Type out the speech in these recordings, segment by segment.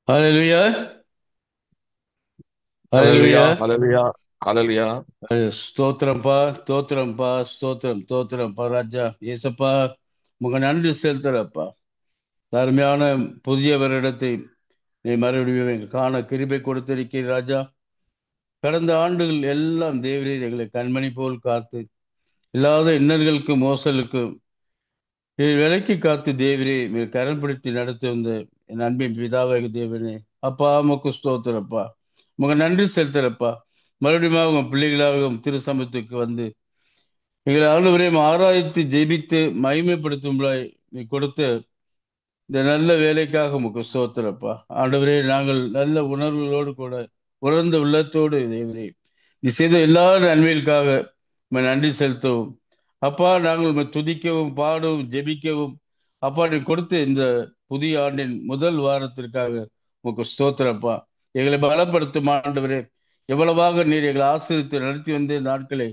ஹalleluya ஹalleluya, ஹalleluya ஹalleluya, ஹalleluya. ஸ்தோத்திரம்ப்பா ஸ்தோத்திரம்ப்பா ஸ்தோத்திரம் ஸ்தோத்திரம்ப்பா ராஜா ஏசப்பா உங்க நன்றி செலுத்துறப்பா அருமையான புதிய வருடத்தை நீ மறுபடியும் எங்க காண கிருபை கொடுத்திருக்கிறீர் ராஜா. கடந்த ஆண்டுகள் எல்லாம் தேவரீர் எங்களை கண்மணி போல் காத்து இல்லாத இன்னல்களுக்கு மோசலுக்கு நீர் விலக்கி காத்து தேவரே நீர் கரம் பிடித்து நடத்தி வந்த என் அன்பின் பிதாவாக தேவனே, அப்பா உமக்கு ஸ்தோத்திரப்பா. உங்க நன்றி செலுத்துறப்பா. மறுபடியும் உங்க பிள்ளைகளாக உம் திரு சமூகத்துக்கு வந்து எங்களை ஆண்டவரையும் ஆராய்த்து ஜெபித்து மகிமைப்படுத்தும்படியாய் நீ கொடுத்த இந்த நல்ல வேலைக்காக உமக்கு ஸ்தோத்திரப்பா. ஆண்டவரே, நாங்கள் நல்ல உணர்வுகளோடு கூட உணர்ந்த உள்ளத்தோடு தேவரே நீ செய்த எல்லா நன்மைகளுக்காக உம்மை நன்றி செலுத்தவும் அப்பா, நாங்கள் உம்மை துதிக்கவும் பாடவும் ஜெபிக்கவும் அப்பா நீ கொடுத்த இந்த புதிய ஆண்டின் முதல் வாரத்திற்காக உமக்கு ஸ்தோத்திரப்பா. எங்களை பலப்படுத்தும் ஆண்டவரே, எவ்வளவாக நீர் எங்களை ஆசீர்வதித்து நடத்தி வந்த நாட்களை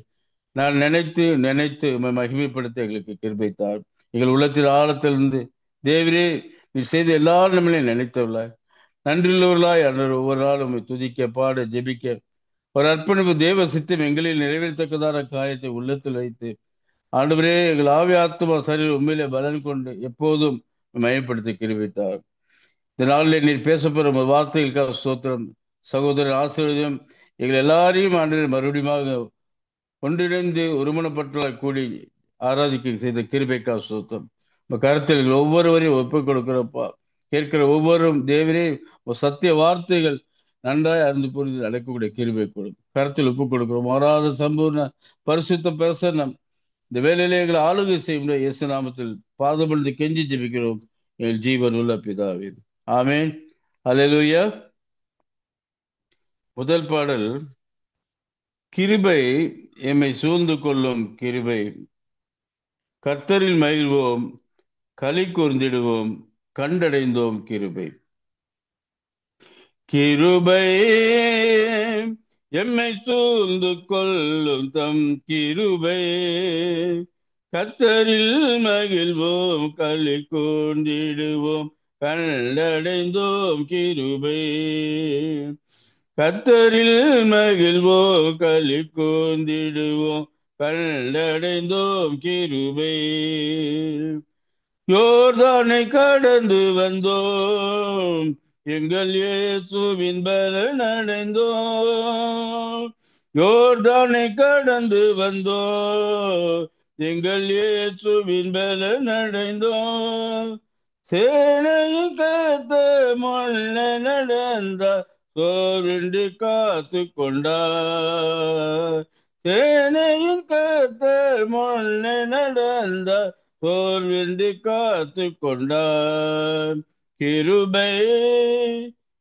நான் நினைத்து நினைத்து உம்மை மகிமைப்படுத்த எங்களுக்கு கிருபை தார். எங்கள் உள்ளத்தின் ஆழத்திலிருந்து தேவரே நீ செய்த எல்லா நன்மைகளையும் நினைத்தவர்கள நன்றியுள்ளவர்களாய் அன்றவர் ஒவ்வொரு நாளும் உம்மை துதிக்க பாட ஜெபிக்க ஒரு அர்ப்பணிப்பு தேவ சித்தம் எங்களில் நிறைவேற்றத்தக்கதான காரியத்தை உள்ளத்தில் வைத்து ஆண்டவரே எங்கள் ஆவி ஆத்மா சரீரம் உண்மையிலே பலன் கொண்டு எப்போதும் மயப்படுத்தி கிருபித்தார். இந்த நாளில் நீர் பேசப்போற உமது வார்த்தைகளுக்காக ஸ்தோத்திரம். சகோதரர் ஆசீர்வாதம் எங்கள் எல்லாரையும் ஆண்டு மறுபடியும் ஒன்றிணைந்து ஒருமனப்பட்ட கூடி ஆராதிக்க செய்த கிருபைக்காக ஸ்தோத்திரம். உங்க கருத்தில் எங்கள் ஒவ்வொருவரையும் ஒப்புக் கொடுக்கிறப்பா. கேட்கிற ஒவ்வொருவரும் தேவரே ஒரு சத்திய வார்த்தைகள் நன்றாய் அறிந்து புரிந்து நடக்கக்கூடிய கிருபை கொடும் கருத்தில் ஒப்புக் கொடுக்கிறோம். மாறாத சம்பூர்ண பரிசுத்த பிரசன்னம் இந்த வேலையிலே எங்களை ஆளுகை செய்யும் இயேசு நாமத்தில் பாதபடுத்தி கெஞ்சி ஜெபிக்கிறோம் எங்கள் ஜீவன் உள்ள பிதாவே, ஆமென். அல்லேலூயா. முதல் பாடல், கிருபை எம்மை சூழ்ந்து கொள்ளும் கிருபை, கர்த்தரில் மகிழ்வோம் களி கூர்ந்திடுவோம் கண்டடைந்தோம் கிருபை. கிருபை எம்மை சூழ்ந்து கொள்ளும் தம் கிருபை, கர்த்தரில் மகிழ்வோம் களி கூர்ந்திடுவோம் கண்டடைந்தோம் கிருபை. கர்த்தரில் மகிழ்வோம் களி கூர்ந்திடுவோம் கண்டடைந்தோம் கிருபை. யோர்தானை கடந்து வந்தோம் எங்கள் இயேசுவின் பலன் அடைந்தோம். யோர்தானை கடந்து வந்தோம் எங்கள் இயேசுவின் பலன் அடைந்தோம். சேனையின் கர்த்தர் முன்ன நடந்தார் சோர்வின்றி காத்து கொண்டார். சேனையின் கர்த்தர் முன்ன நடந்தார் சோர்வின்றி காத்து கொண்டார். கிருபை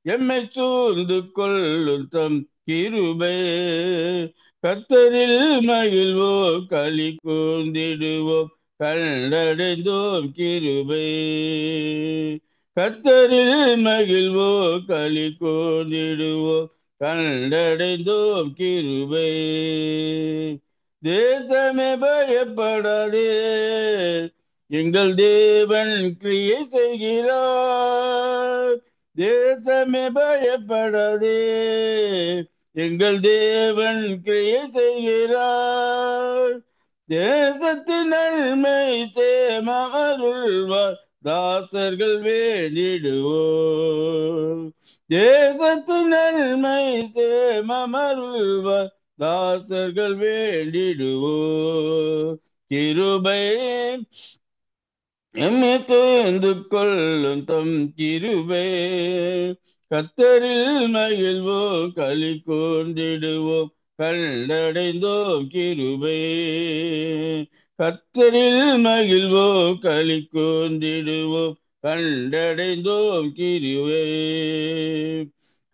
எம்மை சூழ்ந்து கொள்ளும் தம் கிருபை, கர்த்தரில் மகிழ்வோம் களி கூர்ந்திடுவோம் கண்டடைந்தோம் கிருபை. கர்த்தரில் மகிழ்வோம் களி கூர்ந்திடுவோம் கண்டடைந்தோம் கிருபை. தேசமே பயப்படாதே, எங்கள் தேவன் கிரியை செய்கிறார். தேசமே பயப்படாதே, எங்கள் தேவன் கிரியை செய்கிறார். தேசத்தின் நன்மை சேமருள்வார் தாசர்கள் வேண்டிடுவோம். தேசத்தின் நன்மை சேமருள்வார் தாசர்கள் வேண்டிடுவோம். கிருபை எம்மை தேர்ந்து கொள்ளும் தம் கிருபை, கர்த்தரில் மகிழ்வோம் களி கூர்ந்திடுவோம் கண்டடைந்தோம் கிருபை. கர்த்தரில் மகிழ்வோம் களி கூர்ந்திடுவோம் கண்டடைந்தோம் கிருபை.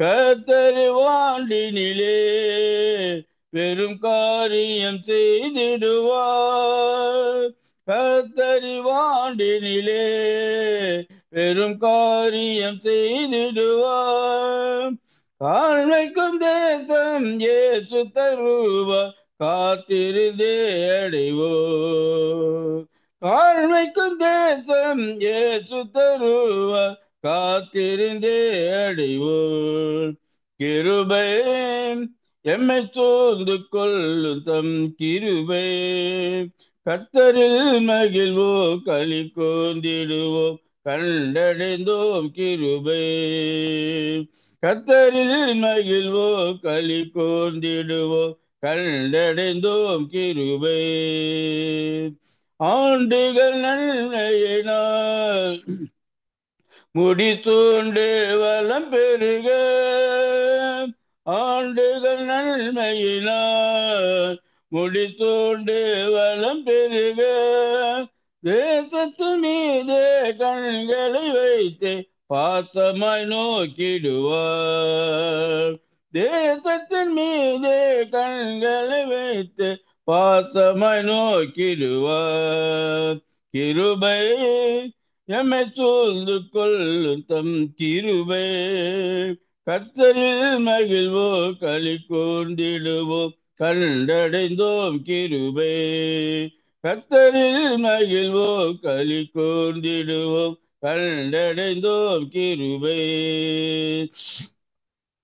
கர்த்தரை வாண்டினிலே பெரும் காரியம் செய்திடுவார். கர்த்தரி வாண்டினிலே பெரும் காரியம் செய்திடுவார். காண்மைக்கும் தேசம் இயேசு தருவார் காத்திருந்தே அடைவோம். காண்மைக்கும் தேசம் இயேசு தருவார் காத்திருந்தே அடைவோம். கிருபை எம்மை சூழ்ந்து கொள்ளும் தம் கிருபை, கர்த்தரில் மகிழ்வோம் களி கூர்ந்திடுவோம் கண்டடைந்தோம் கிருபை. கர்த்தரில் மகிழ்வோம் களி கூர்ந்திடுவோம் கண்டடைந்தோம் கிருபை. ஆண்டுகள் நன்மையினால் முடிசூண்டு வளம் பெருக, ஆண்டுகள் நன்மையினால் முடிசூண்டு வளம் பெருக, தேசத்து மீது கண்களை வைத்து பாசமாய் நோக்கிடுவார். தேசத்தின் மீது கண்களை வைத்து பாசமாய் நோக்கிடுவார். கிருபை எம்மை சூழ்ந்து கொள்ளும் தம் கிருபை, கர்த்தரில் மகிழ்வோம் களி கூர்ந்திடுவோம் கண்டடைந்தோம் கிருபை. கர்த்தரில் மகிழ்வோம் களி கூர்ந்திடுவோம் கண்டடைந்தோம் கிருபை.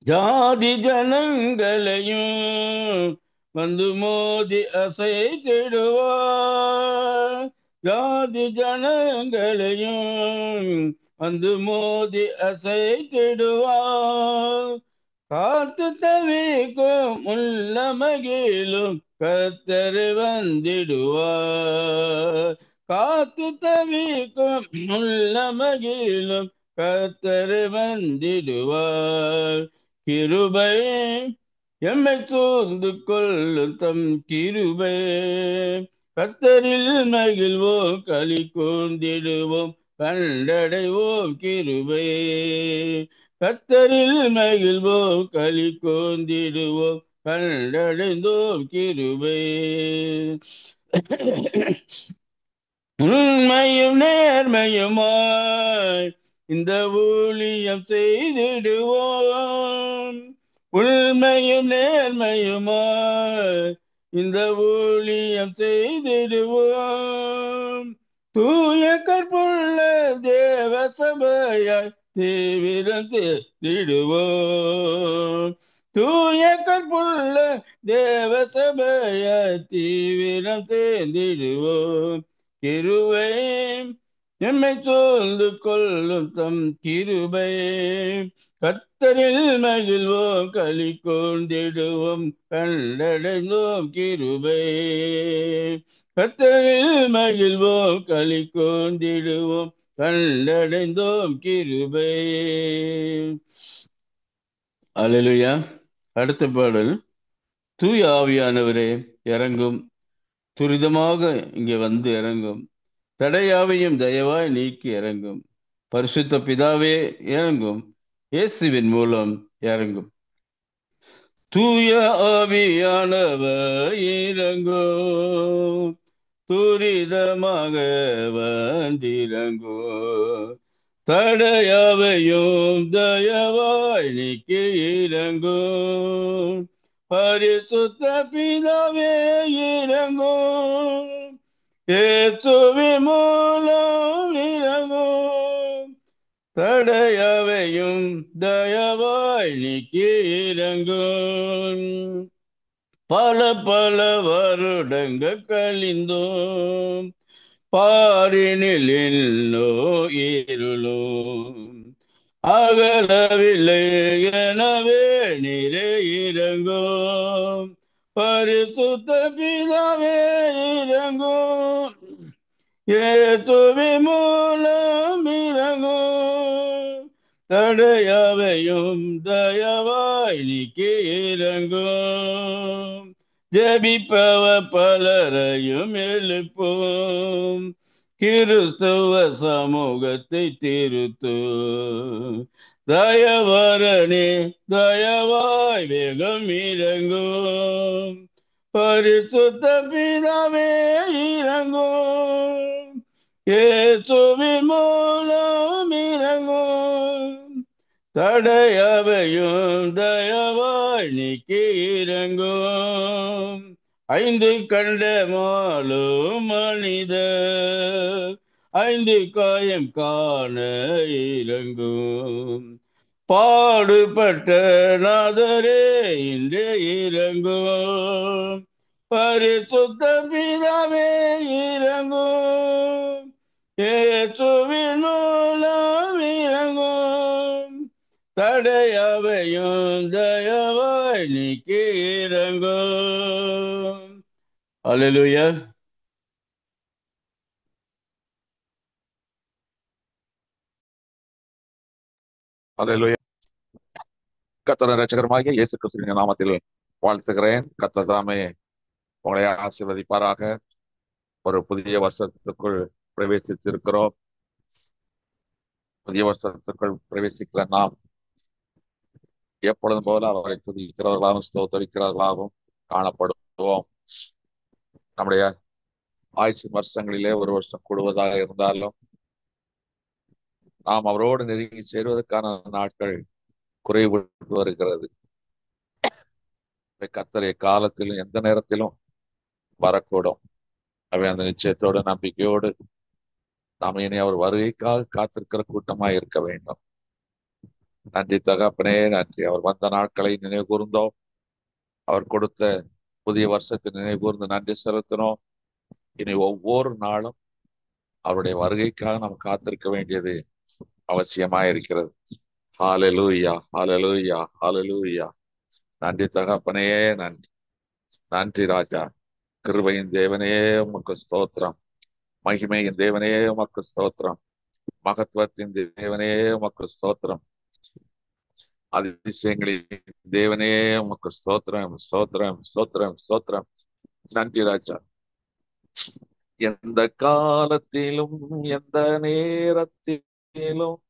ஜாதி ஜனங்களையும் வந்து மோதி அசைத்திடுவார். ஜாதி ஜனங்களையும் வந்து மோதி அசைத்திடுவார். காத்து தவிக்கும் உள்ள மகிழும் கர்த்தர் வந்திடுவார். காத்து தவிக்கும் உள்ள மகிழும் கர்த்தர் வந்திடுவார். கிருபை எம்மை சூழ்ந்து கொள்ளும் தம் கிருபை, கர்த்தரில் மகிழ்வோம் களி கூர்ந்திடுவோம் கண்டடைவோம் கிருபை. கர்த்தரில் மகிழ்வோம் களி கூர்ந்திடுவோம் கண்டடைந்தோம் கிருபை. உண்மையும் நேர்மையுமாய் இந்த ஊழியம் செய்திடுவோம். உண்மையும் நேர்மையுமாய் இந்த ஊழியம் செய்திடுவோம். தூய கற்புள்ள தேவ சபையாய் தீவிரம் தேடிடுவோம். தூய கற்புள்ள தேவ சபையாய் தீவிரம் தேடிடுவோம். கிருபை எம்மை சூழ்ந்து கொள்ளும் தம் கிருபை, கர்த்தரில் மகிழ்வோம் களி கூர்ந்திடுவோம் கண்டடைந்தோம் கிருபை. கர்த்தரில் மகிழ்வோம் களி கூர்ந்திடுவோம் கண்டடைந்தோம் கிருபை. அல்லேலூயா. அடுத்த பாடல், தூய ஆவியானவரே இறங்கும், துரிதமாக இங்கே வந்து இறங்கும், தடையாவையும் தயவாய் நீக்கி இறங்கும். பரிசுத்த பிதாவே இறங்கும், இயேசுவின் மூலம் இறங்கும். தூய ஆவியானவர் இறங்கும், துரிதமாக வந்திறங்கும், தடையாவையும் தயவாய் நீக்கி இறங்கும். பரிசுத்த பிதாவே இறங்கும், இயேசுவின் மூலம் இறங்கும், தடையாவையும் தயவாய் நீக்கி இறங்கும். பல பல வருடங்கள் கழிந்தோம், பாரினில் இன்னோ இருளும் அகலவில்லை, எனவே நிறை இறங்கும். பரிசுத்த பிதாவே இறங்கும், இயேசுவின் மூலம் இறங்கும், தடையாவையும் தயவாய் நீக்கி இறங்கும். ஜெபிப்பவ பலரையும் எழுப்பும், கிறிஸ்துவ சமூகத்தை திருத்தும், தயவரணி தயவாய் வேகம் இறங்கும். பரிசுத்த பிதாவே இறங்கும், இயேசுவின் மூலம் இறங்கும், தடையாவையும் தயவாய் நீக்கி இறங்கும். ஐந்து கண்ட மாலும் மனிதர் ஐந்து காயம் காண இறங்கும். பாடுபட்ட நாதரே இன்று இறங்கும். பரிசுத்த பிதாவே இறங்கும். இயேசுவின் மூலம் இறங்கும். தடையவையும் தயவாய் நீக்கி இறங்கும். அல்லேலூயா. அல்லேலூயா. கர்த்தர் ரட்சகருமாகிய இயேசு கிறிஸ்துவின் நாமத்தில் வாழ்த்துகிறேன். கர்த்தர் தாமே உங்களை ஆசீர்வதிப்பாராக. ஒரு புதிய வருஷத்துக்குள் பிரவேசித்திருக்கிறோம். புதிய வருஷத்துக்குள் பிரவேசிக்கிற நாம் எப்பொழுதும் போல அவரை துதிக்கிறவர்களாகவும் ஸ்தோத்தரிக்கிறவர்களாகவும் காணப்படுவோம். நம்முடைய ஆயுசு வருஷங்களிலே ஒரு வருஷம் கூடுவதாக இருந்தாலும் நாம் அவரோடு நெருங்கி சேருவதற்கான நாட்கள் குறைவுபட்டு வருகிறது. கர்த்தர் காலத்திலும் எந்த நேரத்திலும் வரக்கூடும். அவை அந்த நிச்சயத்தோடு நம்பிக்கையோடு நாம் இனி அவர் வருகைக்காக காத்திருக்கிற கூட்டமாய் இருக்க வேண்டும். நன்றி தகப்பனே, நன்றி. அவர் வந்த நாட்களை நினைவு கூர்ந்தோம். அவர் கொடுத்த புதிய வருஷத்தை நினைவு கூர்ந்து நன்றி செலுத்தினோம். இனி ஒவ்வொரு நாளும் அவருடைய வருகைக்காக நாம் காத்திருக்க வேண்டியது அவசியமாய் இருக்கிறது. ஹalleluya, ஹalleluya, ஹalleluya. நன்றி தகப்பனே, நன்றி. நன்றி ராஜா. கிருபையின் தேவனே உமக்கு ஸ்தோத்திரம். மகிமையின் தேவனே உமக்கு ஸ்தோத்திரம். மகத்துவத்தின் தேவனே உமக்கு ஸ்தோத்திரம். அதிசயங்களின் தேவனே உமக்கு ஸ்தோத்திரம், ஸ்தோத்திரம், ஸ்தோத்திரம், ஸ்தோத்திரம். நன்றி ராஜா. எந்த காலத்திலும் எந்த நேரத்திலும்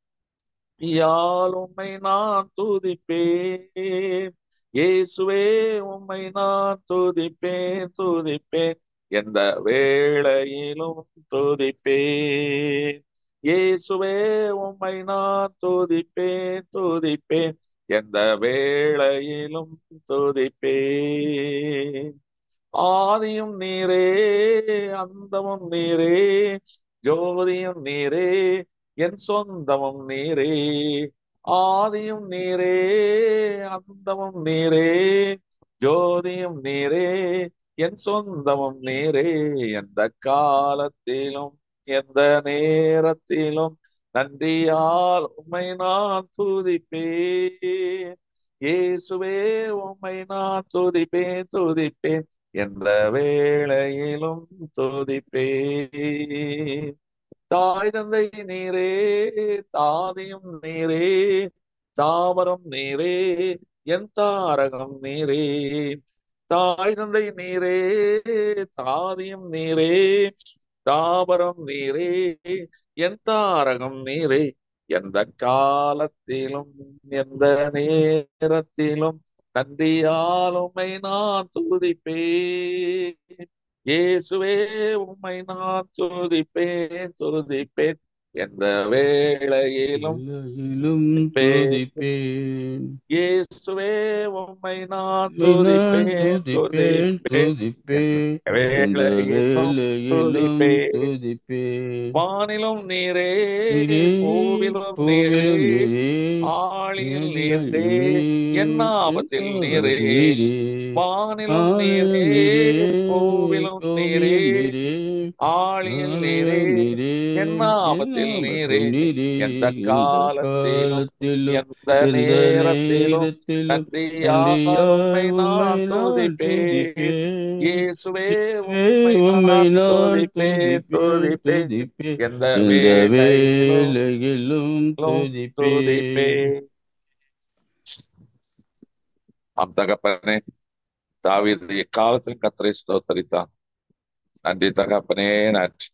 யாழ் உம்மை நான் துதிப்பேன். இயேசுவே உம்மை நான் துதிப்பேன், துதிப்பேன். எந்த வேளையிலும் துதிப்பேன். இயேசுவே உம்மை நான் துதிப்பேன், துதிப்பேன். எந்த வேளையிலும் துதிப்பேன். ஆதியும் நீரே, அந்தமும் நீரே, ஜோதியும் நீரே, என் சொந்தமும் நீரே. ஆதியும் நீரே, அந்தமும் நீரே, ஜோதியும் நீரே, என் சொந்தமும் நீரே. எந்த காலத்திலும் எந்த நேரத்திலும் நன்றியால் உம்மை நான் துதிப்பேன். இயேசுவே உம்மை நான் துதிப்பேன், துதிப்பேன். எந்த வேளையிலும் துதிப்பேன். தாய் தந்தை நீரே, தாதியும் நீரே, தாவரம் நீரே, என் தாரகம் நீரே. தாய் தந்தை நீரே, தாதியும் நீரே, தாவரம் நீரே, என் தாரகம் நீரே. எந்த காலத்திலும் எந்த நேரத்திலும் நன்றியால் உம்மை நான் துதிப்பேன். இயேசுவே உம்மை நான் துதிப்பேன், துதிப்பேன். எந்த வேளையிலும் எல்லையிலும் துதிப்பேன். துதிப்பேன். இயேசுவே உம்மை நான் நான் துதிப்பேன், துதிப்பேன், துதிப்பேன். துதிப்பேன். எந்த எந்த வேளையிலும் வேளையிலும் துதிப்பேன். துதிப்பேன். வானிலும் நீரே, நீரே, பூவிலும் நீரே, பூவிலும் நீரே, ஆழியில் ஆதியாய் நீரே, நீரே, என் ஆபத்தில் நீரே. என்னாலும் நீரே. வானிலும் நீரே, ஆழியில் நீரே, பூவிலும் நீரே, கோவிலும் நீரே, ஆழியில் நீரே, ஆதியாய் நீரே, என் ஆபத்தில் நீரே. எல்லாவற்றும் நீரே. எந்த எந்த காலத்திலும் காலத்திலும் எந்த எந்த நேரத்திலும் நேரத்திலும் நன்றியால் உம்மை நன்றியாய் உம்மை நான் நான் துதிப்பேன். துதிப்பேன். இயேசுவே இயேசுவே, உம்மை உம்மை நான் நான் துதிப்பேன், துதிப்பேன், துதிப்பேன். துதிப்பேன். எந்த எந்த வேளையிலும் வேளையிலும் துதிப்பேன். துதிப்பேன். ஆம் தகப்பனே, தாவீது எக்காலத்திலும் கர்த்தரை ஸ்தோத்தரித்தான். நன்றி தகப்பனே, நன்றி.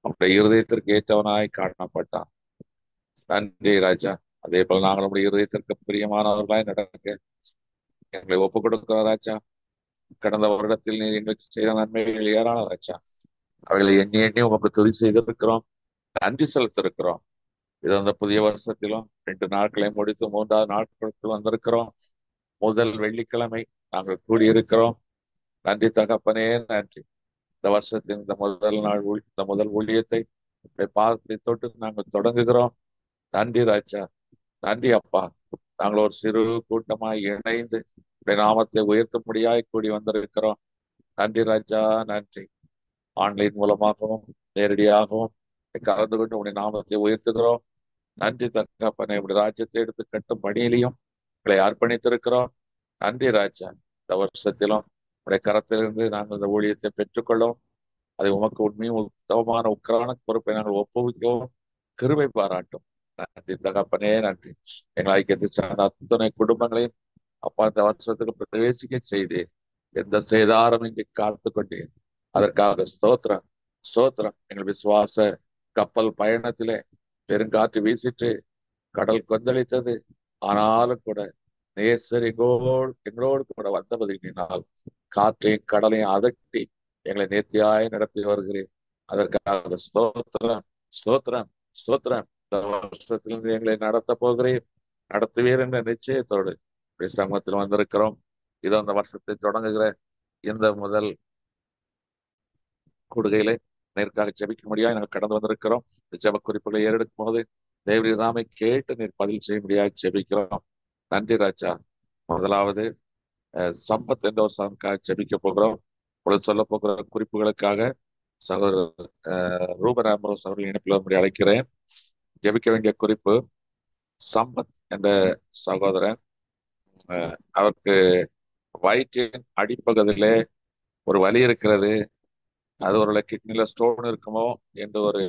அவனுடைய இருதயத்திற்கு ஏற்றவனாய் காணப்பட்டான். நன்றி ராஜா. அதே போல நாங்கள் நம்முடைய இருதயத்திற்கு பிரியமானவர்களாய் நடக்க எங்களை ஒப்புக் கொடுக்கிறோம் ராஜா. கடந்த வருடத்தில் நீர் எங்களுக்கு செய்த நன்மைகள் ஏராளம் ராஜா. அவைகளை எண்ணி எண்ணி உமக்கு துதி செய்திருக்கிறோம், நன்றி செலுத்திருக்கிறோம். இது அந்த புதிய வருஷத்திலும் 2 நாட்களை முடித்து 3வது நாட்களுக்கு வந்திருக்கிறோம். முதல் வெள்ளிக்கிழமை நாங்கள் கூடியிருக்கிறோம். நன்றி தகப்பனே, நன்றி. இந்த வருஷத்தின் இந்த முதல் நாள் இந்த முதல் ஊழியத்தை உடைய பாதத்தை தொட்டு நாங்கள் தொடங்குகிறோம். நன்றி ராஜா, நன்றி அப்பா. நாங்கள் ஒரு சிறு கூட்டமாய் இணைந்து உடைய நாமத்தை உயர்த்தும்படியாய் கூடி வந்திருக்கிறோம். நன்றி ராஜா, நன்றி. ஆன்லைன் மூலமாகவும் நேரடியாகவும் கலந்து கொண்டு உடைய நாமத்தை உயர்த்துகிறோம். நன்றி தகப்பனே, உடைய ராஜ்யத்தை எடுத்து கட்டும் பணியிலையும் உங்களை அர்ப்பணித்திருக்கிறோம். நன்றி ராஜா. இந்த வருஷத்திலும் உடைய கரத்திலிருந்து நாங்கள் இந்த ஊழியத்தை பெற்றுக்கொள்ளவும், அதை உமக்கு உண்மையும் உத்தமமான உக்கரான பொறுப்பை நாங்கள் ஒப்புவிக்கவும் கிருபை பாராட்டும். நன்றி தகப்பனே, நன்றி. எங்கள் ஐக்கியத்தை சார்ந்த அத்தனை குடும்பங்களையும் அப்பா இந்த வருஷத்துக்கு பிரவேசிக்க செய்து எந்த சேதாரம் இங்கு காத்து கொண்டேன். அதற்காக ஸ்தோத்திரம், ஸ்தோத்திரம். எங்கள் விசுவாச கப்பல் பயணத்திலே பெருங்காற்று வீசிட்டு கடல் கொந்தளித்தது. ஆனாலும் கூட நேசர் எங்களோடு கூட வந்தபடியினால் காற்றையும் கடலையும் அதட்டி எங்களை நேர்த்தியாய் நடத்தி வருகிறேன். அதற்காக ஸ்தோத்திரம், ஸ்தோத்திரம், ஸ்தோத்திரம். இந்த வருஷத்திலிருந்து எங்களை நடத்த போகிறேன், நடத்துவீர் என்ற நிச்சயத்தோடு இப்படி சமூகத்தில் வந்திருக்கிறோம். இதோ அந்த வருஷத்தை தொடங்குகிற இந்த முதல் கூடுகையிலே நேர்காக ஜெபிக்க முடியாது நாங்கள் கடந்து வந்திருக்கிறோம். இந்த ஜெப குறிப்புகளை ஏறெடுக்கும் போது தேவரிதாமை கேட்டு நீர் பதில் செய்ய முடியாது ஜெபிக்கிறோம். நன்றி ராஜா. முதலாவது சம்பத் என்ற ஒரு சாமிக்காக ஜெபிக்க போகிறோம். இப்பொழுது சொல்ல போகிற குறிப்புகளுக்காக சகோதரர் ரூபன் ஆம்பரோஸ் அவர்கள் இணைப்பில் வரும்படி அழைக்கிறேன். ஜெபிக்க வேண்டிய குறிப்பு, சம்பத் என்ற சகோதரன், அவருக்கு வயிற்றின் அடிப்பகுதியிலே ஒரு வலி இருக்கிறது. அது ஒரு கிட்னில ஸ்டோன் இருக்குமோ என்று ஒரு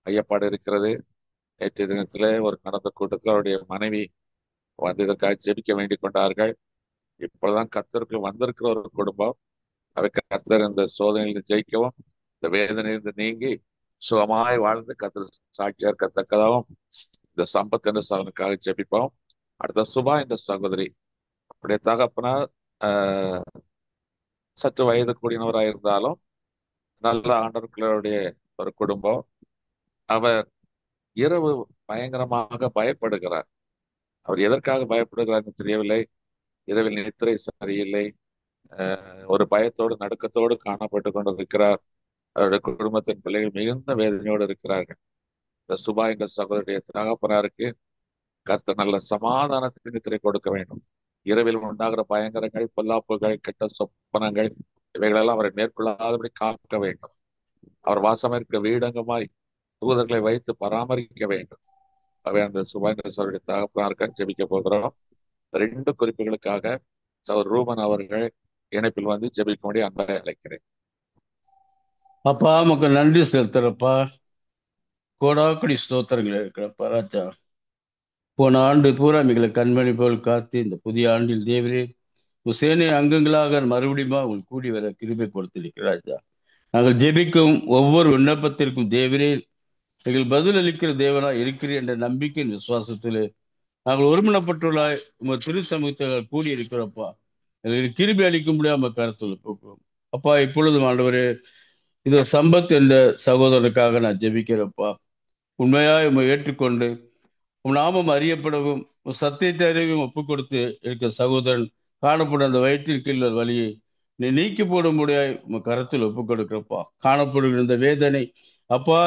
ஐயப்பாடு இருக்கிறது. நேற்றைய தினத்திலே ஒரு நடந்த கூட்டத்தில் அவருடைய மனைவி வந்து இதற்காக ஜெபிக்க வேண்டிக் கொண்டார்கள். இப்பொழுதுதான் கர்த்தருக்கு வந்திருக்கிற ஒரு குடும்பம். அவை கர்த்தர் இந்த சோதனையில் ஜெயிக்கவும், இந்த வேதனையிலிருந்து நீங்கி சுகமாய் வாழ்ந்து கர்த்தர் சாட்சியா இருக்கத்தக்கதாகவும் இந்த சம்பத் என்ற சகோதரனுக்காக ஜெபிப்போம். அடுத்த சுபா என்ற சகோதரி, அப்படியே தகப்பனார் சற்று வயது கூடியவராக இருந்தாலும் நல்ல ஆண்டவர்களுடைய ஒரு குடும்பம். அவர் இரவு பயங்கரமாக பயப்படுகிறார். அவர் எதற்காக பயப்படுகிறார் தெரியவில்லை. இரவில் நித்திரை சரியில்லை. ஒரு பயத்தோடு நடுக்கத்தோடு காணப்பட்டு கொண்டிருக்கிறார். அவருடைய குடும்பத்தின் பிள்ளைகள் மிகுந்த வேதனையோடு இருக்கிறார்கள். இந்த சுபா என்ற சகோதரிய தகப்பனாருக்கு கர்த்தர் நல்ல சமாதானத்தின் நித்திரை கொடுக்க வேண்டும். இரவில் உண்டாகிற பயங்கரங்கள், பொல்லாப்புகள், கெட்ட சொப்பனங்கள் இவைகளெல்லாம் அவரை மேற்கொள்ளாதபடி காக்க வேண்டும். அவர் வாசம் இருக்க வீடங்கமாய் தூதர்களை வைத்து பராமரிக்க வேண்டும். அவை அந்த சுபாந்திர சோருடைய தகப்பனாருக்காக ஜெபிக்க போகிறோம். 2 குறிப்புகளுக்காக சகோதரர் ரூபன் அவர்கள் இணைப்பில் வந்து ஜெபிக்கும்படி அன்பாக அழைக்கிறேன். அப்பா உமக்கு நன்றி செலுத்துறப்பா. கோடாக்கடி ஸ்தோத்திரங்கள் இருக்கிறப்பா ராஜா. போன ஆண்டு பூரா எங்களை கண்மணி போல் காத்து இந்த புதிய ஆண்டில் தேவரே சேனை அங்கங்களாக மறுபடியும் உங்களுக்கு கூடி வர கிருபை கொடுத்திருக்கிறார் ராஜா. நாங்கள் ஜெபிக்கும் ஒவ்வொரு விண்ணப்பத்திற்கும் தேவரே எங்கள் பதில் அளிக்கிற தேவனா இருக்கிறேன் என்ற நம்பிக்கையின் விசுவாசத்திலே நாங்கள் ஒருமனப்பட்டுள்ளாய் உங்கள் திரு சமூகத்தில் கூடியிருக்கிறோப்பா. எங்களுக்கு கிருபை அளிக்க முடியாம கருத்துல போக்குறோம் அப்பா. இப்பொழுதும் ஆண்டவரே இது சம்பத் என்ற சகோதரனுக்காக நான் ஜெபிக்கிறப்பா. உண்மையாய் உண்மை ஏற்றுக்கொண்டு உன் நாமம் அறியப்படவும் உன் சத்தியத்தை அறிவும் ஒப்புக் கொடுத்து இருக்க சகோதரன் காணப்படும் அந்த வயிற்றில் கீழ் வழியை நீ நீக்கி போட முடியாய் உன் கரத்தில் ஒப்புக் கொடுக்கிறப்பா. காணப்படுகிற இந்த வேதனை அப்பா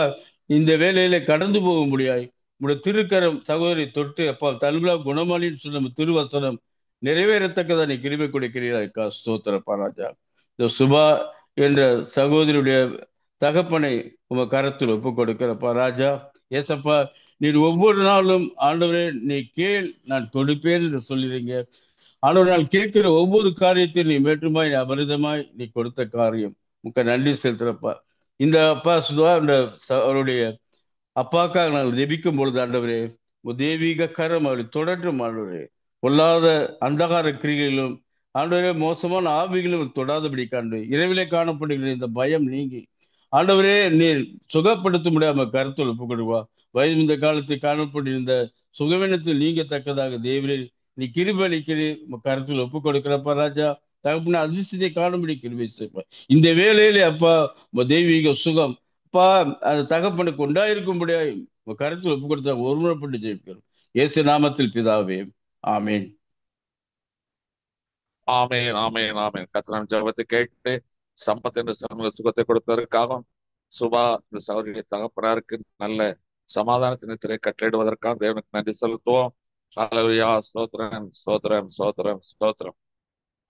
இந்த வேலையில கடந்து போக முடியாய் உடைய திருக்கரம் சகோதரி தொட்டு அப்பா தன்விழா குணமாளின்னு சொன்ன திருவசனம் நிறைவேறத்தக்கதா நீ கிருபை கொடுக்கிறீராக்கா. ஸ்தோத்திரப்பா ராஜா. இந்த சுபா என்ற சகோதரியுடைய தகப்பனை உங்க கரத்தில் ஒப்புக் கொடுக்கிறப்பா ராஜா. ஏசப்பா நீர் ஒவ்வொரு நாளும் ஆண்டவரே நீ கேள் நான் கொடுப்பேன் என்று சொல்லிடுறீங்க. ஆண்டவர் நான் கேட்கிற ஒவ்வொரு காரியத்தையும் நீ மேற்றுமாய் நீ அபரிதமாய் நீ கொடுத்த காரியம் உங்க நன்றி செலுத்துறப்பா. இந்த அப்பா சுதா அவருடைய அப்பாக்காக நாங்கள் ஜெபிக்கும் பொழுது ஆண்டவரே தெய்வீக கரம் அவரை தொடற்றும் ஆண்டவரே. பொல்லாத அந்தகார கிரிகளிலும் ஆண்டவரே மோசமான ஆவிகளும் தொடாதபடி காண்டு இரவிலே காணப்படுகிற இந்த பயம் நீங்கி ஆண்டவரே நீர் சுகப்படுத்த முடியாம கருத்தில் ஒப்புக் கொடுவா. வயது இந்த காலத்தில் காணப்பட்டிருந்த சுகவீனத்தில் நீங்கத்தக்கதாக தேவரே நீ கிருபை அளிக்கிறீர் கருத்தில் ஒப்புக் கொடுக்கிறப்பா ராஜா. தகப்பன அதிர்ஷ்டத்தை காணும்படி கிருபை செய்ப்பா. இந்த வேலையிலே அப்பா தெய்வீக சுகம் அப்பா அந்த தகப்பனுக்கு உண்டாயிருக்கும்படியா கருத்தில் ஒப்புக் கொடுத்தா ஒருமுறைப்பட்டு ஜெயிக்கிறோம் இயேசு நாமத்தில் பிதாவே ஆமேன். ஆமேன், ஆமேன், ஆமேன். கர்த்தர் ஜெபத்தை கேட்டு சம்பத் என்ற சமூக சுகத்தை கொடுத்ததற்காகவும் சுபா இந்த சகோதரிய தகப்பனாருக்கு நல்ல சமாதானத்தின் நித்திரை கட்டளையிடுவதற்காக தேவனுக்கு நன்றி செலுத்துவோம். ஹalleluya, ஸ்தோத்திரம் ஸ்தோத்திரம் ஸ்தோத்திரம் ஸ்தோத்திரம்.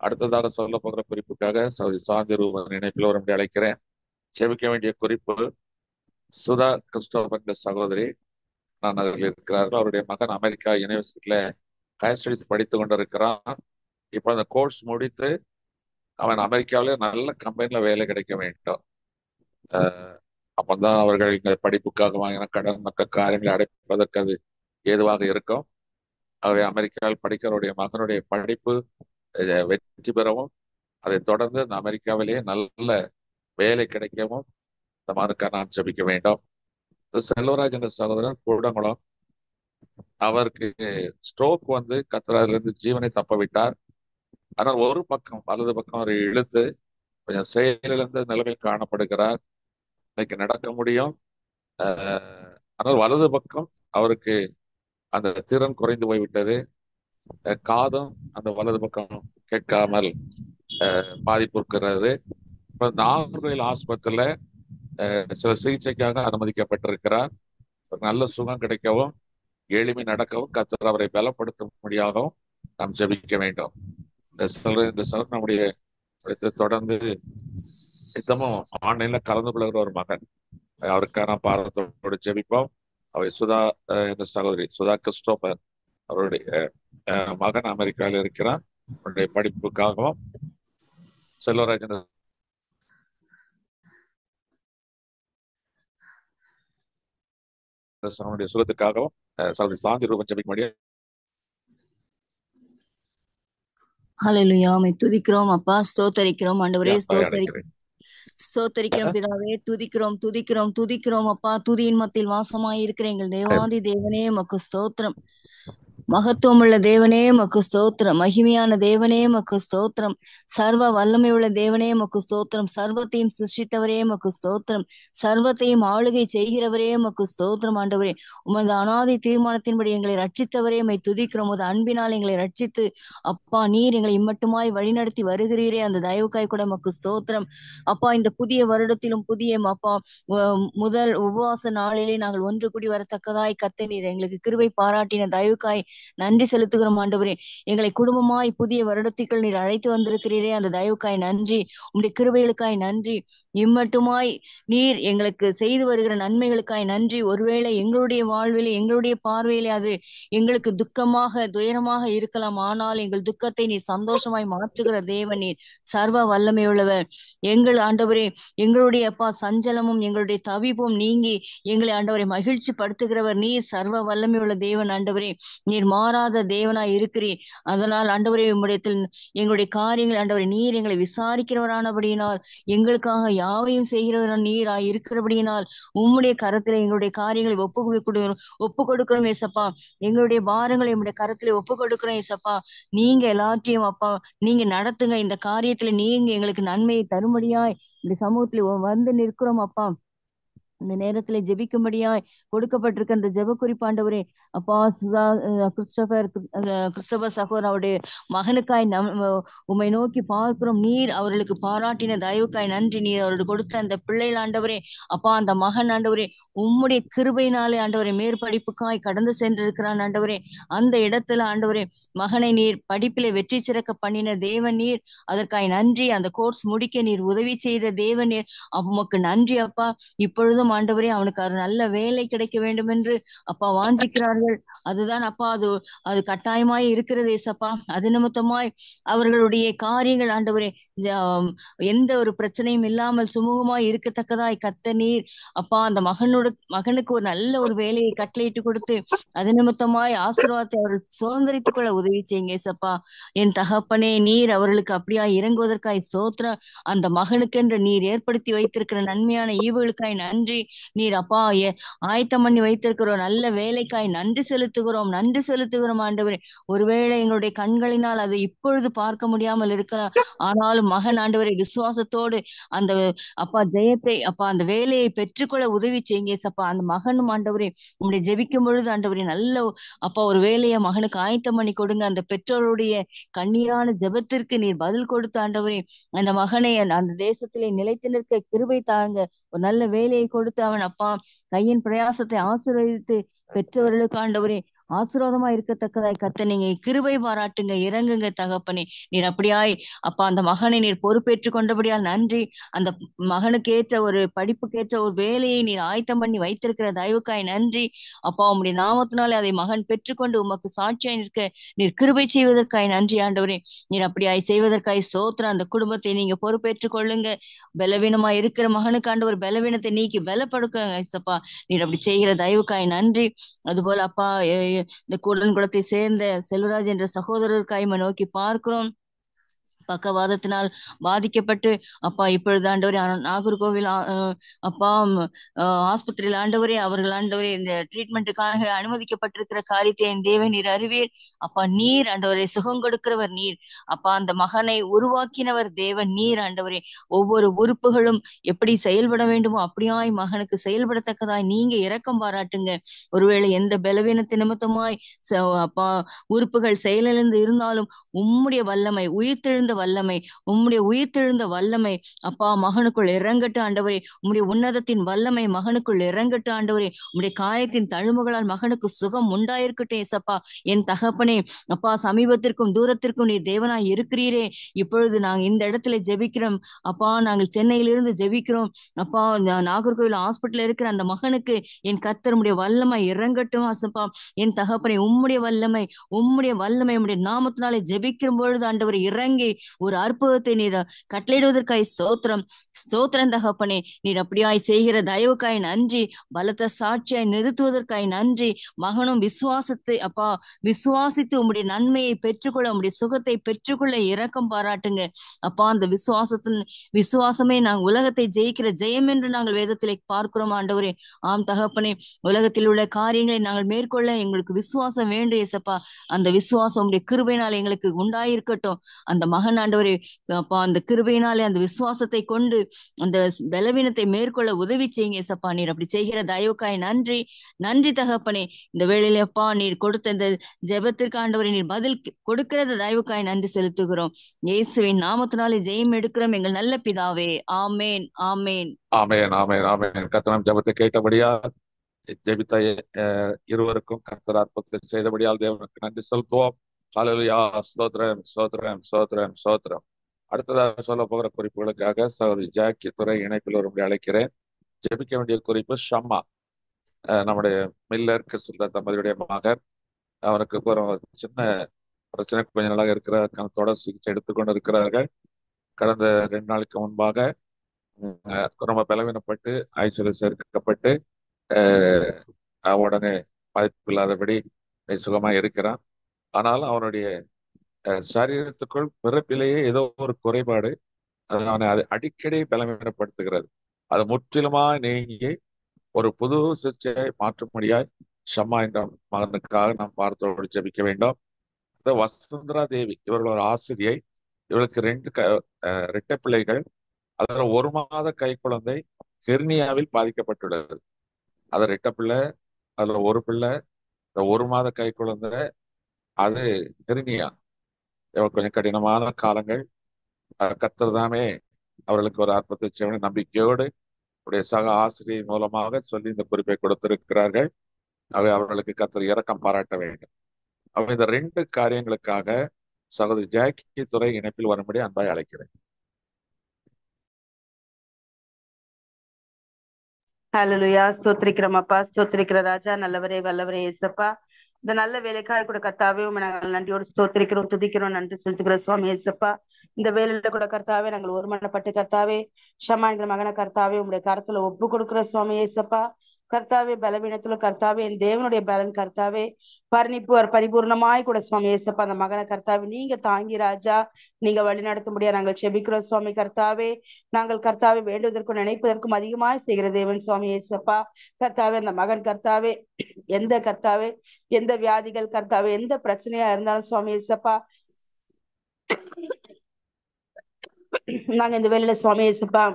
அடுத்ததாக சொல்ல போகிற குறிப்புக்காக சகோதரி சாந்தி ரூபன் இணைப்பில் வரும்படி அழைக்கிறேன். செபிக்க வேண்டிய குறிப்பு, சுதா கிறிஸ்டோபர் என்ற சகோதரி நான் அதில் இருக்கிறார்கள். அவருடைய மகன் அமெரிக்கா யூனிவர்சிட்டியில ஹையர் ஸ்டடிஸ் படித்துக் கொண்டிருக்கிறான். இப்போ அந்த கோர்ஸ் முடித்து அவன் அமெரிக்காவிலே நல்ல கம்பெனில வேலை கிடைக்க வேண்டும். அப்பதான் அவர்கள் இந்த படிப்புக்காக வாங்கின கடன் மற்ற காரியங்களை அடைப்பதற்கு அது ஏதுவாக இருக்கும். ஆகவே அமெரிக்காவில் படிக்கிறவருடைய மகனுடைய படிப்பு வெற்றி பெறவும், அதை தொடர்ந்து இந்த அமெரிக்காவிலேயே நல்ல வேலை கிடைக்கவும் இந்த மகனுக்காக நாம் ஜெபிக்க வேண்டும். செல்வராஜ் என்ற சகோதரர் கூடங்குளம், அவருக்கு ஸ்ட்ரோக் வந்து கத்திரிலிருந்து ஜீவனை தப்ப விட்டார். ஆனால் ஒரு பக்கம் வலது பக்கம் அவரை இழுத்து கொஞ்சம் செயலிழந்த நிலைமையில் காணப்படுகிறார். இன்னைக்கு நடக்க முடியும், ஆனால் வலது பக்கம் அவருக்கு அந்த திறன் குறைந்து போய்விட்டது. காதும் அந்த வலது பக்கம் கேட்காமல் பாதிப்பு இருக்கிறது. இப்ப நாகர்கோயில் ஆஸ்பத்திரியில சில சிகிச்சைக்காக அனுமதிக்கப்பட்டிருக்கிறார். நல்ல சுகம் கிடைக்கவும், எளிமை நடக்கவும், கர்த்தர் அவரை பலப்படுத்தும்படியாகவும் நாம் ஜெபிக்க வேண்டும். இந்த சொல்ற நம்முடைய தொடர்ந்து நித்தமும் ஆன்லைன்ல கலந்து கொள்கிற ஒரு மகன், அவருக்கான பாரத்தோடு ஜெபிப்போம். அவை சுதா என்ற சகோதரி சுதா கிறிஸ்டோபர், அவருடைய மகன் அமெரிக்காவில் இருக்கிறார். அவருடைய படிப்புக்காகவும் செல்வராஜன் சுகத்துக்காகவும் சகோதரி சாந்தி ரூபன் ஜெபிக்க முடியும். ஹல்லேலூயா, உம்மை துதிக்கிறோம் அப்பா, ஸ்தோத்தரிக்கிறோம் ஆண்டவரே, ஸ்தோத்தரிக்கிறோம் பிதாவே, துதிக்கிறோம் துதிக்கிறோம் துதிக்கிறோம் அப்பா. துதியின் மத்தியில் வாசமாய் இருக்கிற எங்கள் தேவாதி தேவனே உமக்கு ஸ்தோத்திரம். மகத்துவமுள்ள தேவனே உமக்கு ஸ்தோத்திரம். மகிமையான தேவனே உமக்கு ஸ்தோத்திரம். சர்வ வல்லமை உள்ள தேவனே உமக்கு ஸ்தோத்திரம். சர்வத்தையும் சிருஷ்டித்தவரே உமக்கு ஸ்தோத்திரம். சர்வத்தையும் ஆளுகை செய்கிறவரே உமக்கு ஸ்தோத்திரம் ஆண்டவரே. உமது அனாதி தீர்மானத்தின்படி எங்களை ரட்சித்தவரே உம்மை துதிக்கிறோம். உமது அன்பினால் எங்களை ரட்சித்து அப்பா நீர் எங்களை இம்மட்டுமாய் வழிநடத்தி வருகிறீரே, அந்த தயவுக்காய் கூட உமக்கு ஸ்தோத்திரம் அப்பா. இந்த புதிய வருடத்திலும் புதிய அப்பா முதல் உபவாச நாளிலே நாங்கள் ஒன்று கூடி வரத்தக்கதாய் கர்த்தர் நீர் எங்களுக்கு கிருபை பாராட்டின தயவுக்காய் நன்றி செலுத்துகிறோம் ஆண்டவரே. எங்களை குடும்பமாய் புதிய வருடத்திற்குள் நீர் அழைத்து வந்திருக்கிறீரே, அந்த தயவுக்காய் நன்றி. உம்முடைய கிருபைகளுக்காய் நன்றி. இம்மட்டுமாய் நீர் எங்களுக்கு செய்து வருகிற நன்மைகளுக்காய் நன்றி. ஒருவேளை எங்களுடைய வாழ்விலே எங்களுடைய பார்வையிலே அது எங்களுக்கு துக்கமாக துயரமாக இருக்கலாம், ஆனால் எங்கள் துக்கத்தை நீர் சந்தோஷமாய் மாற்றுகிற தேவன் நீர், சர்வ வல்லமை உள்ளவர். எங்கள் ஆண்டவரே, எங்களுடைய அப்பா சஞ்சலமும் எங்களுடைய தவிப்பும் நீங்கி எங்களை ஆண்டவரை மகிழ்ச்சி படுத்துகிறவர் நீர், சர்வ வல்லமை உள்ள தேவன் ஆண்டவரே. நீர் மாறாத தேவனாய் இருக்கிறீர். அதனால் ஆண்டவரே உம்முடையத்தில் எங்களுடைய காரியங்கள் ஆண்டவரே நீர் எங்களை விசாரிக்கிறவரானபடியினால், எங்களுக்காக யாவையும் செய்கிறவர் நீராய் இருக்கிறபடியினால் உம்முடைய கரத்திலே எங்களுடைய காரியங்களை ஒப்பு கொடுக்கிறோம் ஏசப்பா. எங்களுடைய பாரங்களை உம்முடைய கரத்திலே ஒப்பு கொடுக்கிறோம் ஏசப்பா. நீங்க எல்லாத்தையும் அப்பா நீங்க நடத்துங்க. இந்த காரியத்துல நீங்க எங்களுக்கு நன்மையை தரும்படியாய் இந்த சமூகத்துல வந்து நிற்கிறோம் அப்பா. இந்த நேரத்துல ஜெபிக்கும்படியாய் கொடுக்கப்பட்டிருக்க அந்த ஜெப குறிப்பாண்டவரே அப்பா, சுதா கிறிஸ்டபர் சகோதரர் அவருடைய மகனுக்காய் உம்மை நோக்கி பார்க்கிறோம். நீர் அவர்களுக்கு பாராட்டின தயவுக்காய் நன்றி. நீர் அவர்களுக்கு கொடுத்த அந்த பிள்ளைகள் ஆண்டவரே அப்பா, அந்த மகன் ஆண்டவரே உம்முடைய கிருபையினாலே ஆண்டவரே மேற்படிப்புக்காய் கடந்து சென்றிருக்கிறான் ஆண்டவரே. அந்த இடத்துல ஆண்டவரே மகனை நீர் படிப்பிலே வெற்றி சிறக்க பண்ணின தேவன் நீர், அதற்காய் நன்றி. அந்த கோர்ஸ் முடிக்க நீர் உதவி செய்த தேவன் நீர், உமக்கு நன்றி அப்பா. இப்பொழுதும் ஆண்டவரே அவனுக்கு ஒரு நல்ல வேலை கிடைக்க வேண்டும் என்று அப்பா வாஞ்சிக்கிறார்கள். அதுதான் அப்பா அது கட்டாயமாய் இருக்கிறது ஏசப்பா. அது நிமித்தமாய் அவர்களுடைய காரியங்கள் ஆண்டவரே எந்த ஒரு பிரச்சனையும் இல்லாமல் சுமூகமாய் இருக்கத்தக்கதாய் கர்த்தர் நீர் அப்பா அந்த மகனுக்கு ஒரு நல்ல ஒரு வேலையை கட்டளையிட்டு கொடுத்து அது நிமித்தமாய் ஆசீர்வாதத்தை அவர்கள் சுதந்திரித்துக் கொள்ள உதவி செய்யுங்க ஏசப்பா. என் தகப்பனே, நீர் அவர்களுக்கு அப்படியா இறங்குவதற்காய் ஸ்தோத்திரம். அந்த மகனுக்கென்று நீர் ஏற்படுத்தி வைத்திருக்கிற நன்மையான ஈவுகளுக்காய் நன்றி. நன்றி. நீர் அப்பா ஆயத்தம் பண்ணி வைத்திருக்கிறோம் நல்ல வேலைக்காய் நன்றி செலுத்துகிறோம், நன்றி செலுத்துகிறோம் ஆண்டவரே. ஒருவேளை எங்களுடைய கண்களினால் அதை இப்பொழுது பார்க்க முடியாமல் இருக்கலாம், ஆனாலும் மகன் ஆண்டவரை விசுவாசத்தோடு அந்த அப்பா ஜெயத்தை அப்பா அந்த வேலையை பெற்றுக்கொள்ள உதவி செய்யுங்க சப்பா. அந்த மகனும் ஆண்டவரே உங்களுடைய ஜெபிக்கும் பொழுது ஆண்டவரே நல்ல அப்பா ஒரு வேலையை மகனுக்கு ஆயத்தம் பண்ணி கொடுங்க. அந்த பெற்றோருடைய கண்ணீரான ஜெபத்திற்கு நீர் பதில் கொடுத்து ஆண்டவரே அந்த மகனை அந்த தேசத்திலே நிலைத்து நிற்க கிருபை தாங்க. ஒரு நல்ல வேலையை கொடுத்து அவன் அப்பா கையின் பிரயாசத்தை ஆசீர்வதித்து பெற்றவர்களுக்கு ஆண்டவரே ஆசீர்வாதமா இருக்கத்தக்கதாய் கத்த நீங்க கிருபை பாராட்டுங்க, இறங்குங்க தகப்பனே. நீர் அப்படியாய் அப்பா அந்த மகனை நீர் பொறுப்பேற்றுக் கொண்டபடியால் நன்றி. அந்த மகனுக்கு ஏற்ற ஒரு படிப்புக்கேற்ற ஒரு வேலையை நீர் ஆயத்தம் பண்ணி வைத்திருக்கிற தயவுக்காய் நன்றி அப்பா. உம்முடைய நாமத்தினாலே அதை மகன் பெற்றுக்கொண்டு உமக்கு சாட்சியாய் நிற்க நீர் கிருபை செய்வதற்காய் நன்றி ஆண்டவரே. நீர் அப்படியாய் செய்வதற்காய் ஸ்தோத்திரம். அந்த குடும்பத்தை நீங்க பொறுப்பேற்றுக் கொள்ளுங்க. பலவீனமா இருக்கிற மகனுக்கு ஆண்டவர் பலவீனத்தை நீக்கி பலப்படுக்க ஐசப்பா. நீர் அப்படி செய்கிற தயவுக்காய் நன்றி. அதுபோல அப்பா இந்த கூடன்குளத்தை சேர்ந்த செல்வராஜ் என்ற சகோதரருக்காய் நோக்கி பார்க்கிறோம். பக்கவாதத்தினால் பாதிக்கப்பட்டு அப்பா இப்பொழுது ஆண்டவரே நாகர்கோவில் அப்பா ஆஸ்பத்திரியில் ஆண்டவரே அவர்கள் ஆண்டவரே இந்த ட்ரீட்மெண்ட்டுக்காக அனுமதிக்கப்பட்டிருக்கிற காரியத்தை என் தேவன் நீர் அறிவீர் அப்பா. நீர் ஆண்டவரை சுகம் கொடுக்கிறவர் நீர் அப்பா. அந்த மகனை உருவாக்கினவர் தேவன் நீர் ஆண்டவரே. ஒவ்வொரு உறுப்புகளும் எப்படி செயல்பட வேண்டுமோ அப்படியாய் மகனுக்கு செயல்படத்தக்கதாய் நீங்க இரக்கம் பாராட்டுங்க. ஒருவேளை எந்த பலவீனத்தை நிமித்தமாய் அப்பா உறுப்புகள் செயலிழந்து இருந்தாலும் உம்முடைய வல்லமை உயிர்த்தெழுந்த வல்லமை உம்முடைய உயிர்த்தெழுந்த வல்லமை அப்பா மகனுக்குள் இறங்கட்டு ஆண்டவரே. உம்முடைய உன்னதத்தின் வல்லமை மகனுக்குள் இறங்கட்டு ஆண்டவரே. உம்முடைய காயத்தின் தழும்புகளால் மகனுக்கு சுகம் உண்டாயிருக்கட்டும் ஏசப்பா. என் தகப்பனே அப்பா சமீபத்திற்கும் தூரத்திற்கும் நீர் தேவனாய் இருக்கிறீரே. இப்பொழுது நாங்கள் இந்த இடத்துல ஜெபிக்கிறோம் அப்பா. நாங்கள் சென்னையிலிருந்து ஜெபிக்கிறோம் அப்பா. நாகர்கோவில் ஹாஸ்பிட்டல் இருக்கிற அந்த மகனுக்கு என் கர்த்தர் உம்முடைய வல்லமை இறங்கட்டும் ஆசப்பா. என் தகப்பனே உம்முடைய வல்லமை உம்முடைய நாமத்தினாலே ஜெபிக்கிற பொழுது ஆண்டவர் இறங்கி ஒரு அற்புதத்தை நீர் கட்டளையிடுவதற்காய் ஸ்தோத்திரம் தகப்பனே. நீர் அப்படியாய் செய்கிற தயவுக்காய் நன்றி. பலத்த சாட்சியாய் நிறுத்துவதற்காய் நன்றி. மகனும் விசுவாசத்தை அப்பா விசுவாசித்து உம்முடைய நன்மையை பெற்றுக்கொள்ள உம்முடைய சுகத்தை பெற்றுக்கொள்ள இரக்கம் பாராட்டுங்க அப்பா. அந்த விசுவாசமே நாங்கள் உலகத்தை ஜெயிக்கிற ஜெயம் என்று நாங்கள் வேதத்திலே பார்க்கிறோம் ஆண்டவரே. ஆம் தகப்பனே உலகத்தில் உள்ள காரியங்களை நாங்கள் மேற்கொள்ள எங்களுக்கு விசுவாசம் வேண்டும் ஏசப்பா. அந்த விசுவாசம் உம்முடைய கிருபையினால் எங்களுக்கு உண்டாயிருக்கட்டும். அந்த மகன் ஆண்டவரே அப்பா அந்த கிருபையினாலே அந்த விசுவாசத்தை கொண்டு அந்த பலவீனத்தை மேற்கொள்ள உதவி செய்யுங்க ஏசப்பா. நீர் அப்படி செய்கிற தயவுக்காய் நன்றி தகப்பனே. இந்த வேளையில அப்பா நீர் கொடுத்த இந்த ஜெபத்திற்கு ஆண்டவரே நீர் பதில் கொடுக்கிறது தயவுக்காய் நன்றி செலுத்துகிறோம். இயேசுவின் நாமத்தினாலே ஜெயம் எடுக்கிறோம் எங்கள் நல்ல பிதாவே. ஆமேன் ஆமேன் ஆமென் ஆமென் ஆமென். கர்த்தர் ஜெபத்தை கேட்டபடியால் ஜெபித்த இருவருக்கும் கர்த்தர் அற்புதத்தை செய்தபடியால் தேவனுக்கு நன்றி செலுத்துவோம். ஹல்லேலூயா. ஸ்தோத்திரம் ஸ்தோத்திரம் ஸ்தோத்திரம் ஸ்தோத்திரம். அடுத்ததாக சொல்ல போகிற குறிப்புகளுக்காக சகோதரி ஜாக்கி துறை இணைப்பில் வரும்படி அழைக்கிறேன். ஜெபிக்க வேண்டிய குறிப்பு ஷம்மா. நம்முடைய மில்லர் கிறிஸ்துவ தம்பதியுடைய மகன். அவனுக்கு ஒரு சின்ன பிரச்சனை கொஞ்ச நாளாக இருக்கிற தொடர் சிகிச்சை எடுத்துக்கொண்டு இருக்கிறார்கள். கடந்த 2 நாளுக்கு முன்பாக ரொம்ப பலவீனப்பட்டு ஐசியூவில் சேர்க்கப்பட்டு உடனே பாதிப்பு இல்லாதபடி சுகமாக இருக்கிறான். ஆனால் அவனுடைய சரீரத்துக்குள் பிறப்பிலேயே ஏதோ ஒரு குறைபாடு அவனை அது அடிக்கடி பலவீனப்படுத்துகிறது. அது முற்றிலுமா நீங்கி ஒரு புது சிகிச்சையை மாற்றும்படியாய் ஷம்மா என்ற மகனுக்காக நாம் பார்த்தோடு ஜெபிக்க வேண்டும். வசுந்தரா தேவி இவர்கள் ஒரு ஆசிரியை. இவளுக்கு 2 இரட்டை பிள்ளைகள். அதில் 1 மாத கை குழந்தை ஹெர்னியாவில் பாதிக்கப்பட்டுள்ளது. அது 2 பிள்ளை, அதுல 1 பிள்ளை. இந்த 1 மாத கை குழந்தை அது ஹெர்னியா. கொஞ்சம் கடினமான காலங்கள். கர்த்தர் தாமே அவர்களுக்கு ஒரு அற்புதத்தை நம்பிக்கையோடு உடைய சக ஆசிரியர் மூலமாக சொல்லி இந்த குறிப்பை கொடுத்திருக்கிறார்கள். அவை அவர்களுக்கு கர்த்தர் இரக்கம் பாராட்ட வேண்டும். அவை இந்த 2 காரியங்களுக்காக சகோதரி ஜாக்கி துறை இணைப்பில் வரும்படி அன்பாய் அழைக்கிறேன். ஹல்லேலூயா. ஸ்தோத்திரிக்கிறோம் அப்பா, ஸ்தோத்திரிக்கிற ராஜா, நல்லவரே வல்லவரே ஏசப்பா. இந்த நல்ல வேலைக்காய் கூட கர்த்தாவே உம்மை நாங்கள் நன்றியோடு ஸ்தோத்திரிக்கிறோம், துதிக்கிறோம், நன்றி செலுத்துகிறோம் சுவாமி ஏசப்பா. இந்த வேலையில கூட கர்த்தாவே நாங்கள் ஒருமனப்பட்டு கர்த்தாவே ஷமாங்கிற மகன கர்த்தாவே உங்களுடைய கருத்துல ஒப்பு கொடுக்கிற சுவாமி ஏசப்பா. கர்த்தாவே பலவீனத்துல கர்த்தாவே என் தேவனுடைய பலன் கர்த்தாவே பரிணிப்பு பரிபூர்ணமாய் கூட சுவாமி ஏசப்பா அந்த மகன கர்த்தாவே நீங்க தாங்கி ராஜா நீங்க வழி நடத்த முடியாது நாங்கள் செபிக்கிறோம் சுவாமி கர்த்தாவே. நாங்கள் கர்த்தாவை வேண்டுவதற்கும் நினைப்பதற்கும் அதிகமாய் செய்கிற தேவன் சுவாமி ஏசப்பா. கர்த்தாவே அந்த மகன் கர்த்தாவே எந்த கர்த்தாவே எந்த வியாதிகள் கர்த்தாவே எந்த பிரச்சனையா இருந்தாலும் சுவாமி ஏசப்பா நாங்க இந்த வேலையில சுவாமி ஏசப்பா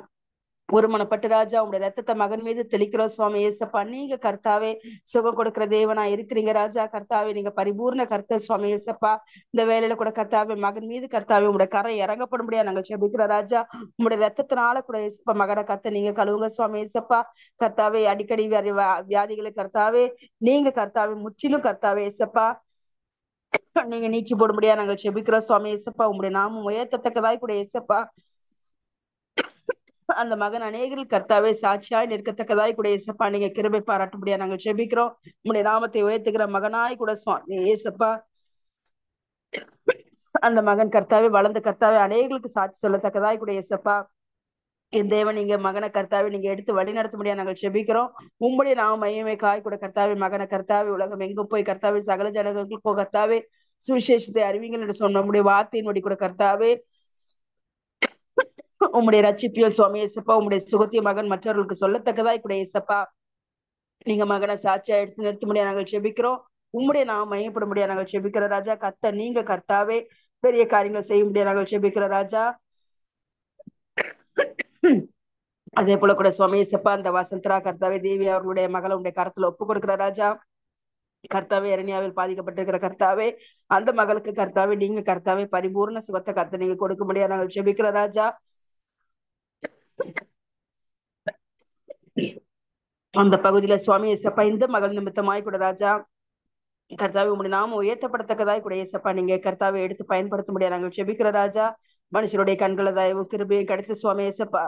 ஒருமனப்பட்டு ராஜா உங்களுடைய ரத்தத்தை மகன் மீது தெளிக்கிறோம் சுவாமி ஏசப்பா. நீங்க கர்த்தாவே சுகம் கொடுக்கிற தேவனா இருக்கிறீங்க ராஜா. கர்த்தாவே நீங்க பரிபூர்ண கர்த்தர் சுவாமி ஏசப்பா. இந்த வேலையில கூட கர்த்தாவே மகன் மீது கர்த்தாவே உங்களுடைய கரை இறங்கப்படும்படியா நாங்கள் செபிக்கிறோம் ராஜா. உங்களுடைய ரத்தத்தினால கூட ஏசப்பா மகனை கத்த நீங்க கழுவுங்க சுவாமி ஏசப்பா. கர்த்தாவே அடிக்கடி வியாதிகளை கர்த்தாவே நீங்க கர்த்தாவே முற்றிலும் கர்த்தாவே ஏசப்பா நீங்க நீக்கி போடும்படியா நாங்கள் செபிக்கிறோம் சுவாமி ஏசப்பா. உங்களுடைய நாமம் உயர்த்தத்தக்கதாய் கூட ஏசப்பா அந்த மகன் அநேகரில் கர்த்தாவே சாட்சியாய் நிற்கத்தக்கதாய் கூட ஏசப்பா நீங்க கிருபை பாராட்டும்படியா நாங்கள் செபிக்கிறோம். உங்களுடைய நாமத்தை உயர்த்துகிற மகனாய் கூட சுவாமி ஏசப்பா அந்த மகன் கர்த்தாவே வளர்ந்த கர்த்தாவே அநேகர்களுக்கு சாட்சி சொல்லத்தக்கதாய் கூட ஏசப்பா என் தேவன் நீங்க மகனை கர்த்தாவே நீங்க எடுத்து வழி நடத்த முடியாது நாங்கள் செபிக்கிறோம். உங்களுடைய நாம மையமே காய் கூட கர்த்தாவே மகனை கர்த்தாவே உலகம் எங்கும் போய் கர்த்தாவே சகல ஜனங்களுக்கு போ கர்த்தாவே சுவிசேஷத்தை அறிவிங்கள் என்று சொன்ன உங்களுடைய வார்த்தையினுடைய கூட கர்த்தாவே உம்முடைய ரட்சிப்பியல் சுவாமி ஏசப்பா உம்முடைய சுகத்திய மகன் மற்றவர்களுக்கு சொல்லத்தக்கதாய் கூட ஏசப்பா நீங்க மகனை சாட்சியா எடுத்து நிறுத்த முடியாது நாங்கள் செபிக்கிறோம். உம்முடைய நாம மையப்பட முடியாது நாங்கள் செபிக்கிற ராஜா. கத்த நீங்க கர்த்தாவே பெரிய காரியங்களை செய்ய முடியாது நாங்கள் செபிக்கிற ராஜா. அதே போல கூட சுவாமி ஏசப்பா அந்த வசந்தரா கர்த்தாவே தேவி அவர்களுடைய மகளை உடைய கருத்துல ஒப்பு கொடுக்கிற ராஜா. கர்த்தாவே இரணியாவில் பாதிக்கப்பட்டிருக்கிற கர்த்தாவே அந்த மகளுக்கு கர்த்தாவே நீங்க கர்த்தாவே பரிபூர்ண சுகத்தை கர்த்த நீங்க கொடுக்க முடியாது நாங்கள் செபிக்கிற ராஜா. அந்த பகுதியில சுவாமி ஏசப்பா இந்த மகள் நிமித்தமாய் கூட ராஜா கர்த்தாவே உங்களுடைய நாம உயர்த்தப்படத்தக்கதாய் கூட ஏசப்பா நீங்க கர்த்தாவை எடுத்து பயன்படுத்த முடியாது நாங்கள் செபிக்கிற ராஜா. மனுஷருடைய கண்களை தயவும் கிருபையும் கிடைத்த சுவாமி ஏசப்பா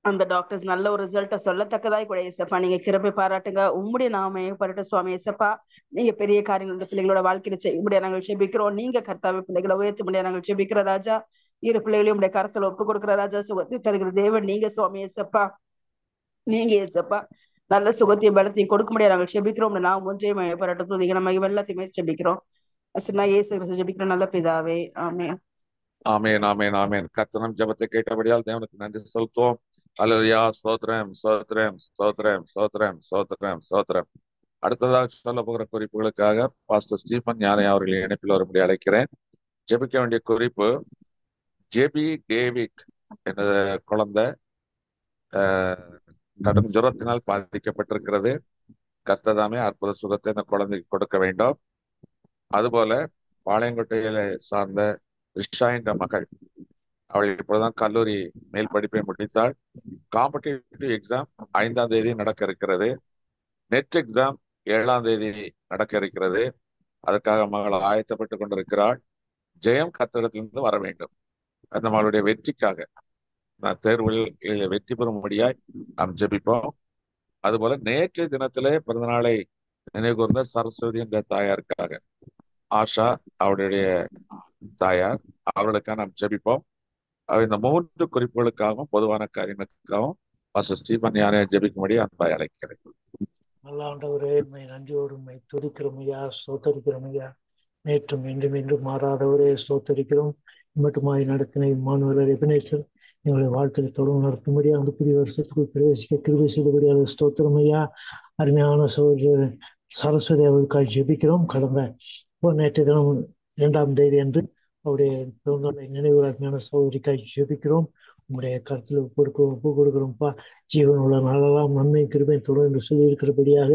அந்த டாக்டர்ஸ் நல்ல ஒரு ரிசல்ட்டை சொல்லத்தக்கதாய் கூட ஏசப்பா நீங்க கிருபை பாராட்டுங்க. உம்முடைய நாம பரட்ட சுவாமி ஏசப்பா நீங்க பெரிய காரியங்கள் இந்த பிள்ளைகளோட வாழ்க்கையில செய்ய முடியாது நாங்கள் செபிக்கிறோம். நீங்க கர்த்தாவை பிள்ளைகளை உயர்த்த முடியாது நாங்கள் செபிக்கிற ராஜா. இரு பிள்ளைகளையும் உடைய கருத்துல ஒப்பு கொடுக்கிற ராஜா. சுகத்தை தருகிற தேவன் நீங்க சுவாமி ஏசப்பா நீங்க ஏசப்பா நல்ல சுகத்தையும் பலத்தையும் கொடுக்க முடியாது நாங்கள் செபிக்கிறோம். நாம் ஒன்றையும் மையப்பரட்டும் நீங்க நம்ம எல்லாத்தையுமே செபிக்கிறோம். ஏசு ஜெபிக்கிறோம் நல்ல பிதாவே ஆமென். ஆமேன் ஆமேன் ஆமேன். கர்த்தர் ஜெபத்தை கேட்டபடியால் தேவனுக்கு நன்றி செலுத்துவோம். அல்லேலூயா. ஸ்தோத்திரம் ஸ்தோத்திரம் ஸ்தோத்திரம் ஸ்தோத்திரம் ஸ்தோத்திரம் ஸ்தோத்திரம். அடுத்ததாக சொல்ல போகிற குறிப்புகளுக்காக பாஸ்டர் ஸ்டீபன் ஞானே அவர்களை இணைப்பில் வரும்படி அழைக்கிறேன். ஜெபிக்க வேண்டிய குறிப்பு ஜெபி டேவிட் என்ற குழந்தை கடும் ஜுரத்தினால் பாதிக்கப்பட்டிருக்கிறது. கர்த்ததாமே அற்புத சுகத்தை இந்த குழந்தைக்கு கொடுக்க வேண்டும். அதுபோல பாளையங்கோட்டையில சார்ந்த ரிஷா என்ற மகள், அவள் இப்போதான் கல்லூரி மேல் படிப்பை முடித்தாள். காம்படிட்டிவ் எக்ஸாம் 5ஆம் தேதி நடக்க இருக்கிறது. நெட் எக்ஸாம் 7ஆம் தேதி நடக்க இருக்கிறது. அதற்காக மகள் ஆயத்தப்பட்டு கொண்டிருக்கிறாள். ஜெயம் கர்த்தரிடத்திலிருந்து வர வேண்டும். அந்த மகளுடைய வெற்றிக்காக தேர்வில் வெற்றி பெறும்படியாய் நாம் ஜெபிப்போம். அதுபோல நேற்றைய தினத்திலே பிறந்தநாளை நினைவு கூர்ந்த சரஸ்வதி என்ற தாயாருக்காக, ஆஷா அவருடைய தாயார், அவர்களுக்காக நாம் ஜெபிப்போம். இந்த 3 குறிப்புகளுக்காகவும் பொதுவான காரியங்களுக்காகவும் பாஸ்டர் ஸ்டீபன் யாரை ஜெபிக்கும்படி அன்பாய் அழைக்கிறேன். நல்லா ஆண்டவரே நன்றியோடு துதிக்கிறோம் ஐயா, ஸ்தோத்தரிக்கிறோம் ஐயா. நேற்றும் இன்றும் இன்றும் மாறாதவரே ஸ்தோத்தரிக்கிறோம். மட்டுமாய் நடத்தின இம்மானுவேலர் எபினேசர் எங்களை வாழ்க்கையை தொடர்ந்து நடத்தும்படியா அந்த புதிய வருஷத்துக்குள் பிரவேசிக்க கிருபை செய்தபடியாக ஸ்தோத்திரம் ஐயா. அருமையான சகோதரர் சரஸ்வதி அவர்களுக்காக ஜெபிக்கிறோம். கடந்த நேற்று தினம் 2ஆம் தேதி அன்று அவருடைய பிறந்தநாளை நினைவு அருமையான சகோதரிக்காக ஜெபிக்கிறோம். உங்களுடைய கருத்தில் ஒப்பு கொடுக்கிறோம்ப்பா. ஜீவன் உள்ள நாளெல்லாம் நன்மை கிருபை தொடர்ந்து சொல்லி இருக்கிறபடியாக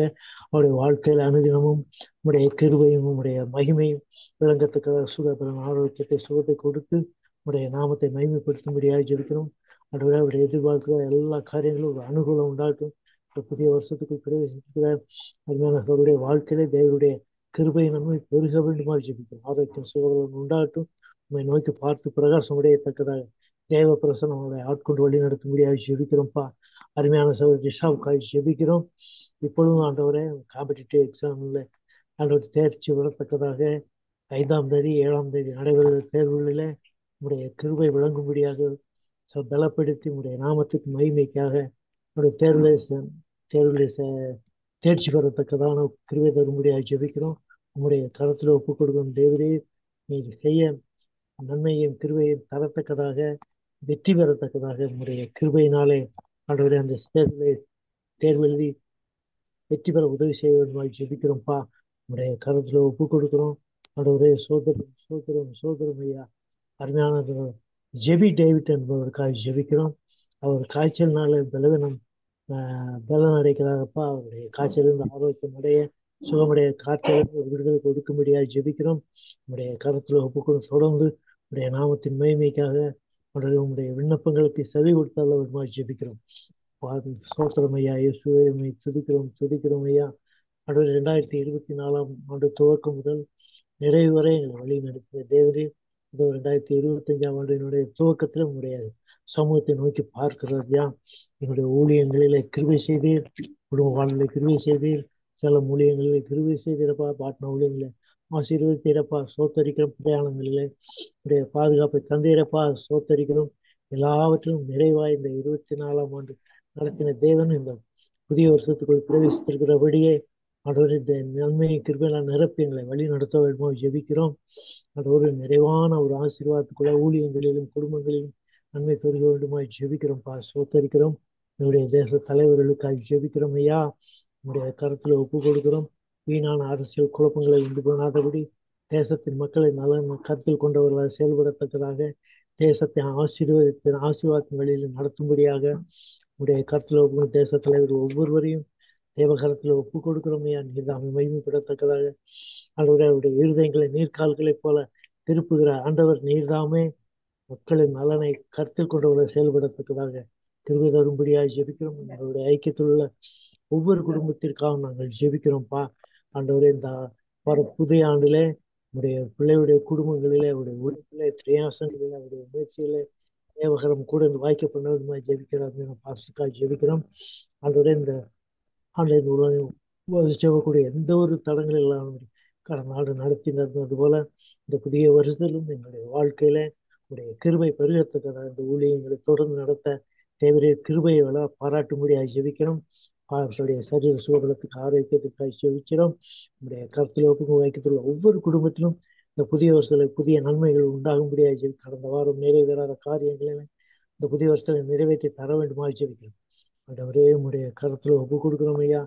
அவருடைய வாழ்க்கையில் அனுதினமும் உங்களுடைய கிருபையும் உங்களுடைய மகிமையும் விளங்கத்தக்க சுகபலன் ஆரோக்கியத்தை சுகத்தை கொடுத்து உங்களுடைய நாமத்தை மகிமைப்படுத்தும்படியாக ஜெபிக்கிறோம். அவருடைய எதிர்பார்க்கிற எல்லா காரியங்களும் ஒரு அனுகூலம் உண்டாட்டும். இந்த புதிய வருஷத்துக்கு பிரவேசிக்கிற அருமையானவருடைய வாழ்க்கையிலே தேவருடைய கிருபை நன்மை பெருக வேண்டுமாறு ஜெபிக்கிறோம். ஆரோக்கியம் சுகபலன் உண்டாகட்டும். உண்மை நோக்கி பார்த்து பிரகாசம் உடையத்தக்கதாக தேவ பிரசனம் அவரை ஆட்கொண்டு வழி நடத்தும்படியாக ஜெபிக்கிறோம்ப்பா. அருமையான சகோதரி திஷாவுக்காய் ஜெபிக்கிறோம். இப்பொழுதும் ஆண்டவரே காம்படிட்டிவ் எக்ஸாமில் ஆண்டவர் தேர்ச்சி விடத்தக்கதாக 5ஆம் தேதி 7ஆம் தேதி நடைபெறுகிற தேர்வுகளில் உடைய கிருபை விளங்கும்படியாக பலப்படுத்தி உடைய நாமத்துக்கு மகிமைக்காக உடைய தேர்வுகளை தேர்ச்சி பெறத்தக்கதான கிருபை தரும்படியாக ஜெபிக்கிறோம். உங்களுடைய கரத்தில் ஒப்புக் கொடுக்கும் தேவரே நீங்க செய்ய நன்மையும் கிருபையும் தரத்தக்கதாக வெற்றி பெறத்தக்கதாக உங்களுடைய கிருபையினாலே ஆண்டவரே அந்த தேர்வு எழுதி வெற்றி பெற உதவி செய்ய வேண்டுமாய் ஜெபிக்கிறோம்ப்பா. உங்களுடைய கரத்துல ஒப்பு கொடுக்கிறோம். ஆண்டவரே சோதரம் ஐயா அருமையான ஜெபி டேவிட் என்பவருக்காக ஜெபிக்கிறோம். அவர் காய்ச்சல்னால பலன் அடைக்கிறாரப்பா. அவருடைய காய்ச்சலிருந்து ஆரோக்கியம் அடைய சுகமுடைய காய்ச்சலுக்கு ஒரு விடுதலை கொடுக்கும்படியாக ஜெபிக்கிறோம். உங்களுடைய கருத்துல ஒப்புக்கொண்டு தொடர்ந்து உடைய நாமத்தின் மகிமைக்காக உங்களுடைய விண்ணப்பங்களுக்கு செவி கொடுத்தால் வருமாறு ஜெபிக்கிறோம். சோத்திரம் ஐயா, இயேசுவை துதிக்கிறோம் ஐயா. அடுத்த 2024ஆம் ஆண்டு துவக்கம் முதல் நிறைவு வரை எங்களை வழி நடத்திய தேவரே, இந்த 2025ஆம் ஆண்டினுடைய துவக்கத்தில் உங்களுடைய சமூகத்தை நோக்கி பார்க்கிறதையா என்னுடைய ஊழியங்களிலே கிருபை செய்தீர், குடும்ப வாழ்நிலை கிருபை செய்தீர், சில ஊழியங்களிலே கிருபை செய்தீரப்பா, பாட்னா ஊழியங்களே ஆசீர்வதித்தீரப்பா, சோத்தரிக்கிறோம். பிரயாணங்களிலே உடைய பாதுகாப்பை தந்தீரப்பா, சோத்தரிக்கிறோம். எல்லாவற்றிலும் நிறைவாய் இந்த 24ஆம் ஆண்டு நடத்தின தேவன் இந்த புதிய வருஷத்துக்குள் பிரவேசித்திருக்கிறபடியே ஆண்டவர் இந்த நன்மையை கிருபையால் நிரப்பி எங்களை வழி நடத்த வேண்டுமோ ஜெபிக்கிறோம். ஆண்டவர் நிறைவான ஒரு ஆசீர்வாதத்துக்குள்ள ஊழியங்களிலும் குடும்பங்களிலும் நன்மை பெருக வேண்டுமா ஜெபிக்கிறோம்ப்பா, சோத்தரிக்கிறோம். என்னுடைய தேச தலைவர்களுக்காக ஜெபிக்கிறோம் ஐயா. நம்முடைய கருத்துல ஒப்பு கொடுக்கிறோம். வீணான அரசியல் குழப்பங்களை உண்டு பண்ணாதபடி தேசத்தின் மக்களை நலன் கருத்தில் கொண்டவர்களாக செயல்படத்தக்கதாக தேசத்தை ஆசீர்வாதத்தின் வழியில் நடத்தும்படியாக உடைய கருத்துல ஒப்பு தேச தலைவர் ஒவ்வொருவரையும் தேவகரத்துல ஒப்பு கொடுக்கிறோம் ஐயா. நீர்தாமை மகிமைப்படத்தக்கதாக அவருடைய இருதயங்களை நீர்கால்களைப் போல திருப்புகிற ஆண்டவர் நீர்தாமே மக்களின் நலனை கருத்தில் கொண்டவர்களை செயல்படத்தக்கதாக கிருபை தரும்படியாக ஜெபிக்கிறோம். எங்களுடைய ஐக்கியத்தில் உள்ள ஒவ்வொரு குடும்பத்திற்காக நாங்கள் ஜெபிக்கிறோம்ப்பா. ஆண்டவரே இந்த புதிய ஆண்டிலே நம்முடைய பிள்ளையுடைய குடும்பங்களிலே அவருடைய உறுப்பிலே பிரயாசங்களிலே அவருடைய முயற்சியிலே தேவகரம் கூட இந்த வாய்க்க பண்ண வேண்டுமா ஜெபிக்கிறோம். பாசுக்காக ஜெபிக்கிறோம். ஆண்டவரே இந்த ஆன்லைன் உலகம் செய்யக்கூடிய எந்த ஒரு தடங்களும் இல்லாமல் கடந்த ஆண்டு நடத்தினது போல இந்த புதிய வருஷத்திலும் எங்களுடைய வாழ்க்கையில உடைய கிருபை பெருகத்தக்கதாக இந்த ஊழியங்களை தொடர்ந்து நடத்த தேவைய கிருபையை பாராட்டும்படியாக ஜெபிக்கிறோம். அவர்களுடைய சரீர சூழலுக்கு ஆரோக்கியத்துக்காக ஜெபிக்கிறோம். நம்முடைய கருத்தில் வைக்கத்துள்ள ஒவ்வொரு குடும்பத்திலும் இந்த புதிய வருஷத்துல புதிய நன்மைகள் உண்டாகும்படியாக கடந்த வாரம் நிறைவேறாத காரியங்களை இந்த புதிய வருஷத்துல நிறைவேற்றி தர வேண்டுமாக ஜெபிக்கிறோம். ஆண்டவரே உங்களுடைய கருத்துல ஒப்பு கொடுக்கிறோம் ஐயா.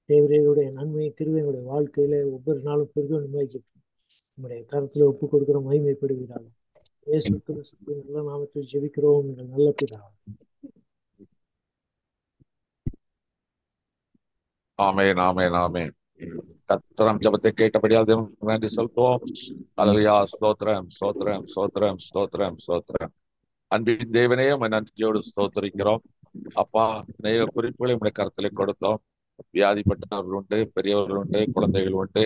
தேவரையுடைய நன்மையை கிருபையுடைய வாழ்க்கையில ஒவ்வொரு நாளும் பெருக வேண்டுமாக ஜெபிக்கிறோம். நம்முடைய கருத்துல ஒப்பு கொடுக்கிற மகிமைப்படுகிறார்கள். இயேசு கிறிஸ்துவின் நல்ல நாமத்தில் ஜெபிக்கிறோம் எங்கள் நல்ல பிதாவே. ஆமென், ஆமென், ஆமென். கர்த்தர் ஜெபத்தை கேட்டபடியால் தேவனுக்கு நன்றி செலுத்துவோம். அல்லேலூயா. ஸ்தோத்திரம், ஸ்தோத்திரம், ஸ்தோத்திரம், ஸ்தோத்திரம், ஸ்தோத்திரம். அன்பின் தேவனே உம்மை நன்றியோடு ஸ்தோத்திரிக்கிறோம். அப்பா, அநேக குறிப்புகளை உடைய கருத்திலே கொடுத்தோம். வியாதிப்பட்டவர்கள் உண்டு, பெரியவர்கள் உண்டு, குழந்தைகள் உண்டு,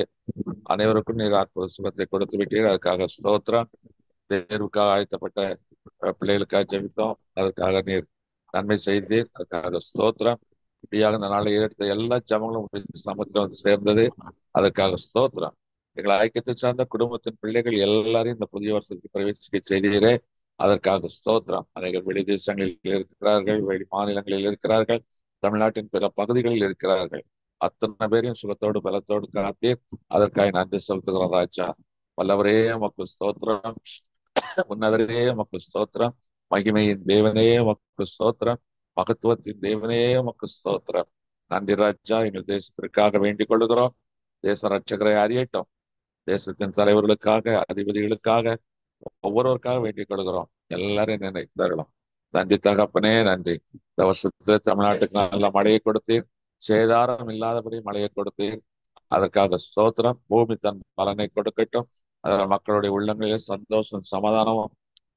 அனைவருக்கும் நீர் அற்புத சுகத்தை கொடுத்து விட்டீர். அதுக்காக ஸ்தோத்திரம். தேர்வுக்காக ஆயத்தப்பட்ட பிள்ளைகளுக்காக ஜெபித்தோம். அதற்காக நீர் நன்மை செய்தீர். அதுக்காக ஸ்தோத்திரம். இப்படியாக இந்த நாளை எடுத்த எல்லா ஜபங்களும் சமத்தில் வந்து சேர்ந்தது. அதற்காக ஸ்தோத்திரம். எங்களை ஐக்கியத்தை சார்ந்த குடும்பத்தின் பிள்ளைகள் எல்லாரையும் இந்த புதிய வருஷத்துக்கு பிரவேசிக்க செய்தீரே. அதற்காக ஸ்தோத்திரம். அனைவரும் வெளி தேசங்களில் இருக்கிறார்கள், வெளி மாநிலங்களில் இருக்கிறார்கள், தமிழ்நாட்டின் பிற பகுதிகளில் இருக்கிறார்கள். அத்தனை பேரையும் சுகத்தோடு பலத்தோடு காத்தீர். அதற்காக நன்றி செலுத்துகிறோம் ராஜா. வல்லவரே உமக்கு ஸ்தோத்திரம். உன்னதரே உமக்கு ஸ்தோத்திரம். மகிமையின் தேவனே உமக்கு ஸ்தோத்திரம். மகத்துவத்தின் தேவனே உமக்கு ஸ்தோத்திரம். நன்றி ராஜா. எங்கள் தேசத்திற்காக வேண்டிக் கொள்கிறோம். தேச ரட்சகரை அறியட்டும். தேசத்தின் தலைவர்களுக்காக, அதிபதிகளுக்காக, ஒவ்வொருவருக்காக வேண்டிக் கொள்கிறோம். எல்லாரையும் நினைத்தார்களும். நன்றி தகப்பனே, நன்றி. இந்த வருஷத்துல தமிழ்நாட்டுக்கு நல்ல மழையை கொடுத்தீர். சேதாரம் இல்லாதபடி மழையை கொடுத்தீர். அதற்காக ஸ்தோத்திரம். பூமி தன் பலனை கொடுக்கட்டும். அதில் மக்களுடைய உள்ளங்களிலே சந்தோஷம் சமாதானமும்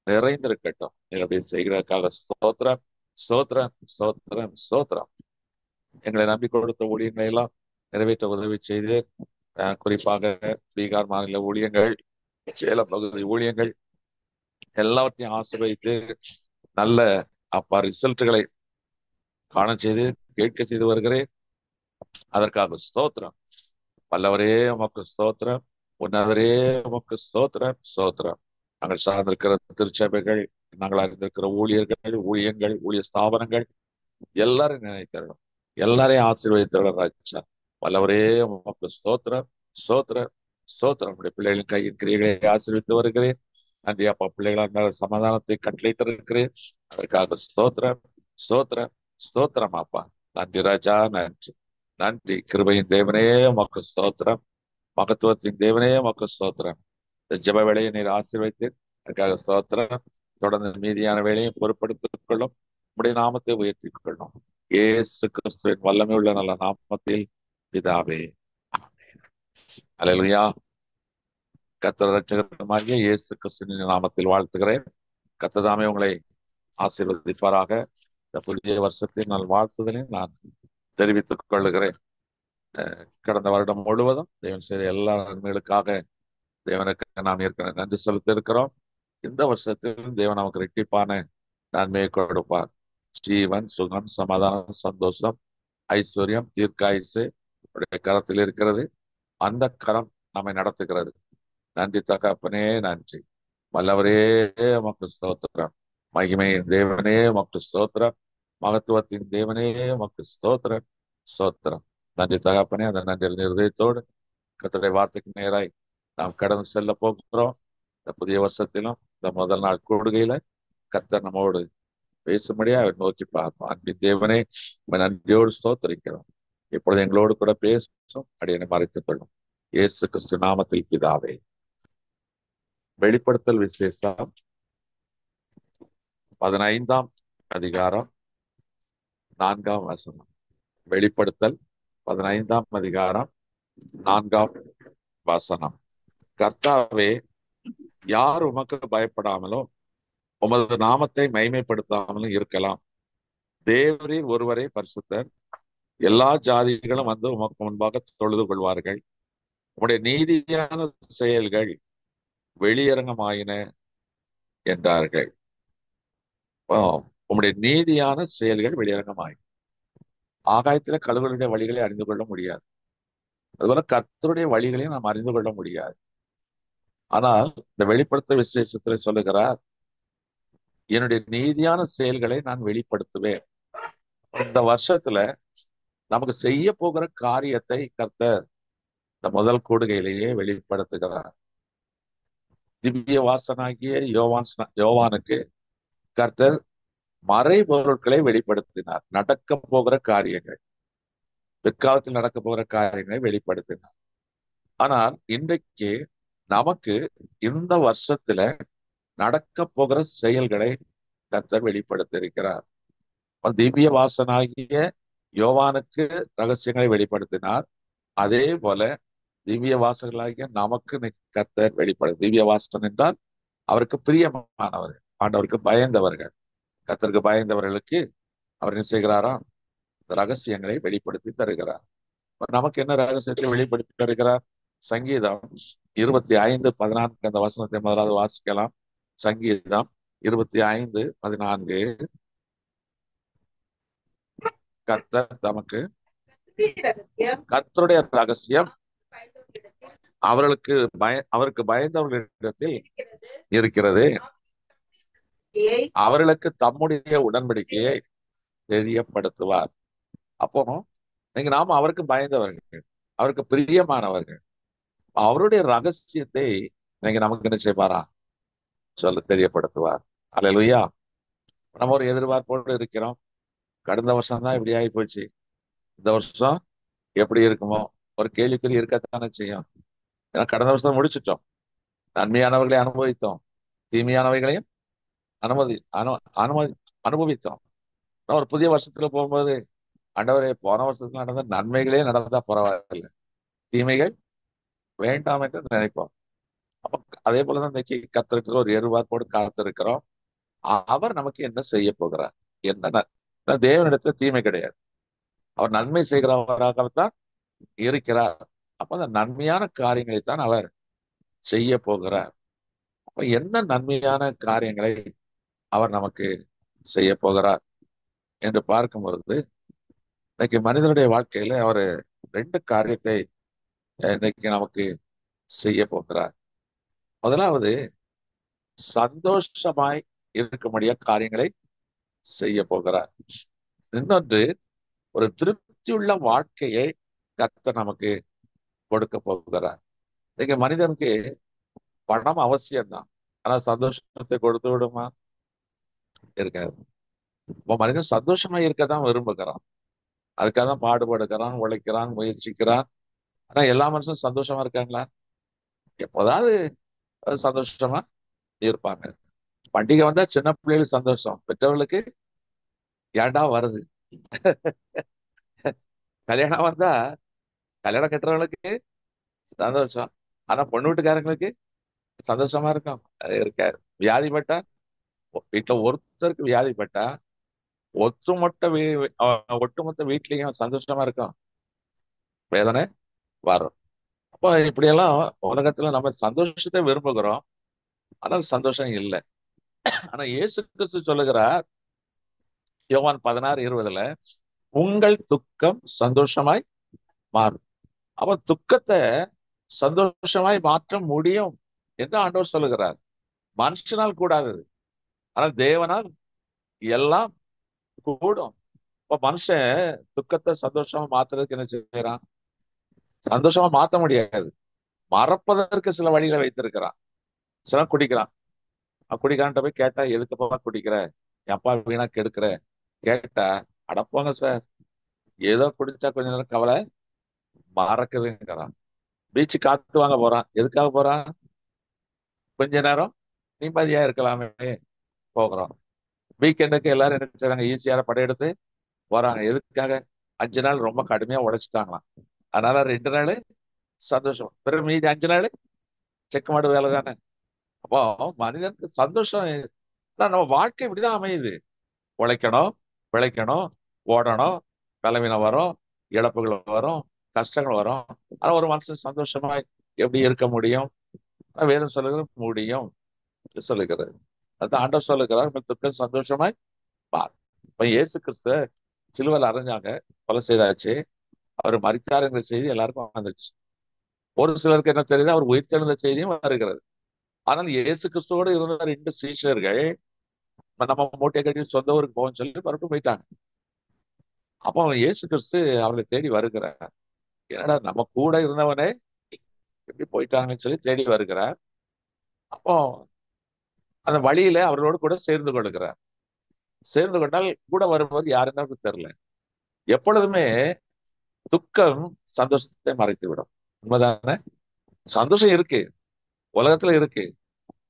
நிறைந்திருக்கட்டும். அப்படி செய்கிறதுக்காக ஸ்தோத்திரம், ஸ்தோத்திரம், ஸ்தோத்திரம், ஸ்தோத்திரம். எங்களை நம்பி கொடுத்த ஊழியங்களை எல்லாம் நிறைவேற்ற உதவி செய்து, குறிப்பாக பீகார் மாநில ஊழியங்கள், சேலம் பகுதி ஊழியங்கள் எல்லாவற்றையும் ஆசீர்வதித்து நல்ல அப்பா ரிசல்ட்டுகளை காண செய்து கேட்க செய்து வருகிறேன். அதற்காக ஸ்தோத்திரம். வல்லவரே உமக்கு ஸ்தோத்திரம். உன்னவரே உமக்கு ஸ்தோத்திரம், ஸ்தோத்திரம். நாங்கள் சார்ந்திருக்கிற திருச்சபைகள், நாங்கள் அறிந்திருக்கிற ஊழியர்கள், ஊழியங்கள், ஊழிய ஸ்தாபனங்கள் எல்லாரும் நினைத்தரணும். எல்லாரையும் ஆசீர்வதித்தரணும் ராஜா. வல்லவரே உமக்கு ஸ்தோத்திரம், ஸ்தோத்திரம், ஸ்தோத்திரம். நம்முடைய பிள்ளைகளின் கையின் கிரியைகளை ஆசீர்வித்து வருகிறேன். நன்றி அப்பா. பிள்ளைகளால் சமாதானத்தை கட்டளைத்திருக்கிறேன். அதற்காக ஸ்தோத்திரம், ஸ்தோத்திரம், ஸ்தோத்திரம் அப்பா. நன்றி ராஜா, நன்றி, நன்றி. கிருபையின் தேவனே உமக்கு ஸ்தோத்திரம். மகத்துவத்தின் தேவனே உமக்கு ஸ்தோத்திரம். இந்த ஜெப வேலையை நீர் ஆசீர்வதித்து அதுக்காக ஸ்தோத்திரம். தொடர்ந்து மீதியான வேலையை பொறுப்படுத்திக் கொள்ளும். உம்முடைய நாமத்தை உயர்த்திக் கொள்ளும். இயேசு கிறிஸ்துவின் வல்லமை உள்ள நல்ல நாமத்தில் பிதாவே, ஆமென். அல்லேலூயா. கர்த்தர் ரட்சகருமாகிய இயேசு கிறிஸ்துவின் நாமத்தில் வாழ்த்துகிறேன். கர்த்தர் தாமே உங்களை ஆசீர்வதிப்பாராக. இந்த புதிய வருஷத்தின் நல் வாழ்த்துதலையும் நான் தெரிவித்துக் கொள்ளுகிறேன். கடந்த வருடம் முழுவதும் தேவன் செய்த எல்லா நன்மைகளுக்காக தேவனுக்கு நாம் ஏற்கனவே நன்றி செலுத்தி இருக்கிறோம். இந்த வருஷத்திலும் தேவன் நமக்கு ரெட்டிப்பான நன்மையை கொடுப்பார். ஜீவன், சுகம், சமாதானம், சந்தோஷம், ஐஸ்வர்யம், தீர்க்காயுசு அவருடைய கரத்தில் இருக்கிறது. அந்த கரம் நம்மை நடத்துகிறது. நன்றி தகப்பனே, நன்றி. வல்லவரே உமக்கு ஸ்தோத்திரம். மகிமையின் தேவனே உமக்கு ஸ்தோத்திரம். மகத்துவத்தின் தேவனே உமக்கு ஸ்தோத்திரம், ஸ்தோத்திரம். நன்றி தகப்பனே. அந்த நன்றி இருதயத்தோடு கர்த்தருடைய வார்த்தைக்கு நேராய் நாம் கடந்து செல்ல போகிறோம். இந்த புதிய வருஷத்திலும் இந்த முதல் நாள் கூடுகையில கர்த்தர் நம்மோடு பேசும்படியா அவர் நோக்கி பார்ப்போம். அன்பின் தேவனே, உம்மை நன்றியோடு ஸ்தோத்திரிக்கிறோம். இப்பொழுது எங்களோடு கூட பேசும் அடியனை மறைத்துக் கொள்ளும். இயேசு கிறிஸ்து நாமத்தில் பிதாவே. வெளிப்படுத்தல் விசேஷம் 15ஆம் அதிகாரம் 4ஆம் வசனம். வெளிப்படுத்தல் 15ஆம் அதிகாரம் 4ஆம் வசனம். கர்த்தாவே, யார் உமக்கு பயப்படாமலும் உமது நாமத்தை மகிமைப்படுத்தாமலும் இருக்கலாம்? தேவரீர் ஒருவரே பரிசுத்தர். எல்லா ஜாதிகளும் வந்து உமக்கு முன்பாக தொழுது கொள்வார்கள். உம்முடைய நீதியான செயல்கள் வெளியரங்கமாயின என்றார்கள். உம்முடைய நீதியான செயல்கள் வெளியரங்கமாயின. ஆகாயத்தில கடவுளுடைய வழிகளை அறிந்து கொள்ள முடியாது. அதுபோல கர்த்தருடைய வழிகளையும் நாம் அறிந்து கொள்ள முடியாது. ஆனால் இந்த வெளிப்படுத்த விசேஷத்துல சொல்லுகிறார், என்னுடைய நீதியான செயல்களை நான் வெளிப்படுத்துவேன். இந்த வருஷத்துல நமக்கு செய்ய போகிற காரியத்தை கர்த்தர் இந்த முதல் கூடுகையிலேயே வெளிப்படுத்துகிறார். திவ்ய வாசனாகிய யோவானுக்கு கர்த்தர் மறை பொருட்களை வெளிப்படுத்தினார். நடக்க போகிற காரியங்கள், பிற்காலத்தில் நடக்க போகிற காரியங்களை வெளிப்படுத்தினார். ஆனால் இன்றைக்கு நமக்கு இந்த வருஷத்துல நடக்க போகிற செயல்களை கர்த்தர் வெளிப்படுத்தியிருக்கிறார். திவ்ய வாசனாகிய யோவானுக்கு ரகசியங்களை வெளிப்படுத்தினார். அதே போல திவ்ய வாசகர்களாகிய நமக்கு கர்த்தர் திவ்ய வாசன் என்றால் அவருக்கு பிரியமானவர்கள், ஆண்டவருக்கு பயந்தவர்கள். கர்த்தருக்கு பயந்தவர்களுக்கு அவர் என்ன செய்கிறாராம்? ரகசியங்களை வெளிப்படுத்தி தருகிறார். நமக்கு என்ன ரகசியத்தை வெளிப்படுத்தி தருகிறார்? சங்கீதம் 25:14 அந்த வசனத்தை முதலாவது வாசிக்கலாம். சங்கீதம் 25:14. கர்த்தர் தமக்கு கர்த்தருடைய ரகசியம் அவருக்கு பயந்தவர்களிடத்தில் இருக்கிறது. அவர்களுக்கு தம்முடைய உடன்படிக்கையை தெரியப்படுத்துவார். அப்போ நீங்க நாம அவருக்கு பயந்தவர்கள், அவருக்கு பிரியமானவர்கள். அவருடைய ரகசியத்தை நீங்க நமக்கு என்ன செய்வாரா? சொல்ல தெரியப்படுத்துவார். அல்லேலூயா. நம்ம ஒரு எதிர்பார்ப்போடு இருக்கிறோம். கடந்த வருஷம் தான் இப்படி ஆகி போச்சு, இந்த வருஷம் எப்படி இருக்குமோ ஒரு கேள்விக்குறி இருக்கத்தானே செய்யும். ஏன்னா கடந்த வருஷம் முடிச்சுட்டோம். நன்மையானவர்களை அனுபவித்தோம், தீமையானவைகளையும் அனுபவித்தோம். ஒரு புதிய வருஷத்துல போகும்போது, ஆண்டவரே போன வருஷத்துல நடந்த நன்மைகளே நடந்தா பரவாயில்லை, தீமைகள் வேண்டாம் என்று நினைப்போம். அப்ப அதே போலதான் இன்னைக்கு கத்திருக்கிற ஒரு எதிர்பார்ப்போடு காத்திருக்கிறோம். அவர் நமக்கு என்ன செய்ய போகிறார்? என்ன தேவனிடத்துல தீமை கிடையாது, அவர் நன்மை செய்கிறவராகத்தான் இருக்கிறார். அப்ப அந்த நன்மையான காரியங்களைத்தான் அவர் செய்ய போகிறார். அப்ப என்ன நன்மையான காரியங்களை அவர் நமக்கு செய்ய போகிறார் என்று பார்க்கும் பொழுது இன்னைக்கு மனிதனுடைய வாழ்க்கையில அவர் ரெண்டு காரியத்தை இன்னைக்கு நமக்கு செய்ய போகிறார். முதலாவது, சந்தோஷமாய் இருக்கும்படியா காரியங்களை செய்ய போகிறார். இன்னொன்று, ஒரு திருப்தியுள்ள வாழ்க்கையை கர்த்தர் நமக்கு கொடுக்க போகிறார். இன்னைக்கு மனிதனுக்கு பணம் அவசியம்தான், ஆனா சந்தோஷத்தை கொடுத்து விடுமா? இருக்காது. இப்போ மனிதன் சந்தோஷமா இருக்கதான் விரும்புகிறான், அதுக்காக தான் பாடுபடுகிறான், உழைக்கிறான், முயற்சிக்கிறான். ஆனா எல்லா மனுஷனும் சந்தோஷமா இருக்காங்களா? எப்போதாவது சந்தோஷமா இருப்பாங்க. பண்டிகை வந்தா சின்ன பிள்ளைகளுக்கு சந்தோஷம், பெற்றவர்களுக்கு ஏன்டா வருது. கல்யாணம் வந்தா கல்யாணம் கட்டுறவங்களுக்கு சந்தோஷம், ஆனா பொண்ணு வீட்டுக்காரங்களுக்கு சந்தோஷமா இருக்கும் அது இருக்காது. வியாதிப்பட்டா, வீட்டுல ஒருத்தருக்கு வியாதிப்பட்டா ஒட்டுமொத்த வீட்லயும் சந்தோஷமா இருக்கும், வேதனை வரும். அப்போ இப்படியெல்லாம் உலகத்துல நம்ம சந்தோஷத்தை விரும்புகிறோம், ஆனால் சந்தோஷம் இல்லை. ஆனா இயேசு கிறிஸ்து சொல்லுகிறார் யோவான் 16:20, உங்கள் துக்கம் சந்தோஷமாய் மாறும். அப்ப துக்கத்தை சந்தோஷமாய் மாற்ற முடியும் என்று ஆண்டவர் சொல்லுகிறார். மனுஷனால் கூடாது, ஆனால் தேவனால் எல்லாம் கூடும். இப்ப மனுஷன் துக்கத்தை சந்தோஷமா மாத்துறதுக்கு என்ன செய்யறான்? சந்தோஷமா மாத்த முடியாது, மறப்பதற்கு சில வழிகளை வைத்திருக்கிறான். சில குடிக்கிறான், குடிக்கான்ட்ட போய் கேட்டா எதுக்குப்பா குடிக்கிற, என் அப்பா வீணா கெடுக்கிற கேட்டா, அடப்போங்க சார், ஏதோ குடிச்சா கொஞ்ச நேரம் கவலை மறக்குதுங்கிறான். பீச்சு காத்து வாங்க போறான், எதுக்காக போறான்? கொஞ்ச நேரம் நிம்மதியா இருக்கலாமே போகிறோம். வீக்கெண்டுக்கு எல்லாரும் என்ன செய்றாங்க? ஈஸியான படையெடுத்து போறாங்க. எதுக்காக? 5 நாள் ரொம்ப கடுமையா உழைச்சிட்டாங்களாம், அதனால 2 நாள் சந்தோஷம், பிறகு மீதி 5 நாள் செக் மாடு வேலை தானே. அப்போ மனிதனுக்கு சந்தோஷம் நம்ம வாழ்க்கை இப்படிதான் அமையுது. உழைக்கணும், பிழைக்கணும், ஓடணும், பலவீனம் வரும், இழப்புகள் வரும், கஷ்டங்கள் வரும். ஆனா ஒரு மனுஷன் சந்தோஷமா எப்படி இருக்க முடியும்? வேதம் சொல்லுகிறது முடியும் சொல்லுகிறது. அது ஆண்டவர் சொல்லுகிறார், உங்கள் துக்கம் சந்தோஷமாய் பார். இப்ப இயேசு கிறிஸ்து சிலுவையில் அறைஞ்சாங்க, கொலை செய்தாச்சு, அவர் மரித்தாருங்கிற செய்தி எல்லாருக்கும் வந்துச்சு. ஒரு சிலருக்கு என்ன தெரியுது, அவர் உயிர்த்தெழுந்த செய்தியும் வருகிறது. ஆனால் இயேசு கிறிஸ்துவோடு இருந்த 2 சீஷர்கள் நம்ம மூட்டை கட்டி சொந்த ஊருக்கு போவோம்னு சொல்லி புறப்பட்டு போயிட்டாங்க. அப்போ இயேசு கிறிஸ்து அவர்களை தேடி வருகிறார். என்னடா நம்ம கூட இருந்தவனே எப்படி போயிட்டாங்கன்னு சொல்லி தேடி வருகிறார். அப்போ அந்த வழியில அவர்களோடு கூட சேர்ந்து கொள்கிறார். சேர்ந்து கொண்டால் கூட வரும்போது யாருன்னு நமக்கு தெரியல. எப்பொழுதுமே துக்கம் சந்தோஷத்தை மறைத்து விடும், உண்மைதானே? சந்தோஷம் இருக்கு, உலகத்துல இருக்கு,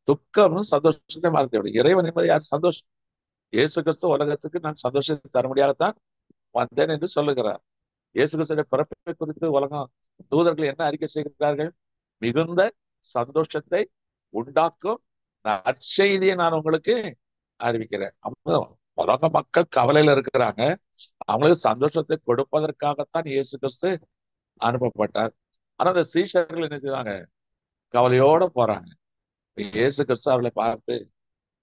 துக்கம் சந்தோஷத்தை மறைத்து விடும். இறைவன் என்பது யார்? சந்தோஷம். இயேசு கிறிஸ்து உலகத்துக்கு நான் சந்தோஷத்தை தரும்படியாகத்தான் வந்தேன் என்று சொல்லுகிறார். இயேசு கிறிஸ்துடைய பிறப்பை குறித்து உலகம் தூதர்கள் என்ன அறிக்கை செய்கிறார்கள்? மிகுந்த சந்தோஷத்தை உண்டாக்கும் நற்செய்தியை நான் உங்களுக்கு அறிவிக்கிறேன். அப்போ உலக மக்கள் கவலையில இருக்கிறாங்க, அவங்களுக்கு சந்தோஷத்தை கொடுப்பதற்காகத்தான் இயேசு கிறிஸ்து அனுப்பப்பட்டார். ஆனா அந்த சீஷர்கள் என்ன செய்வாங்க? கவலையோட போறாங்க. இயேசு கிறிஸ்து அவர்களை பார்த்து,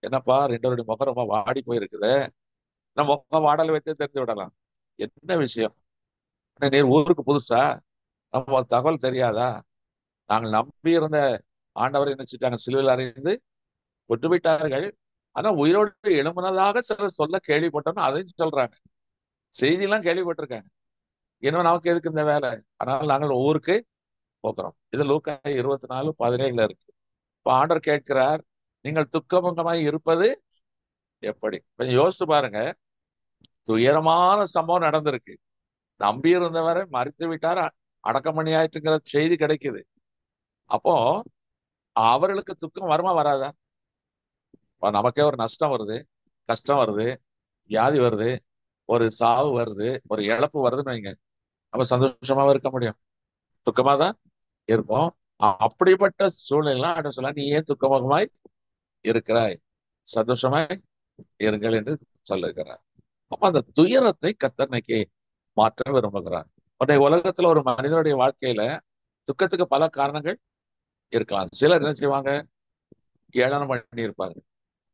என்னப்பா 2 முகம் ரொம்ப வாடி போயிருக்குது, நம்ம முகம் வாடலை வைத்து தெரிந்து விடலாம். என்ன விஷயம்? நீர் ஊருக்கு புதுசா, நம்ம தகவல் தெரியாதா? நாங்கள் நம்பி இருந்த ஆண்டவரை நினைச்சிட்டாங்க, சிலுவையில் அறைந்து கொண்டு விட்டார்கள். ஆனா உயிரோடு எழும்பினதாக சிலர் சொல்ல கேள்விப்பட்டோம்னு அதையும் சொல்றாங்க. செய்தியெல்லாம் கேள்விப்பட்டிருக்காங்க. இன்னும் நமக்கு எதுக்கு இந்த வேலை? அதனால நாங்கள் ஊருக்கு போகிறோம். இது லூக்கா 24:17 இருக்கு. இப்ப ஆண்டவர் கேட்கிறார், நீங்கள் துக்கமுகமாய் இருப்பது எப்படி? கொஞ்சம் யோசிச்சு பாருங்க. துயரமான சம்பவம் நடந்திருக்கு, நம்பி இருந்தவரை மறித்து விட்டார், அடக்கம் பண்ணி ஆயிட்டுங்கிற செய்தி கிடைக்குது. அப்போ அவர்களுக்கு துக்கம் வருமா வராதா? நமக்கே ஒரு நஷ்டம் வருது, கஷ்டம் வருது, வியாதி வருது, ஒரு சாவு வருது, ஒரு இழப்பு வருதுன்னு வைங்க, நம்ம சந்தோஷமாவும் இருக்க முடியும்? துக்கமா தான் இருப்போம். அப்படிப்பட்ட சூழ்நிலை சொல்ல, நீ ஏன் துக்கமுகமாய் இருக்கிறாய், சந்தோஷமாய் இருங்கள் என்று சொல்லுகிறார். அப்ப அந்த துயரத்தை கர்த்தர் இன்னைக்கு மாற்ற விரும்புகிறார். உலகத்துல ஒரு மனிதனுடைய வாழ்க்கையில துக்கத்துக்கு பல காரணங்கள் இருக்கலாம். சிலர் என்ன செய்வாங்க? ஏளனம் பண்ணி இருப்பார்கள்,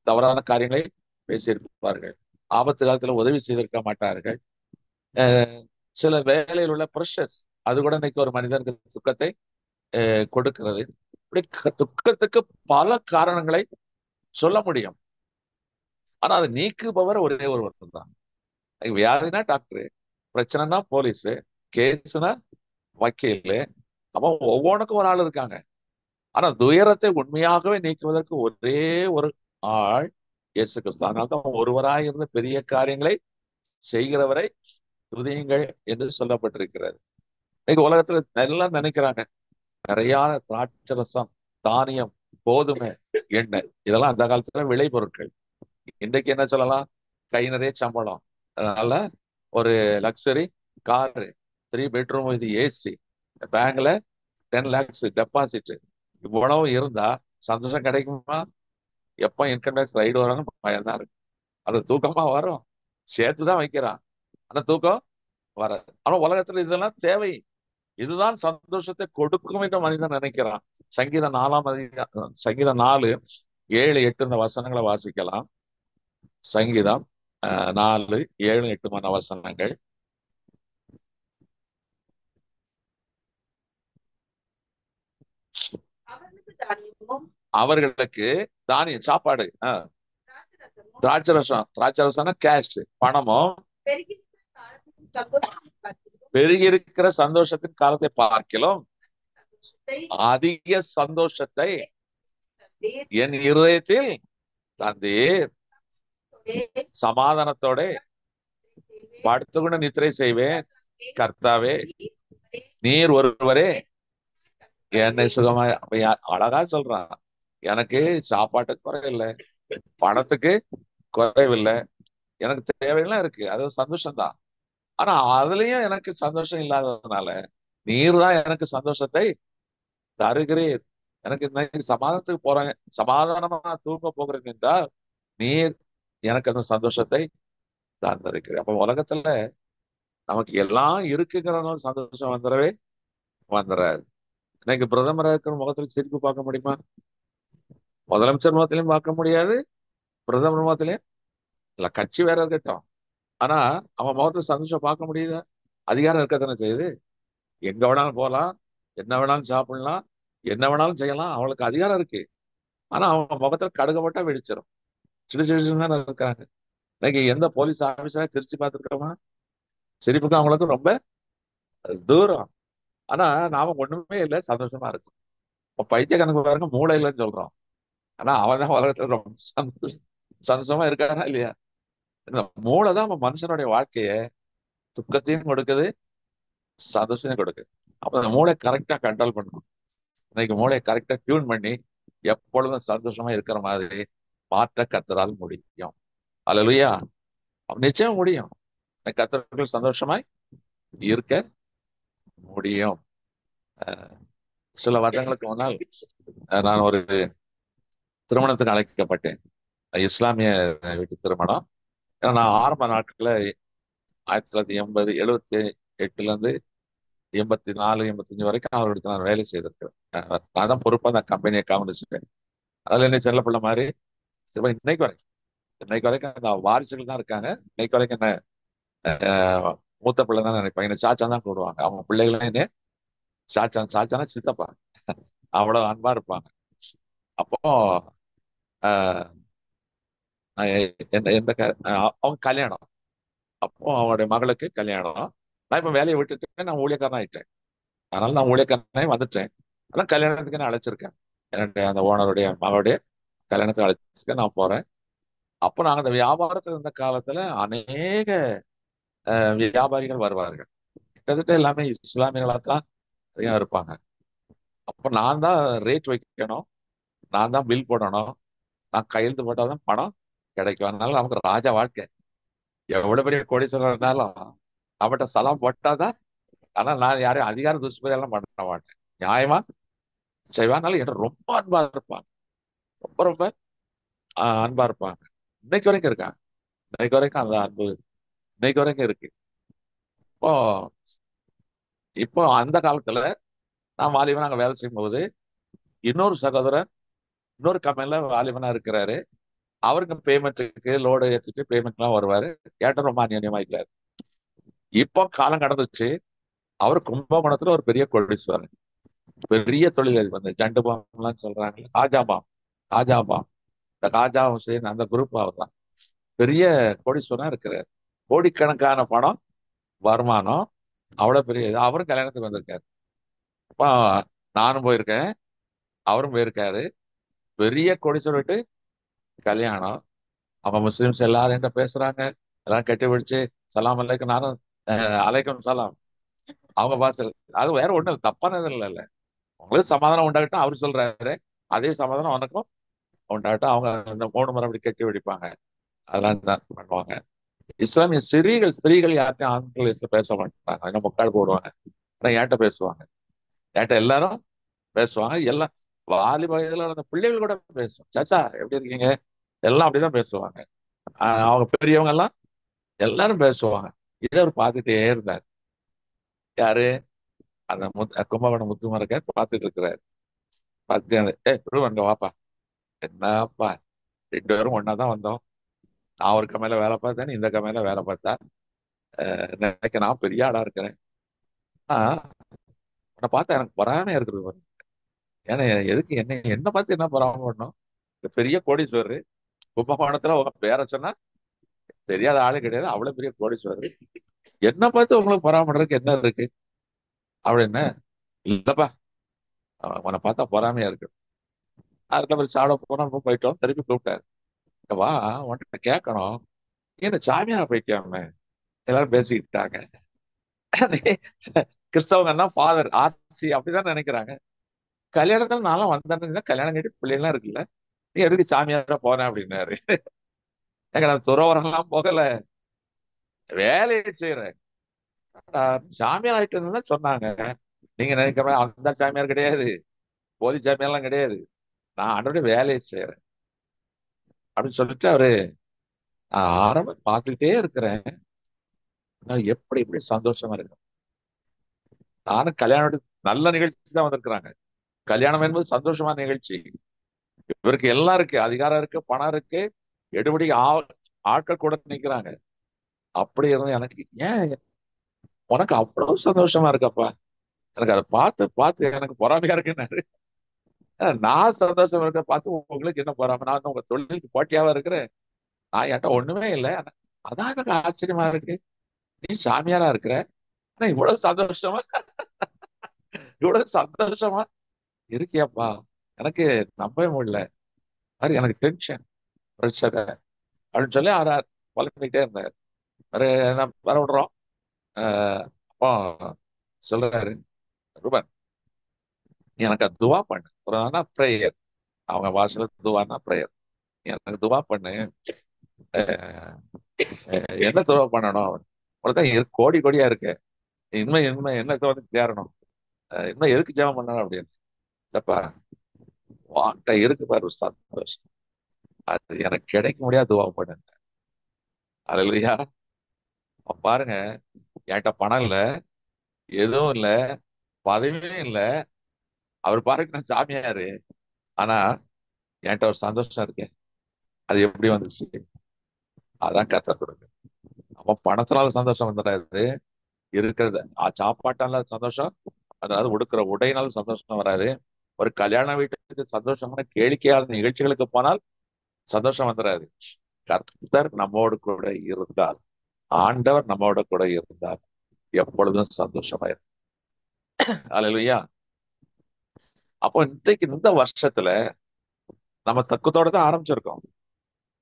தவறான காரியங்களை பேசியிருப்பார்கள், ஆபத்து காலத்துல உதவி செய்திருக்க மாட்டார்கள். அஹ் சில வேலையில் உள்ள ப்ரெஷர்ஸ் அது கூட இன்னைக்கு ஒரு மனிதனுக்கு துக்கத்தை கொடுக்கிறது. இப்படி துக்கத்துக்கு பல காரணங்களை சொல்ல முடியும். ஆனா அதை நீக்குபவர் ஒரே ஒருவர் தான். வியாதினா டாக்டரு, பிரச்சனைனா போலீஸு, கேஸ்னா வக்கீலு. அப்போ ஒவ்வொன்றுக்கும் ஒரு ஆள் இருக்காங்க. ஆனா துயரத்தை உண்மையாகவே நீக்குவதற்கு ஒரே ஒரு ஆள் இயேசு கிறிஸ்து. அதனால்தான் ஒருவராய் இருந்து பெரிய காரியங்களை செய்கிறவரை துதியுங்கள் என்று சொல்லப்பட்டிருக்கிறது. இன்னைக்கு உலகத்துல எல்லாம் நினைக்கிறாங்க நிறைய திராட்சை ரசம், தானியம், கோதுமை, எண்ணெய் இதெல்லாம் அந்த காலத்துல விளை பொருட்கள். இன்றைக்கு என்ன சொல்லலாம்? கை நிறைய சம்பளம், அதனால ஒரு luxury car, 3 bedroom with AC, பேங்க்ல 10 lakhs டெபாசிட், இவ்வளவு இருந்தா சந்தோஷம் கிடைக்குமா? எப்ப இன்கம் டேக்ஸ் ரைடு வரான்னு பயம்தான் இருக்கு. அது தூக்கமா வரும், சேர்த்துதான் வைக்கிறான், ஆனா தூக்கம் வராது. ஆனா உலகத்துல இதெல்லாம் தேவை, இதுதான் சந்தோஷத்தை கொடுக்கும் என்று மனிதன் நினைக்கிறான். சங்கீதம் 4 சங்கீதம் 4:7-8 இந்த வசனங்களை வாசிக்கலாம். சங்கீதம் 4:7-8 வசனங்கள். அவர்களுக்கு தானியம், சாப்பாடு, திராட்சை ரசம், திராட்சை ரசம்னா கேஷ், பணமும் பெருகி இருக்கிற சந்தோஷத்தின் காலத்தை பார்க்கிலும் அதிக சந்தோஷத்தை என் இருதயத்தில் தந்தீர். சமாதானத்தோட படுத்துக்கொண்டு நித்திரை செய்வேன். கர்த்தாவே நீர் ஒருவரே என்னை சுகமா. அழகா சொல்றான், எனக்கு சாப்பாட்டுக்கு குறையில்லை, பணத்துக்கு குறைவில்லை, எனக்கு தேவையெல்லாம் இருக்கு, அது சந்தோஷம்தான். ஆனா அதுலயும் எனக்கு சந்தோஷம் இல்லாததுனால நீர் தான் எனக்கு சந்தோஷத்தை தருகிறீர். எனக்கு இன்னைக்கு சமாதானத்துக்கு போறேன், சமாதானமா நான் தூங்க போகிறேன் என்றால் நீர் எனக்கு அந்த சந்தோஷத்தை தந்திருக்கிறேன். அப்ப உலகத்துல நமக்கு எல்லாம் இருக்குங்கிறனால சந்தோஷம் வந்துடாது. இன்னைக்கு பிரதமராக இருக்கிற முகத்துல சிரிப்பு பார்க்க முடியுமா? முதலமைச்சர் முகத்திலையும் பார்க்க முடியாது, பிரதமர் முகத்திலையும் இல்ல, கட்சி வேற இருக்கட்டும், ஆனா அவன் முகத்துல சந்தோஷம் பார்க்க முடியுதா? அதிகாரம் இருக்கத்தானே செய்யுது. எங்க வேணாலும் போகலாம், என்ன வேணாலும் சாப்பிடலாம், என்ன வேணாலும் செய்யலாம், அவளுக்கு அதிகாரம் இருக்கு. ஆனா அவன் முகத்துல கடுகப்பட்டா வெடிச்சிடும், சிரிச்சு தானே இருக்காங்க. இன்னைக்கு எந்த போலீஸ் ஆபீஸரா சிரிச்சு பார்த்துருக்கோமா? சிரிப்புக்கு அவங்களுக்கு ரொம்ப தூரம். ஆனா நாம ஒண்ணுமே இல்லை, சந்தோஷமா இருக்கும். பைத்தியக்காரனுக்கு பாருங்க மூளை இல்லைன்னு சொல்றோம், ஆனா அவன் தான் உலகத்துல ரொம்ப சந்தோஷமா இருக்காரா இல்லையா? இந்த மூளை தான் மனுஷனுடைய வாழ்க்கைய துக்கத்தையும் கொடுக்குது, சந்தோஷத்தையும் கொடுக்குது. அப்ப அந்த மூளை கரெக்டா கண்ட்ரோல் பண்ணணும். இன்னைக்கு மூளையை கரெக்டா டியூன் பண்ணி எப்பொழுதும் சந்தோஷமா இருக்கிற மாதிரி மாற்ற கர்த்தரால் முடியும். அல்லேலூயா. நிச்சயம் முடியும். கர்த்தருக்குள் சந்தோஷமாய் இருக்க முடியும். சில வருடங்களுக்கு முன்னால் நான் ஒரு திருமணத்துக்கு அழைக்கப்பட்டேன். இஸ்லாமிய வீட்டு திருமணம். ஏன்னா நான் ஆரம்ப நாட்கள்ல 1978 84 85 வரைக்கும் அவர்களுக்கு நான் வேலை செய்திருக்கிறேன். நான் தான் பொறுப்பா அந்த கம்பெனியை கவனிச்சுட்டேன். அதில் என்ன செல்ல பிள்ளை மாதிரி இன்னைக்கு வரைக்கும் அந்த வாரிசுகள் தான் இருக்காங்க. இன்னைக்கு வரைக்கும் என்ன மூத்த பிள்ளை தான் நினைப்பாங்க, என்ன சாச்சா தான் கூடுவாங்க. அவங்க பிள்ளைகளும் என்ன சாச்சானா சித்தப்பா, அவ்வளவு அன்பா இருப்பாங்க. அப்போ அவங்க கல்யாணம், அப்போ அவனுடைய மகளுக்கு கல்யாணம். நான் இப்ப வேலையை விட்டுட்டு நான் ஊழியக்காரன் ஆயிட்டேன். அதனால நான் ஊழியக்காரனே வந்துட்டேன். அதான் கல்யாணத்துக்கு நான் அழைச்சிருக்கேன். என்னுடைய அந்த ஓனருடைய மகளுடைய கல்யாணத்துக்கு அழைச்சிருக்கேன், நான் போறேன். அப்போ நாங்க அந்த வியாபாரத்தில் இருந்த காலத்துல அநேக வியாபாரிகள் வருவார்கள். கிட்டத்தட்ட எல்லாமே இஸ்லாமியர்களா தான் அதிகம் இருப்பாங்க. அப்போ நான் தான் ரேட் வைக்கணும், நான் தான் பில் போடணும், நான் கையெழுத்து போட்டாதான் பணம் கிடைக்கும். அதனால நமக்கு ராஜா வாழ்க்கை. எவ்வளவு பெரிய கோடீஸ்வரர் இருந்தாலும் அவன்கிட்ட சலாம் போட்டாதான். ஆனா நான் யாரையும் அதிகார துஷ்பிரயோகம் பண்ண மாட்டேன், நியாயமா செய்வானாலும் என்ன ரொம்ப அன்பா இருப்பாங்க, ரொம்ப ரொம்ப அன்பா இருப்பாங்க. இன்னைக்கு வரைக்கும் இருக்காங்க. இன்னைக்கு வரைக்கும் அந்த அன்பு இன்னைக்கு வரைக்கும் இருக்கு. இப்போ இப்போ அந்த காலத்துல நான் வாலிபன் அங்க வேலை செய்யும் போது இன்னொரு சகோதரர் இன்னொரு கம்பெனில வாலிபனா இருக்கிறாரு. அவருக்கு பேமெண்ட்டுக்கு லோடு ஏற்றிட்டு பேமெண்ட்லாம் வருவாரு. ஏட்ட ரொம்ப அந்நியமாயிட்டாரு. இப்போ காலம் கடந்துச்சு. அவர் கும்பகோணத்துல ஒரு பெரிய கோடீஸ்வரன், பெரிய தொழிலதிபர். இந்த ஜண்டு பாம்லாம் சொல்றாங்க, காஜா பாம் இந்த காஜா ஹுசேன் அந்த குரூப் அவர் தான். பெரிய கோடீஸ்வரனா இருக்கிறார். கோடிக்கணக்கான பணம் வருமானம். அவ்வளவு பெரிய இது. அவரும் கல்யாணத்துக்கு வந்திருக்காரு. இப்போ நானும் போயிருக்கேன், அவரும் போயிருக்காரு. பெரிய கோடீஸ்வரர் வீட்டு கல்யாணம். அவங்க முஸ்லிம்ஸ் எல்லாரும் என்ன பேசுறாங்க, எல்லாம் கட்டி பிடிச்சு சலாம் அலைக்கும், நானும் அலைக்கும் சலாம் அவங்க பாசல். அது வேற ஒண்ணும் இல்லை, தப்பானது இல்ல. உங்களுக்கு சமாதானம் உண்டாகட்டும் அவரு சொல்றாரு, அதே சமாதானம் அவனுக்கும் உண்டாகட்டும். அவங்க இந்த 3 முறை அப்படி கட்டி பிடிப்பாங்க, அதெல்லாம் தான் பண்ணுவாங்க. இஸ்லாமிய ஸ்திரீகள் யார்ட்டையும் ஆங்கிலத்துல பேச மாட்டாங்க, என்ன முக்காடு போடுவாங்க. ஆனா என்கிட்ட பேசுவாங்க, என்கிட்ட எல்லாரும் பேசுவாங்க. எல்லாம் வாலிப வயதுல அந்த பிள்ளைகள் கூட பேசும், சாச்சா எப்படி இருக்கீங்க, எல்லாம் அப்படிதான் பேசுவாங்க. அவங்க பெரியவங்க எல்லாம் எல்லாரும் பேசுவாங்க. இதை அவர் பார்த்துட்டே இருந்தார். யாரு? அந்த கும்பகோணம் முத்துமாரக்க பார்த்துட்டு இருக்கிறாரு. பார்த்துட்டு அங்க வாப்பா, என்னப்பா 2 பேரும் ஒன்னாதான் வந்தோம். நான் ஒரு கமையில வேலை பார்த்தேன், இந்த கமையில வேலை பார்த்தா, நினைக்க நான் பெரிய ஆளா இருக்கிறேன். ஆனா உன்னை பார்த்தா எனக்கு பொறாமையா இருக்குது பாரு. ஏன்னா எதுக்கு என்ன பார்த்து என்ன பொறாம பண்ணணும்? இந்த பெரிய கோடீஸ்வரர் கும்பகோணத்துல உங்க பேரை சொன்னா தெரியாத ஆளு கிடையாது, அவ்வளவு பெரிய கோடீஸ்வரர். என்ன பார்த்து உங்களுக்கு பொறாம பண்றதுக்கு என்ன இருக்கு அப்படின்னு. இல்லப்பா, உன்னை பார்த்தா பொறாமையா இருக்கு. அதுக்கப்புறம் சாப்பிட போனோம், போயிட்டோம். திருப்பி கூப்பிட்டாரு, "இங்க வா, உன்கிட்ட கேட்கணும், நீ என்ன சாமியாரா போயிட்டியாமே?" எல்லாரும் பேசிக்கிட்டாங்க. கிறிஸ்தவங்கன்னா ஃபாதர் ஆர்சி அப்படிதான் நினைக்கிறாங்க. கல்யாணத்துல நானும் வந்தேன்னு, கல்யாணம் கட்டி பிள்ளைலாம் இருக்குல்ல, நீ எதுக்கு சாமியாரா போனேன் அப்படின்னாரு. ஏங்க நான் துறவரம்லாம் போகல, வேலையை செய்யறேன். சாமியார் ஆயிட்டு இருந்தேன்னு சொன்னாங்க. நீங்க நினைக்கிற மாதிரி அந்த சாமியார் கிடையாது, போலி சாமியார்லாம் கிடையாது. நான் ஆண்டோட வேலையை செய்யறேன் அப்படின்னு சொல்லிட்டு அவரு, நான் ஆரம்பம் பார்த்துக்கிட்டே இருக்கிறேன், நான் எப்படி இப்படி சந்தோஷமா இருக்கேன். நானும் கல்யாணம் நல்ல நிகழ்ச்சி தான் வந்திருக்கிறாங்க. கல்யாணம் என்பது சந்தோஷமான நிகழ்ச்சி. இவருக்கு எல்லாம் இருக்கு, அதிகாரம் இருக்கு, பணம் இருக்கு, எடுபடி ஆட்கள் கூட நிக்கிறாங்க. அப்படி இருந்து எனக்கு ஏன் உனக்கு அவ்வளவு சந்தோஷமா இருக்கப்பா, எனக்கு அதை பார்த்து பார்த்து எனக்கு பொறாமையா இருக்குன்னு. நான் சந்தோஷமா இருக்க பார்த்து உங்களுக்கு என்ன பொறாம? நான் உங்க தொழிலுக்கு போட்டியாவா இருக்கிறேன்? நான் என்கிட்ட ஒண்ணுமே இல்லை. அதான் எனக்கு ஆச்சரியமா இருக்கு, நீ சாமியாரா இருக்கிற, ஆனா இவ்வளவு சந்தோஷமா இருக்கியாப்பா, எனக்கு நம்பவே முடியல. அது எனக்கு டென்ஷன், பிரச்சனை அப்படின்னு சொல்லி அவர் வளர்ந்துக்கிட்டே இருந்தார். வேற என்ன வர விடுறோம். அப்போ சொல்றாரு, ரூபன் நீ எனக்கு துவா பண்ணு. ஒரு ப்ரேயர், அவங்க பாஷையில துவானா ப்ரேயர். நீ எனக்கு துவா பண்ணு. அஹ், என்ன துவா பண்ணணும்? உனக்கு கோடி கோடியா இருக்கு, இனிமே இனிமே என்னத்தை வந்து சேரணும், இனிமே எதுக்கு ஜெபம் பண்ணணும் அப்படின்னு. இல்லப்பா, வான்ட்ட இருக்கு பாரு ஒரு சந்தோஷம், அது எனக்கு கிடைக்க முடியாது, துவா பண்ணுங்க. அல்லேலூயா. பாருங்க, என்கிட்ட பணம் இல்ல, எதுவும் இல்ல, பதவியும் இல்ல. அவர் பாருங்க நான் சாமியாரு, ஆனா என்கிட்ட ஒரு சந்தோஷம் இருக்கு. அது எப்படி வந்துச்சு? அதான் கத்தர் கொடுங்க. அவன் பணத்தினால சந்தோஷம் வந்துடாது, இருக்கிறது சாப்பாட்டால சந்தோஷம், அதாவது உடுக்கிற உடையினால சந்தோஷம் வராது. ஒரு கல்யாண வீட்டுக்கு சந்தோஷமான கேளிக்கையாளர் நிகழ்ச்சிகளுக்கு போனால் சந்தோஷம் வந்துடாது. கர்த்தர் நம்மோடு கூட இருந்தால், ஆண்டவர் நம்மோட கூட இருந்தால் எப்பொழுதும் சந்தோஷமாயிருக்கும். அல்லேலூயா. அப்போ இன்றைக்கு இந்த வருஷத்துல நம்ம தக்கத்தோட தான் ஆரம்பிச்சிருக்கோம்.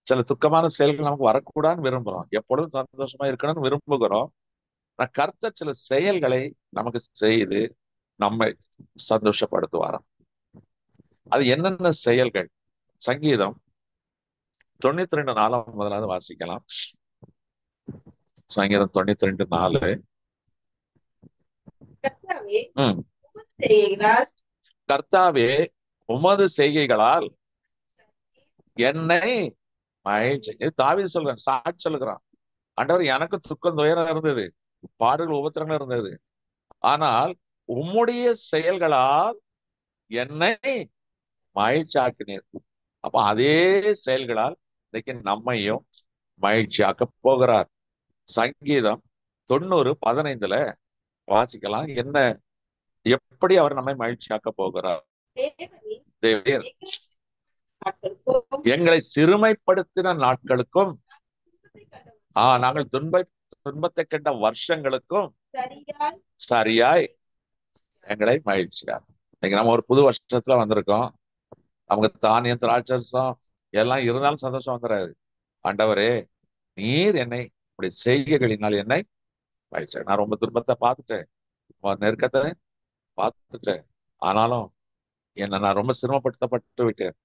சில துக்கமான செயல்கள் நமக்கு வரக்கூடாதுன்னு விரும்புறோம், எப்பொழுதும் சந்தோஷமா இருக்கணும்னு விரும்புகிறோம். ஆனா கர்த்தர் சில செயல்களை நமக்கு செய்து நம்மை சந்தோஷப்படுத்துவாராம். அது என்னென்ன செயல்கள்? சங்கீதம் 92:4 முதலாவது வாசிக்கலாம். சங்கீதம் 92:4. கர்த்தாவே, ம். உமது செய்கைகளால் கர்த்தாவே, உமது செய்கைகளால் என்னை மகிழ்ச்சி. இது தாவீது சொல்றான், சாட்சி சொல்லுகிறான். ஆண்டவர், எனக்கு துக்கம் துயரம் இருந்தது, பாடுகள் உபத்திரங்கள் இருந்தது, ஆனால் உம்முடைய செயல்களால் என்னை மகிழ்ச்சி ஆக்கினீர். அப்ப அதே செயல்களால் இன்னைக்கு நம்மையும் மகிழ்ச்சியாக்க போகிறார். சங்கீதம் 90:15 வாசிக்கலாம். என்ன, எப்படி அவர் நம்மை மகிழ்ச்சியாக்க போகிறார்? தேவரீர் எங்களை சிறுமைப்படுத்தின நாட்களுக்கும் நாங்கள் துன்பத்தை கண்ட வருஷங்களுக்கும் சரியாய் எங்களை மகிழ்ச்சியார். இன்னைக்கு நம்ம ஒரு புது வருஷத்துல வந்திருக்கோம். நமக்கு தானியம், திராட்சரசம் எல்லாம் இருந்தாலும் சந்தோஷம் வந்துடாது. ஆண்டவரே, நீர் என்னை இப்படி செய்கைகளினால் என்னை மகிழ்ச்சியார். நான் ரொம்ப துன்பத்தை பார்த்துட்டேன், நெருக்கத்தை பார்த்துட்டேன். ஆனாலும் என்னை நான் ரொம்ப சிரமப்படுத்தப்பட்டு விட்டேன்.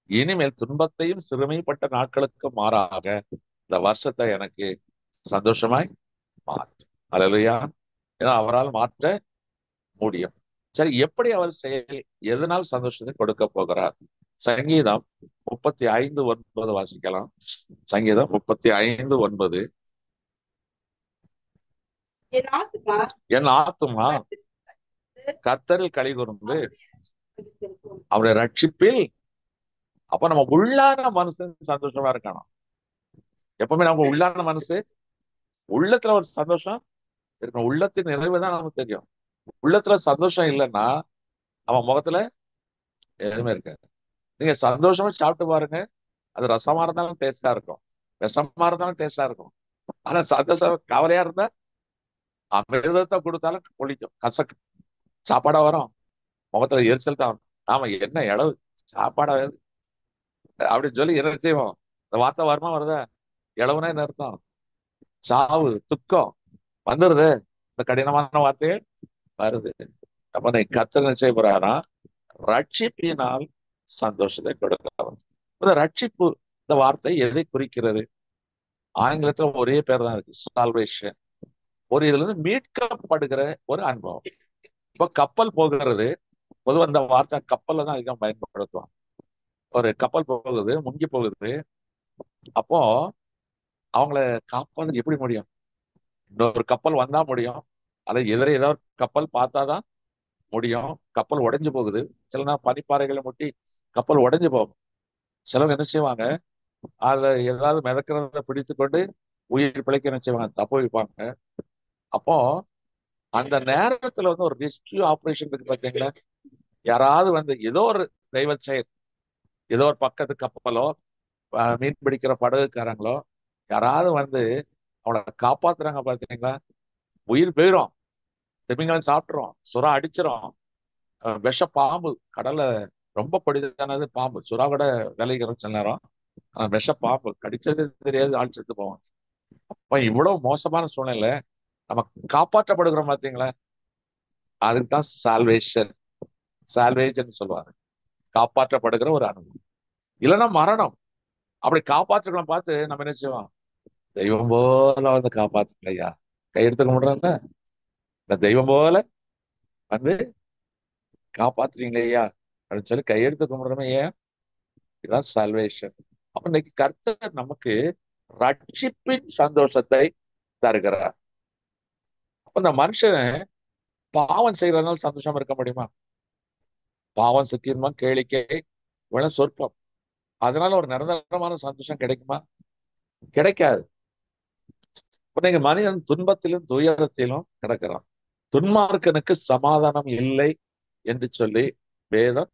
இனிமேல் துன்பத்தையும் சிறுமைப்பட்ட நாட்களுக்கு மாறாக இந்த வருஷத்தை எனக்கு சந்தோஷமாய் மாற்று. அல்லேலூயா. ஏன்னா அவரால் மாற்ற முடியும். சரி, எப்படி அவர் செயல் எதனால் சந்தோஷத்தை கொடுக்க போகிறார்? சங்கீதம் 35:9 வாசிக்கலாம். சங்கீதம் 35:9. என் ஆத்துமா கர்த்தரில் களி கூர்ந்து அவருடைய ரட்சிப்பில். அப்ப நம்ம உள்ளான மனசு சந்தோஷமா இருக்கணும். எப்பவுமே நம்ம உள்ளான மனசு, உள்ளத்துல ஒரு சந்தோஷம் இருக்கணும். உள்ளத்தின் நிறைவு தான் நமக்கு தெரியும். உள்ளத்துல சந்தோஷம் இல்லைன்னா அவன் முகத்துல எதுவுமே இருக்காது. நீங்க சந்தோஷமா சாப்பிட்டு பாருங்க, அது ரசமா இருந்தாலும் டேஸ்டா இருக்கும், விஷமா இருந்தாலும் டேஸ்டா இருக்கும். ஆனா சந்தோஷம் கவலையா இருந்தா அமிர்தத்தை கொடுத்தாலும் பொழிக்கும், கசக்கு. சாப்பாடா வரும், முகத்துல எரிச்சல் தான். ஆமா, என்ன இளவு சாப்பாடா வருது அப்படின்னு சொல்லி என்ன செய்வோம்? இந்த வார்த்தை வருமா வருதா? இளவுனா என்ன அர்த்தம்? சாவு, துக்கம் வந்துருது. இந்த கடினமான வார்த்தைகள் வருது. அப்ப நீ கர்த்தர் என்ன செய்ய போறாரா? ரட்சிப்பினால் சந்தோஷத்தை கொடுக்கிறவர். இந்த ரட்சிப்பு, இந்த வார்த்தை எதை குறிக்கிறது? ஆங்கிலத்துல ஒரே பேர் தான் இருக்கு, சால்வேஷன். ஒரு இதுல இருந்து மீட்கப்படுகிற ஒரு அனுபவம். இப்ப கப்பல் போகிறது, பொதுவாக அந்த வார்த்தை கப்பல்ல தான் அதிகம் பயன்படுத்துவாங்க. ஒரு கப்பல் போகுது, முங்கி போகுது. அப்போ அவங்கள காப்பாற்ற எப்படி முடியும்? இன்னொரு கப்பல் வந்தா முடியும், அதை எதிரே ஏதாவது கப்பல் பார்த்தாதான் முடியும். கப்பல் உடைஞ்சு போகுது. சில நேரம் பனிப்பாறைகளை முட்டி கப்பல் உடைஞ்சு போகும். சிலவங்க என்ன செய்வாங்க, அதுல ஏதாவது மிதக்கிறத பிடித்து கொண்டு உயிர் பிழைக்க என்ன செய்வாங்க, தப்பு வைப்பாங்க. அப்போ அந்த நேரத்துல வந்து ஒரு ரெஸ்கியூ ஆபரேஷன் இருக்கு பாத்தீங்களா? யாராவது வந்து ஏதோ ஒரு தெய்வ செயல், ஏதோ ஒரு பக்கத்து கப்பலோ மீன் பிடிக்கிற படகுக்காரங்களோ யாராவது வந்து அவளை காப்பாத்துறாங்க பாத்தீங்களா? உயிர் போயிரும், திமிங்கலம் சாப்பிட்டுரும், சுறா அடிச்சிரும், விஷ பாம்பு, கடல்ல ரொம்ப படிதானது பாம்பு, சுறா கூட விளைகிற சில நேரம். விஷ பாம்பு கடிச்சது தெரியாது, ஆள் செத்து போவாங்க. அப்ப இவ்வளவு மோசமான சூழ்நிலை நம்ம காப்பாற்றப்படுகிறோம் பாத்தீங்களா? அதுக்கு தான் சால்வேஷன், சால்வேஜன் சொல்லுவாங்க. காப்பாற்றப்படுகிற ஒரு அனுபவம். இல்லைன்னா மரணம். அப்படி காப்பாற்றுக்கலாம் பார்த்து நம்ம என்ன செய்வோம்? தெய்வம் போல வந்து காப்பாற்றுங்கய்யா, கையெடுத்துக்க முடியல, இந்த தெய்வம் போல வந்து காப்பாற்றுறீங்களா அப்படின்னு சொல்லி கையெடுத்து கும்பிடுறோமே. ஏன்? இதுதான் சால்வேஷன். அப்ப இன்னைக்கு கர்த்தர் நமக்கு ரட்சிப்பின் சந்தோஷத்தை தருகிறார். அப்ப இந்த மனுஷன் பாவம் செய்யறதுனால சந்தோஷமா இருக்க முடியுமா? பாவம் சிக்கிரமா, கேளிக்கை இவ்வளவு சொற்பம், அதனால ஒரு நிரந்தரமான சந்தோஷம் கிடைக்குமா? கிடைக்காது. இப்ப நீங்க மனிதன் துன்பத்திலும் துயரத்திலும் கிடக்கிறான். துன்மார்க்கனுக்கு சமாதானம் இல்லை என்று சொல்லி வேதம்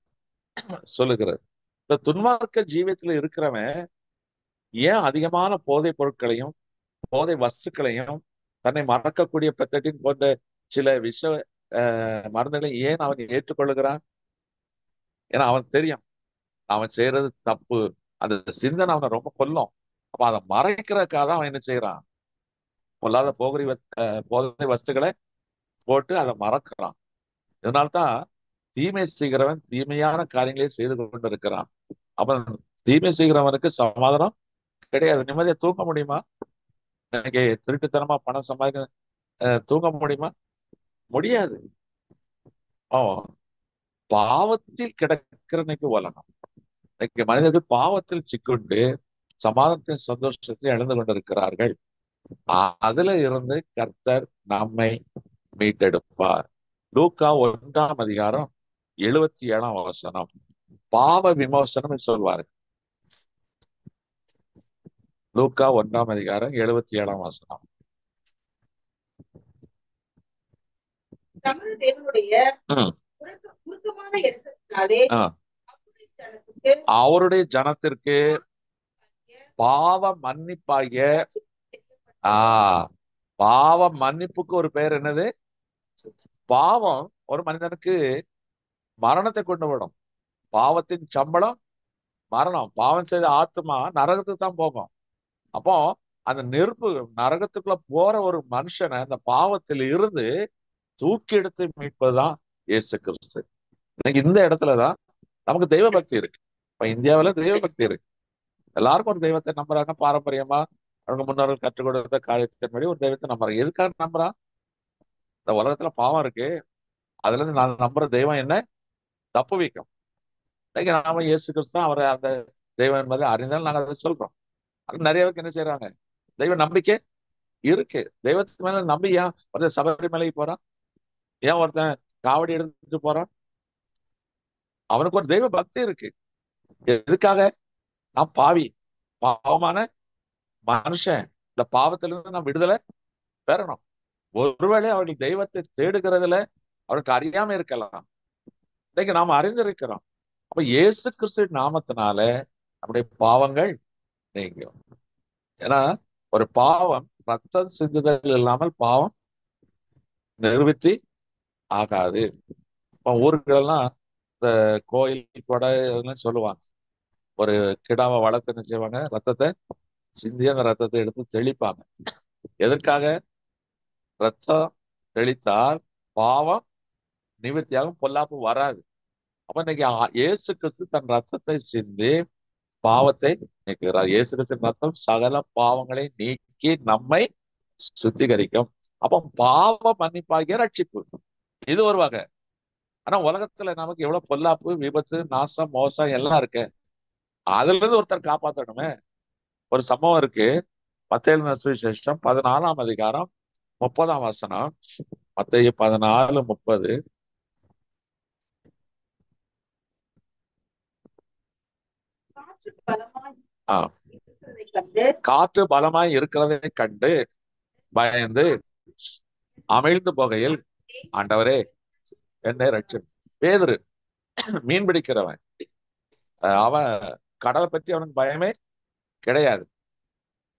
சொல்லுகிறது. இந்த துன்மார்க்க ஜீவியத்துல இருக்கிறவன் ஏன் அதிகமான போதைப் பொருட்களையும் போதை வஸ்துக்களையும் தன்னை மறக்கக்கூடிய பெத்தட்டின் போன்ற சில விஷ மருந்துகளை ஏன் அவன் ஏற்றுக்கொள்ளுகிறான்? ஏன்னா அவன் தெரியும் அவன் செய்யறது தப்பு. அந்த சிந்தனை அவனை ரொம்ப கொல்லும். அப்ப அதை மறைக்கிறதுக்காக தான் அவன் என்ன செய்யறான்? பொல்லாத போதை வஸ்துக்களை போட்டு அதை மறக்கிறான். இதனால்தான் தீமை செய்கிறவன் தீமையான காரியங்களே செய்து கொண்டு இருக்கிறான். அப்ப தீமை செய்கிறவனுக்கு சமாதானம் கிடையாது. நிம்மதியா தூங்க முடியுமா? இன்னைக்கு திருட்டுத்தனமா பணம் சம்பாதிக்க தூங்க முடியுமா? முடியாது. பாவத்தில் கிடக்கிற இன்னைக்கு உலகம். இன்னைக்கு மனிதர்கள் பாவத்தில் சிக்கொண்டு சமாதானத்தின் சந்தோஷத்தை இழந்து கொண்டிருக்கிறார்கள். அதுல இருந்து கர்த்தர் நம்மை மீட்டெடுப்பார். லூக்கா 1:77 பாவ விமோசனம் சொல்வாரு. லூக்கா 1 77 நமது தேவனுடைய ம். உருக்கமான இரக்கத்தினாலே ஆ. அவருடைய ஜனத்துக்கு அவருடைய ஜனத்திற்கு பாவ மன்னிப்பாகிய ஆ பாவ மன்னிப்புக்கு ஒரு பெயர் என்னது? பாவம் ஒரு மனிதனுக்கு மரணத்தை கொண்டு விடும். பாவத்தின் சம்பளம் மரணம். பாவம் செய்த ஆத்மா நரகத்துக்கு தான் போகும். அப்போ அந்த நெருப்பு நரகத்துக்குள்ள போற ஒரு மனுஷனை அந்த பாவத்தில் இருந்து தூக்கி எடுத்து மீட்பதுதான் இயேசு கிறிஸ்து. இன்னைக்கு இந்த இடத்துலதான் நமக்கு தெய்வ பக்தி இருக்கு. இப்ப இந்தியாவுல தெய்வ பக்தி இருக்கு. எல்லாருக்கும் ஒரு தெய்வத்தை நம்புறாங்க. பாரம்பரியமா அவங்க முன்னோர்கள் கற்றுக் கொடுத்த காரியத்தின்படி ஒரு தெய்வத்தை நம்புறாங்க. எதுக்காக நம்புறான்? இந்த உலகத்துல பாவம் இருக்கு, அதுல இருந்து நான் நம்புற தெய்வம் என்ன தப்பு வைக்கும். இன்னைக்கு நாம இயேசு கிறிஸ்து அவரை அந்த தெய்வம் என்பதை அறிந்தாலும் நாங்க அதை சொல்றோம். அது நிறைய பேருக்கு என்ன செய்யறாங்க? தெய்வ நம்பிக்கை இருக்கு. தெய்வத்துக்கு மேல நம்பி ஏன் ஒருத்தன் சபரிமலைக்கு போறான்? ஏன் ஒருத்தன் காவடி எடுத்துட்டு போறான்? அவனுக்கு ஒரு தெய்வ பக்தி இருக்கு. எதுக்காக? நான் பாவி, பாவமான மனுஷன். இந்த பாவத்திலிருந்து நான் விடுதலை பெறணும். ஒருவேளை அவர்கள் தெய்வத்தை தேடுகிறதுல அவருக்கு அறியாம இருக்கலாம். இன்னைக்கு நாம் அறிந்திருக்கிறோம். அப்ப இயேசு கிறிஸ்து நாமத்தினால நம்முடைய பாவங்கள் நீங்கும். ஏன்னா ஒரு பாவம் ரத்தம் சிந்துதல் இல்லாமல் பாவம் நிவர்த்தி ஆகாது. இப்ப ஊர்களெல்லாம் இந்த கோயில் கொடை இதெல்லாம் சொல்லுவாங்க. ஒரு கிடாவை வளர்த்து என்ன செய்வாங்க? ரத்தத்தை சிந்தி அந்த ரத்தத்தை எடுத்து தெளிப்பாங்க. எதற்காக? ரத்தம் தெளித்தால் பாவம் நிவர்த்தியாகும், பொல்லாப்பு வராது. அப்ப இன்னைக்கு இயேசு கிறிஸ்து தன் ரத்தத்தை சிந்தி பாவத்தை நீக்குகிறார். இயேசு கிறிஸ்து ரத்தம் சகல பாவங்களை நீக்கி நம்மை சுத்திகரிக்கும். அப்போ பாவ மன்னிப்பாகிய ரட்சிப்பு இது ஒரு வகை. ஆனா உலகத்துல நமக்கு எவ்வளவு பொல்லாப்பு, விபத்து, நாசம், மோசம் எல்லாம் இருக்கு. அதுல இருந்து ஒருத்தர் காப்பாத்தணுமே. ஒரு சம்பவம் இருக்கு. மத்தேயு சுவிசேஷம் 14 மத்தேயு 14:30. ஆ. காற்று பலமாய் இருக்கிறதை கண்டு பயந்து அமிழ்ந்து போகையில், ஆண்டவரே என்னை ரட்சியும். பேதுரு மீன் பிடிக்கிறவன். அவன் கடலை பற்றி அவனுக்கு பயமே கிடையாது.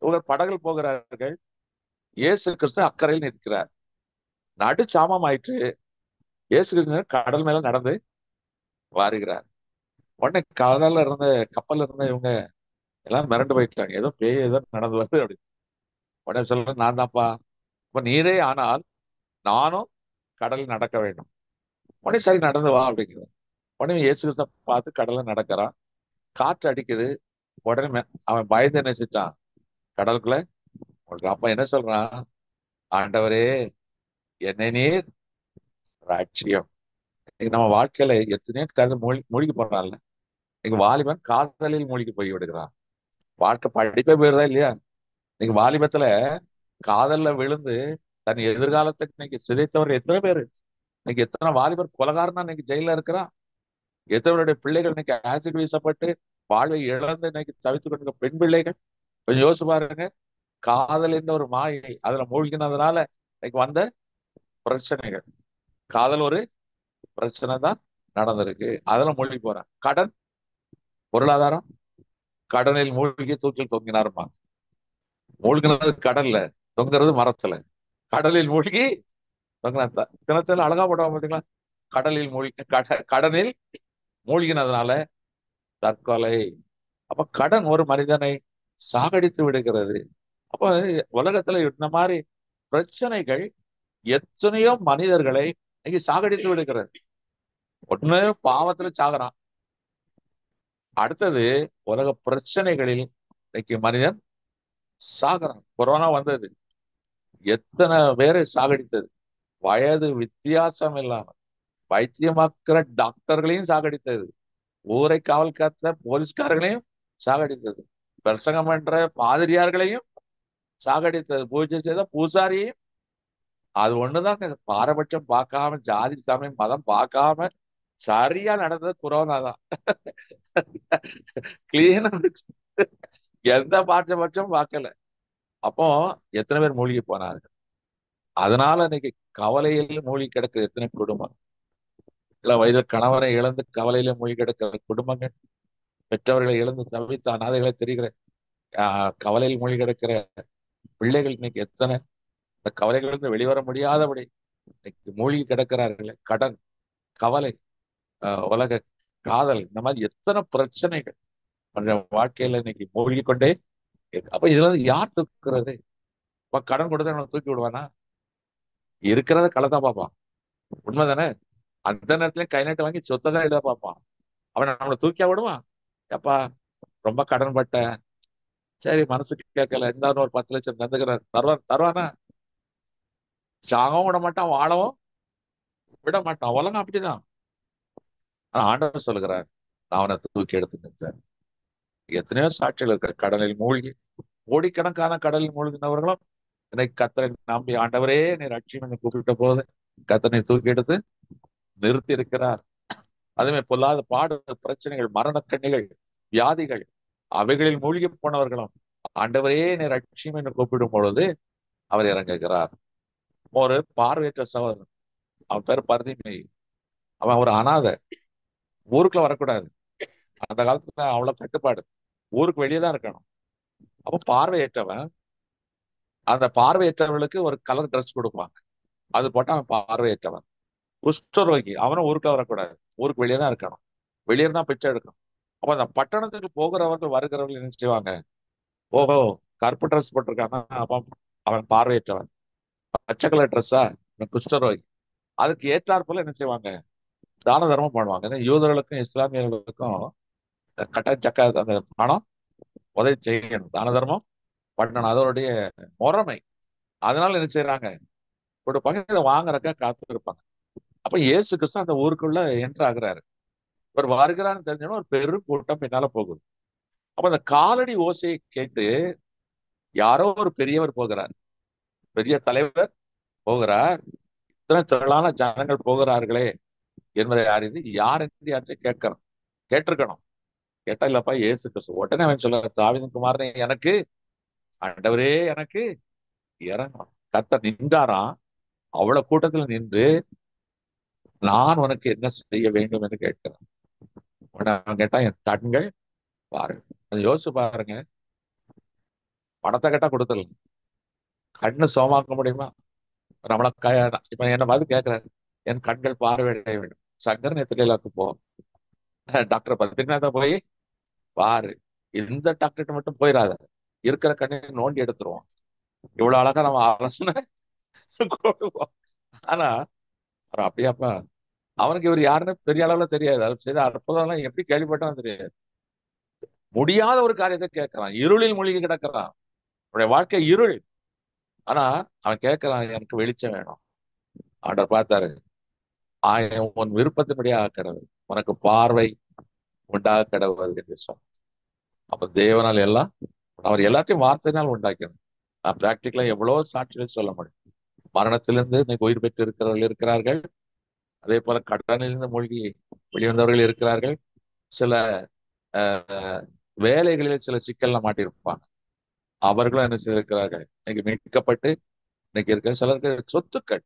இவர்கள் படகில் போகிறார்கள். இயேசு கிறிஸ்து அக்கறையில் நிற்கிறார். நடு சாமம் ஆயிற்று. இயேசு கிறிஸ்து கடல் மேல நடந்து வாருகிறார். உடனே கடல்ல இருந்த கப்பல்ல இருந்த இவங்க எல்லாம் மிரண்டு போயிட்டாங்க. ஏதோ பேய் ஏதோ நடந்து வருது அப்படின்னு. உடனே சொல்றேன், நான் தான்ப்பா. இப்ப நீரே ஆனால் நானும் கடலில் நடக்க வேண்டும். உடனே சரி நடந்து வா அப்படிங்கிறது. உடனே இயேசு கிறிஸ்த பார்த்து கடல்ல நடக்கிறான். காற்று அடிக்குது. உடனே அவன் பயந்து என்ன செஞ்சான்? கடலுக்குள்ள உங்களுக்கு அப்பா என்ன சொல்றான்? ஆண்டவரே என்னை நீர் ராட்சியம். நம்ம வாழ்க்கையில எத்தனையோ கருது மூழ்கி போடுறான்ல. இன்னைக்கு வாலிபன் காதலில் மூழ்கி போய் விடுகிறான். வாழ்க்கை படிப்பே போயிருதா இல்லையா? இன்னைக்கு வாலிபத்துல காதல்ல விழுந்து தன் எதிர்காலத்துக்கு இன்னைக்கு சிதைத்தவர் எத்தனை பேரு? இன்னைக்கு எத்தனை வாலிபர் கொலகாரனா இன்னைக்கு ஜெயில இருக்கிறான். எத்தவருடைய பிள்ளைகள் இன்னைக்கு ஆசிட் வீசப்பட்டு வாழ்வை இழந்து இன்னைக்கு தவித்துக் கொண்டிருக்க பெண் பிள்ளைகள். கொஞ்சம் யோசிச்சு பாருங்க. காதல் என்ற ஒரு மாயை அதுல மூழ்கினதுனால இன்னைக்கு வந்த பிரச்சனைகள். காதல் ஒரு பிரச்சனை தான் நடந்திருக்கு. அதுல மூழ்கி போறேன். கடன், பொருளாதாரம், கடனில் மூழ்கி தூக்கில் தொங்கினாருமா. மூழ்கினது கடல்ல, தொங்குறது மரத்துல. கடலில் மூழ்கி தொங்கின தினத்துல அழகா போடுவாங்க பாத்தீங்களா? கடலில் மூழ்கி கடனில் மூழ்கினதுனால தற்கொலை. அப்ப கடன் ஒரு மனிதனை சாகடித்து விடுகிறது. அப்ப உலகத்துல இந்த மாதிரி பிரச்சனைகள் எத்தனையோ மனிதர்களை இன்னைக்கு சாகடித்து விடுகிறது. ஒண்ணு பாவத்துல சாகுறான். அடுத்தது உலக பிரச்சனைகளில் இன்னைக்கு மனிதன் சாகுறான். கொரோனா வந்தது, எத்தனை பேரை சாகடித்தது. வயது வித்தியாசம் இல்லாம வைத்தியமாக்குற டாக்டர்களையும் சாகடித்தது. ஊரை காவல் காத்த போலீஸ்காரர்களையும் சாகடித்தது. பிரசங்கம் பண்ற பாதிரியார்களையும் சாகடித்தது. பூஜை செய்த பூசாரியையும். அது ஒண்ணுதாங்க. பாரபட்சம் பார்க்காம, ஜாதி சமயம் மதம் பார்க்காம சரியா நடந்தது கொரோனா தான். கிளீனா எந்த பாரபட்சமும் பார்க்கல. அப்போ எத்தனை பேர் மூழ்கி போனார்கள். அதனால இன்னைக்கு கவலையில் மூழ்கி கிடக்கிற எத்தனை குடும்பம், இல்ல வயதில் கணவரை இழந்து கவலையில மூழ்கி கிடக்கிற குடும்பங்கள், பெற்றவர்களை இழந்து தவித்த அனாதைகளை தெரிகிற கவலையில் மூழ்கி கிடக்கிற பிள்ளைகள் இன்னைக்கு எத்தனை இந்த கவலைகளிலிருந்து வெளிவர முடியாதபடி இன்னைக்கு மூழ்கி கிடக்கிறார்களே. கடன், கவலை, உலக காதல், இந்த மாதிரி எத்தனை பிரச்சனைகள் அந்த வாழ்க்கையில இன்னைக்கு மூழ்கி கொண்டே இருக்கு. அப்ப இதுல இருந்து யார் தூக்குறது? இப்ப கடன் கொடுத்தா அவனை தூக்கி விடுவானா? இருக்கிறத களதான் பார்ப்பான். உண்மைதானே? அந்த நேரத்துலயும் கை நீட்ட வாங்கி சொத்தை தான் எழுத பார்ப்பான். அவனை நம்மளை தூக்கியா விடுவான்? எப்பா ரொம்ப கடன் பட்ட, சரி மனசுக்கு கேட்கல, இருந்தாலும் ஒரு 10 லட்சம் தந்துக்கிறார், தருவானா? சாகவும் விட மாட்டான், வாழவும் விட மாட்டான். உலகம் அப்படிதான். ஆனா ஆண்டவர் சொல்லுகிறார், நான் அவனை தூக்கி எடுத்து நின்றேன். எத்தனையோ சாட்சிகள் இருக்கிற கடலில் மூழ்கி கோடிக்கணக்கான கடலில் மூழ்கினவர்களும் இன்னைக்கு கத்தரை நம்பி, ஆண்டவரே நீ ரட்சியம் என்று கூப்பிட்ட போது கத்தனை தூக்கி எடுத்து நிறுத்தி இருக்கிறார். அதுமே பொல்லாத பாடு, பிரச்சனைகள், மரணக்கண்ணிகள், வியாதிகள், அவைகளில் மூழ்கி போனவர்களும் ஆண்டவரே நீ ரட்சியம் என்று கூப்பிடும் பொழுது அவர் இறங்குகிறார். ஒரு பார்வையற்ற சகோதரன், அவன் பேர் பர்திமை, அவன் ஒரு அனாதை, ஊருக்குள்ள வரக்கூடாது. அந்த காலத்துல அவ்வளவு கட்டுப்பாடு, ஊருக்கு வெளியே தான் இருக்கணும். அப்ப பார்வையற்றவன், அந்த பார்வையற்றவர்களுக்கு ஒரு கலர் ட்ரெஸ் கொடுப்பாங்க, அது போட்டா அவன் பார்வையற்றவன். குஷ்டரோகி, அவனும் ஊருக்குள்ள வரக்கூடாது, ஊருக்கு வெளியே தான் இருக்கணும், வெளியே தான் பிச்சை எடுக்கணும். அப்ப அந்த பட்டணத்துக்கு போகிறவர்கள் வருகிறவர்கள் என்ன செய்வாங்க? ஓஹோ, கருப்பு ட்ரெஸ் போட்டிருக்கானா, அப்ப அவன் பார்வையற்றவன். பச்சை கலர் ட்ரெஸ்ஸா, குஷ்டரோகி. அதுக்கு ஏற்றாற் போல என்ன செய்வாங்க? தான தர்மம் பண்ணுவாங்க. ஏன்னா யூதர்களுக்கும் இஸ்லாமியர்களுக்கும் கட்டாய சக்க அந்த பணம் உதவி செய்யணும், தான தர்மம் பண்ணணும், அதோடைய முறைமை. அதனால என்ன செய்யறாங்க? கொடுப்பாங்க, இதை வாங்குறக்க காத்து இருப்பாங்க. அப்ப இயேசு கிறிஸ்து அந்த ஊருக்குள்ள என்டர் ஆகுறாரு. இவர் வருகிறான்னு தெரிஞ்சோன்னா ஒரு பெரும் கூட்டம் பின்னால போகுது. அப்ப அந்த காலடி ஓசையை கேட்டு யாரோ ஒரு பெரியவர் போகிறார், பெரிய தலைவர் போகிறார். இத்தனை திரளான ஜனங்கள் போகிறார்களே என்பதை அறிந்து யார் என்று யார்கிட்ட கேட்டிருக்கணும். கேட்டா இல்லப்பா இயேசு கிறிஸ்து. உடனே அவன் சொல்ல, தாவீதின் குமாரனே எனக்கு, ஆண்டவரே எனக்கு இறங்கணும். கர்த்தர் நின்றாராம். அவ்வளவு கூட்டத்துல நின்று, நான் உனக்கு என்ன செய்ய வேண்டும் என்று கேட்கிறேன். உடனே அவன் கேட்டா, என் கண்கள் பாருங்க. அதை யோசிச்சு பாருங்க. பணத்தை கேட்டா கொடுத்துடலாம், கண்ணு சோமாக்க முடியுமா? நம்மள இப்ப என்ன பார்த்து கேட்கிறாரு, என் கண்கள் பார்வையிட வேண்டும். சங்கர் நேத்திரிலாக்கு போ, டாக்டர் பத்ரிநாத போய் பாரு. இந்த டாக்டர்கிட்ட மட்டும் போயிடாத, இருக்கிற கண்ணை நோண்டி எடுத்துருவோம். இவ்வளவு அழகா நம்ம ஆலோசனை கொடுப்போம். ஆனா அவர் அப்படியாப்பா, அவனுக்கு இவர் யாருன்னு பெரிய அளவுல தெரியாது, அவர் செய்த அற்புதம் எப்படி கேள்விப்பட்டாலும் தெரியாது. முடியாத ஒரு காரியத்தை கேட்கிறான், இருளில் மூழ்கி கிடக்கிறான், அவனுடைய வாழ்க்கை இருள். ஆனா அவன் கேட்கிறான், எனக்கு வெளிச்சம் வேணும். ஆண்டவர் பார்த்தாரு, உன் விருப்பத்தின்படியே ஆக்கிறது, உனக்கு பார்வை உண்டாக கிடவது என்று சொன்னார். அப்ப தேவனால் எல்லாம், அவர் எல்லாத்தையும் வார்த்தையினால் உண்டாக்கணும். நான் பிராக்டிக்கலா எவ்வளவு சாட்சிகள் சொல்ல முடியும். மரணத்திலிருந்து இன்னைக்கு உயிர் பெற்று இருக்கிறவர்கள் இருக்கிறார்கள். அதே போல கடனிலிருந்து மூழ்கி வெளிவந்தவர்கள் இருக்கிறார்கள். சில வேலைகளில் சில சிக்கல்ல மாட்டியிருப்பாங்க, அவர்களும் என்ன செய்திருக்கிறார்கள், இன்னைக்கு மீட்கப்பட்டு இன்னைக்கு இருக்கிற சிலருக்கு சொத்துக்கள்.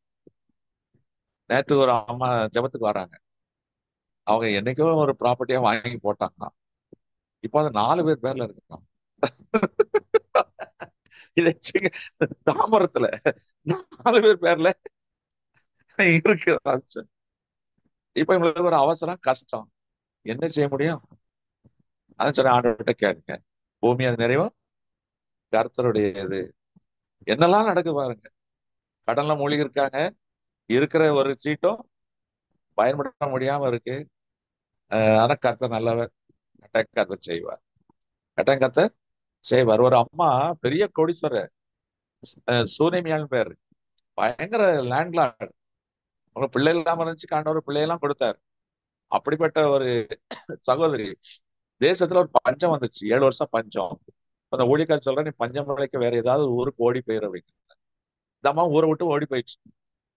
நேற்று ஒரு அம்மா ஜெபத்துக்கு வராங்க, அவங்க என்னைக்கோ ஒரு ப்ராப்பர்ட்டியா வாங்கி போட்டாங்கன்னா இப்போ அது 4 பேர் பேர்ல இருக்காங்க. இதை தாமரத்துல 4 பேர் பேர்ல இருக்கு. இப்ப இவங்களுக்கு ஒரு அவசரம், கஷ்டம், என்ன செய்ய முடியும்? அதான் சொன்ன, ஆண்டவர்கிட்ட கேளுங்க, பூமி அது நிறைவும் கர்த்தருடையது. என்னெல்லாம் நடக்கு பாருங்க. கடன்ல மூழ்கி இருக்காங்க, இருக்கிற ஒரு சீட்டும் பயன்படுத்த முடியாம இருக்கு. ஆனா கர்த்தர் நல்லவர், கட்டாயம் கர்த்தர் செய்வார், கட்டாயம் கர்த்தர் செய்வார். ஒரு அம்மா பெரிய கோடீஸ்வரர், சூனேமியான்னு பேரு, பயங்கர லேண்ட்லார்ட். அவங்க பிள்ளை இல்லாம இருந்துச்சு, காண்டவர் பிள்ளையெல்லாம் கொடுத்தாரு. அப்படிப்பட்ட ஒரு சகோதரி, தேசத்துல ஒரு பஞ்சம் வந்துச்சு, 7 வருஷம் பஞ்சம். அந்த ஊழியக்காரர் சொல்ற, நீ பஞ்சம் விளைக்க வேற ஏதாவது ஊருக்கு ஓடி போயிரு அப்படின்னு. இந்த அம்மா ஊரை விட்டு ஓடி போயிடுச்சு,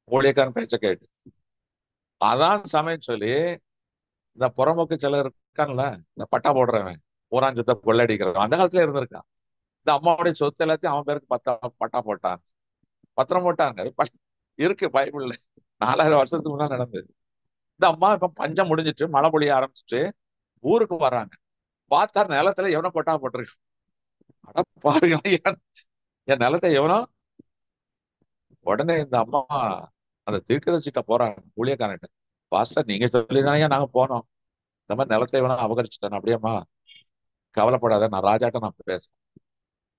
ஊழியக்காரன் பேச்ச கேட்டு. அதான் சமயம் சொல்லி, இந்த புறம்போக்கு சிலர் இருக்கான்ல, இந்த பட்டா போடுறவன், ஊரான் சொத்தை கொள்ளடிக்கிறவன் அந்த காலத்துல இருந்திருக்கான். இந்த அம்மாவுடைய சொத்து எல்லாத்தையும் அவன் பேருக்கு பட்டா போட்டான், பத்திரம் போட்டாங்க. இருக்கு பைபிள்ல. 4000 வருஷத்துக்கு முன்னாடி நடந்தது. இந்த அம்மா இப்ப பஞ்சம் முடிஞ்சிட்டு மழை பொழிய ஆரம்பிச்சுட்டு ஊருக்கு வர்றாங்க. பார்த்தா நிலத்துல எவனோ கொட்டா போட்டிருக்கு. அட பாருங்க, என் நிலத்தை எவனோ. உடனே இந்த அம்மா அந்த தீர்க்கதரிசிட்ட போறாங்க, ஊழியக்காரன்ட்ட. பாஸ்டர், நீங்க சொல்லிதானே நாங்க போனோம், இந்த மாதிரி நிலத்தை எவனோ அபகரிச்சுட்டேன். அப்படியேம்மா, கவலைப்படாத, நான் ராஜாட்ட நான் பேசுறேன்.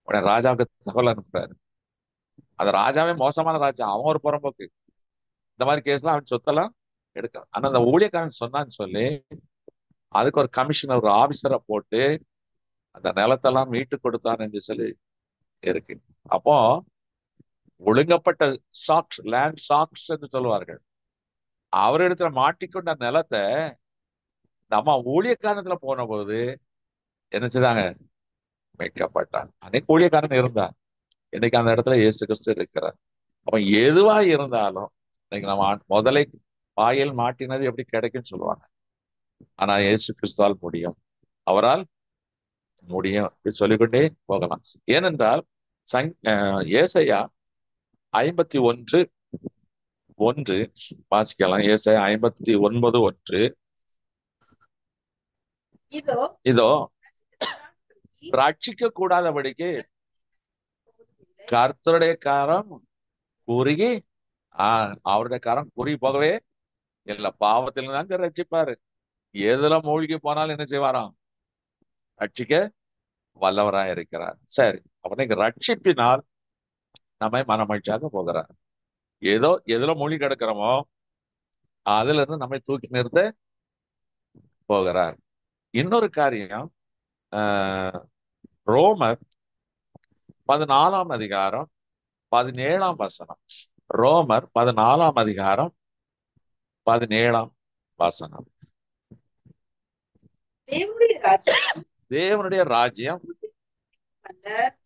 உடனே ராஜாவுக்கு தகவல் அனுப்புறாரு. அந்த ராஜாவே மோசமான ராஜா, அவன் ஒரு புறம்போக்கு. இந்த மாதிரி கேஸ்லாம் அவன் சொத்தெல்லாம் எடுக்க. ஆனா அந்த ஊழியக்காரன் சொன்னான்னு சொல்லி அதுக்கு ஒரு கமிஷனர், ஒரு ஆபீசரை போட்டு அந்த நிலத்தெல்லாம் மீட்டு கொடுத்தான் என்று சொல்லி இருக்கு. அப்போ ஒழுங்கப்பட்ட சாக்ஸ், லேண்ட் சாக்ஸ் என்று சொல்லுவார்கள், அவரிடத்துல மாட்டிக்கொண்ட நிலத்தை இந்த அம்மா ஊழியக்காரத்துல போன போது என்ன செய்தாங்க, மீட்கப்பட்டான். அன்னைக்கு ஊழியக்காரன் இருந்தான், இன்னைக்கு அந்த இடத்துல இயேசு கிறிஸ்து இருக்கிறார். அப்ப எதுவா இருந்தாலும் இன்னைக்கு நம்ம முதலை வாயில் மாட்டினது எப்படி கிடைக்கும்னு சொல்லுவாங்க. ஆனா இயேசு கிறிஸ்துவால் முடியும், அவரால் முடியும். இப்படி சொல்லிக்கொண்டே போகலாம். ஏனென்றால் ஏசாயா 51:1 வாசிக்கலாம். ஏசாயா 59:1. இதோ ரட்சிக்க கூடாதபடிக்கு கர்த்தருடைய காரம் குறுகி, அவருடைய காரம் குறுகி போகவே இல்லை. பாவத்தில் தான் ரட்சிப்பாரு. எதுல மூழ்கி போனாலும் என்ன செய்வாராம், ரட்சிக்க வல்லவராக இருக்கிறார். சரி, அப்ப ரட்சிப்பினால் நம்மை மனமகிழ்ச்சியாக போகிறார். ஏதோ எதுல மூழ்கி கிடக்கிறோமோ அதுல இருந்து நம்மை தூக்கி நிறுத்த போகிறார். இன்னொரு காரியம், ரோமர் 14:17. ரோமர் 14:17. தேவனுடைய ராஜ்யம்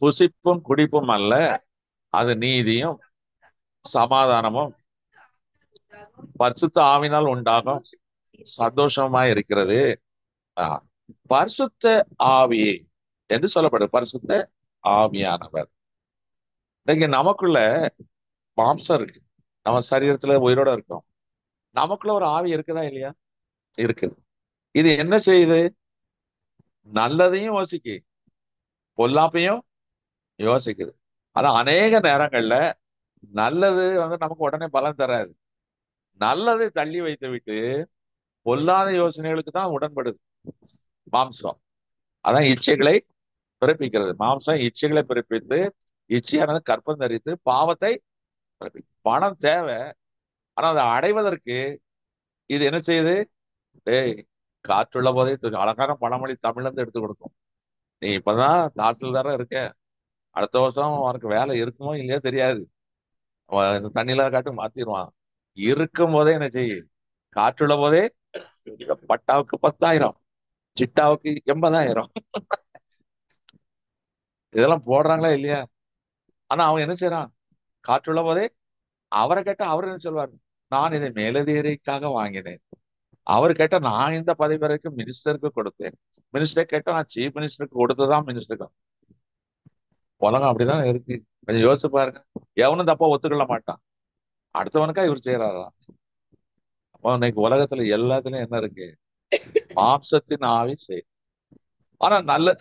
புசிப்பும் குடிப்பும் அல்ல, அது நீதியும் சமாதானமும் பரிசுத்த ஆவினால் உண்டாகும் சந்தோஷமாய் இருக்கிறது. பரிசுத்த ஆவி என்று சொல்லப்படுது. பரிசுத்த ஆவியானவர். இன்னைக்கு நமக்குள்ள மாம்சம் இருக்கு, நம்ம சரீரத்துல உயிரோட இருக்கோம். நமக்குள்ள ஒரு ஆவி இருக்குதா இல்லையா? இருக்குது. இது என்ன செய்யுது? நல்லதையும் யோசிக்கு, பொல்லாப்பையும் யோசிக்குது. ஆனா அநேக நேரங்கள்ல நல்லது நமக்கு உடனே பலன் தராது. நல்லதை தள்ளி வைத்து விட்டு பொல்லாத யோசனைகளுக்கு தான் உடன்படுது மாம்சம். அதான் இச்சைகளை பிறப்பிக்கிறது. மாம்சம் இச்சைகளை பிறப்பித்து, இச்சையானது கற்பம் தரித்து பாவத்தை பிறப்பிக்கும். பணம் தேவை, ஆனா அதை அடைவதற்கு இது என்ன செய்யுது? டேய், காற்றுள்ள போதே அழகான பழமொழி தமிழ்ல இருந்து எடுத்து கொடுக்கும். நீ இப்பதான் தாசில்தாரா இருக்க, அடுத்த வருஷம் உனக்கு வேலை இருக்குமோ இல்லையோ தெரியாது, இந்த தண்ணியில காட்டு மாத்திடுவான். இருக்கும் போதே என்ன செய்ய, காற்றுள்ள போதே பட்டாவுக்கு 10,000, சிட்டாவுக்கு 80,000 இதெல்லாம் போடுறாங்களா இல்லையா? ஆனா அவன் என்ன செய்யறான்? காற்றுள்ள போதே அவரை கேட்டா அவர் என்ன சொல்வார்? நான் இதை மேலதிகாரிக்காக வாங்கினேன். அவர் கேட்டா நான் இந்த பதவி வரைக்கும் மினிஸ்டருக்கு கொடுத்தேன். மினிஸ்டர் கேட்டா நான் சீஃப் மினிஸ்டருக்கு கொடுத்துதான் மினிஸ்டருக்கு. உலகம் அப்படிதான் இருக்கு. கொஞ்சம் யோசிச்சு பாருங்க. எவனும் தப்பா ஒத்துக்கொள்ள மாட்டான். அடுத்தவனுக்கா இவர் செய்யறாரா? அப்போ இன்னைக்கு உலகத்துல எல்லாத்துலயும் என்ன இருக்கு? மாம்சத்தின் ஆவி செய். ஆனா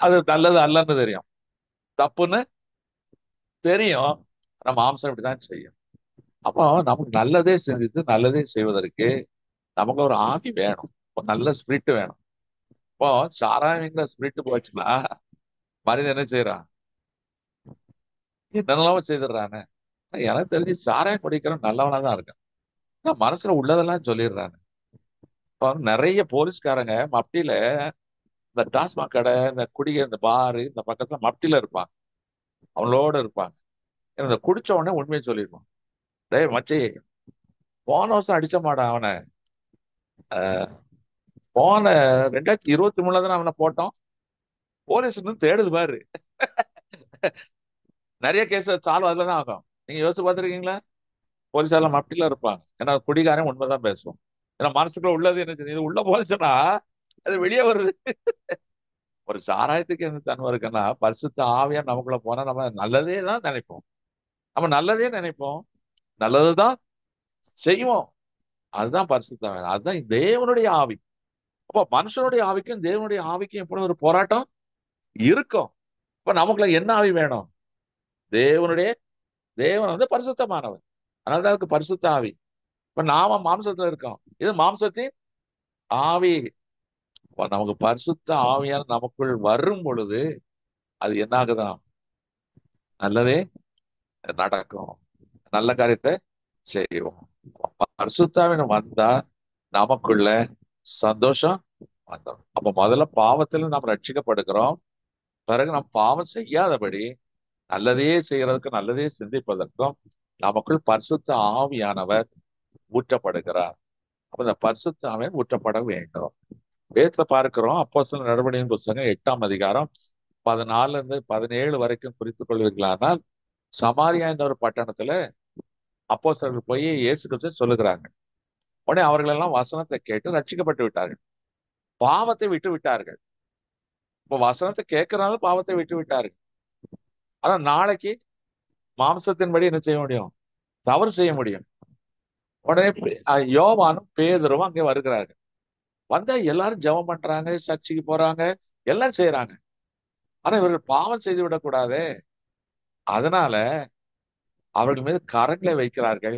அது நல்லது அல்லன்னு தெரியும், தப்புன்னு தெரியும். ஆனா மாம்சம் இப்படிதான் செய்யும். அப்போ நமக்கு நல்லதே சிந்தித்து நல்லதே செய்வதற்கு நமக்கு ஒரு ஆவி வேணும், ஒரு நல்ல ஸ்பிரிட் வேணும். இப்போ சாராயங்கிற ஸ்பிரிட் போச்சுன்னா மனிதன் என்ன செய்யறான்? என்னெல்லாம் செய்திடறானே. எனக்கு தெரிஞ்சு சாராயம் குடிக்கிறவன் நல்லவனா தான் இருக்கான். ஆனா மனசுல உள்ளதெல்லாம் சொல்லிடுறானு. இப்போ நிறைய போலீஸ்காரங்க மப்டியில, இந்த டாஸ்மாக் கடை, இந்த குடிக்க, இந்த பாரு, இந்த பக்கத்துல மப்டியில இருப்பாங்க, அவங்களோட இருப்பாங்க. இந்த குடிச்ச உடனே உண்மையை சொல்லிடுவான். டேய் மச்சி, போன வருஷம் அடிச்ச மாட்டான் அவனை, போன 2023 தானே அவனை போட்டோம், போலீஸ் இன்னும் தேடுது பாரு. நிறைய கேஸ் சால்வ் அதுலதான் ஆகும். நீங்க யோசிச்சு பார்த்துருக்கீங்களா? போலீஸாரெல்லாம் மப்டில இருப்பாங்க. ஏன்னா குடிகாரன் உண்மைதான் பேசுவோம். ஏன்னா மனசுக்குள்ள உள்ளது என்ன செய்யுது? இது உள்ள போலீஸ்னா அது வெளியே வருது. ஒரு சாராயத்துக்கு எந்த தன்மை இருக்குன்னா, பரிசுத்த ஆவியா நமக்குள்ள போனா நம்ம நல்லதே தான் நினைப்போம். நம்ம நல்லதே நினைப்போம், நல்லதுதான் செய்வோம். அதுதான் பரிசுத்த ஆவி, அதுதான் தேவனுடைய ஆவி. அப்போ மனுஷனுடைய ஆவிக்கும் தேவனுடைய ஆவிக்கும் எப்படி ஒரு போராட்டம் இருக்கும். இப்ப நமக்குள்ள என்ன ஆவி வேணும்? தேவனுடைய தேவன் வந்து பரிசுத்தமானவர், அதனால அதுக்கு பரிசுத்த ஆவி. இப்ப நாம மாம்சத்துல இருக்கோம், இது மாம்சத்தின் ஆவி. இப்ப நமக்கு பரிசுத்த ஆவியான நமக்குள் வரும் பொழுது அது என்ன ஆகுதான்? நல்லதே நடக்கும், நல்ல காரியத்தை செய்வோம். பரிசுத்தாவின் வந்தா நமக்குள்ள சந்தோஷம் வந்துடும். அப்ப முதல்ல பாவத்துல நாம் ரட்சிக்கப்படுகிறோம். பிறகு நாம் பாவம் செய்யாதபடி நல்லதே செய்யறதுக்கும் நல்லதே சிந்திப்பதற்கும் நமக்குள் பரிசுத்த ஆவியானவர் ஊற்றப்படுகிறார். அப்ப இந்த பரிசுத்த ஆவியானவர் ஊற்றப்பட வேண்டும். வேதத்துல பார்க்கிறோம், அப்போஸ்தலர் நடவடிக்கையின் புத்தகம் 8ஆம் அதிகாரம் 14 இருந்து 17 வரைக்கும் குறித்துக் கொள்வீர்களானால், சமாரியா என்ற ஒரு பட்டணத்துல அப்போஸ்தலர்கள் போய் இயேசு கிறிஸ்து சொல்லுகிறாங்க. உடனே அவர்கள் எல்லாம் வசனத்தை கேட்டு ரட்சிக்கப்பட்டு விட்டார்கள், பாவத்தை விட்டு விட்டார்கள். இப்ப வசனத்தை கேட்கறனால பாவத்தை விட்டு விட்டார்கள். ஆனா நாளைக்கு மாம்சத்தின்படி என்ன செய்ய முடியும்? தவறு செய்ய முடியும். உடனே யோவானும் பேதுருவும் அங்கே வருகிறார்கள். வந்தா எல்லாரும் ஜெபம் பண்றாங்க, சர்ச்சுக்கு போறாங்க, எல்லாம் செய்யறாங்க. ஆனா இவர்கள் பாவம் செய்து விடக்கூடாது, அதனால அவர்கள் மீது கரங்களை வைக்கிறார்கள்.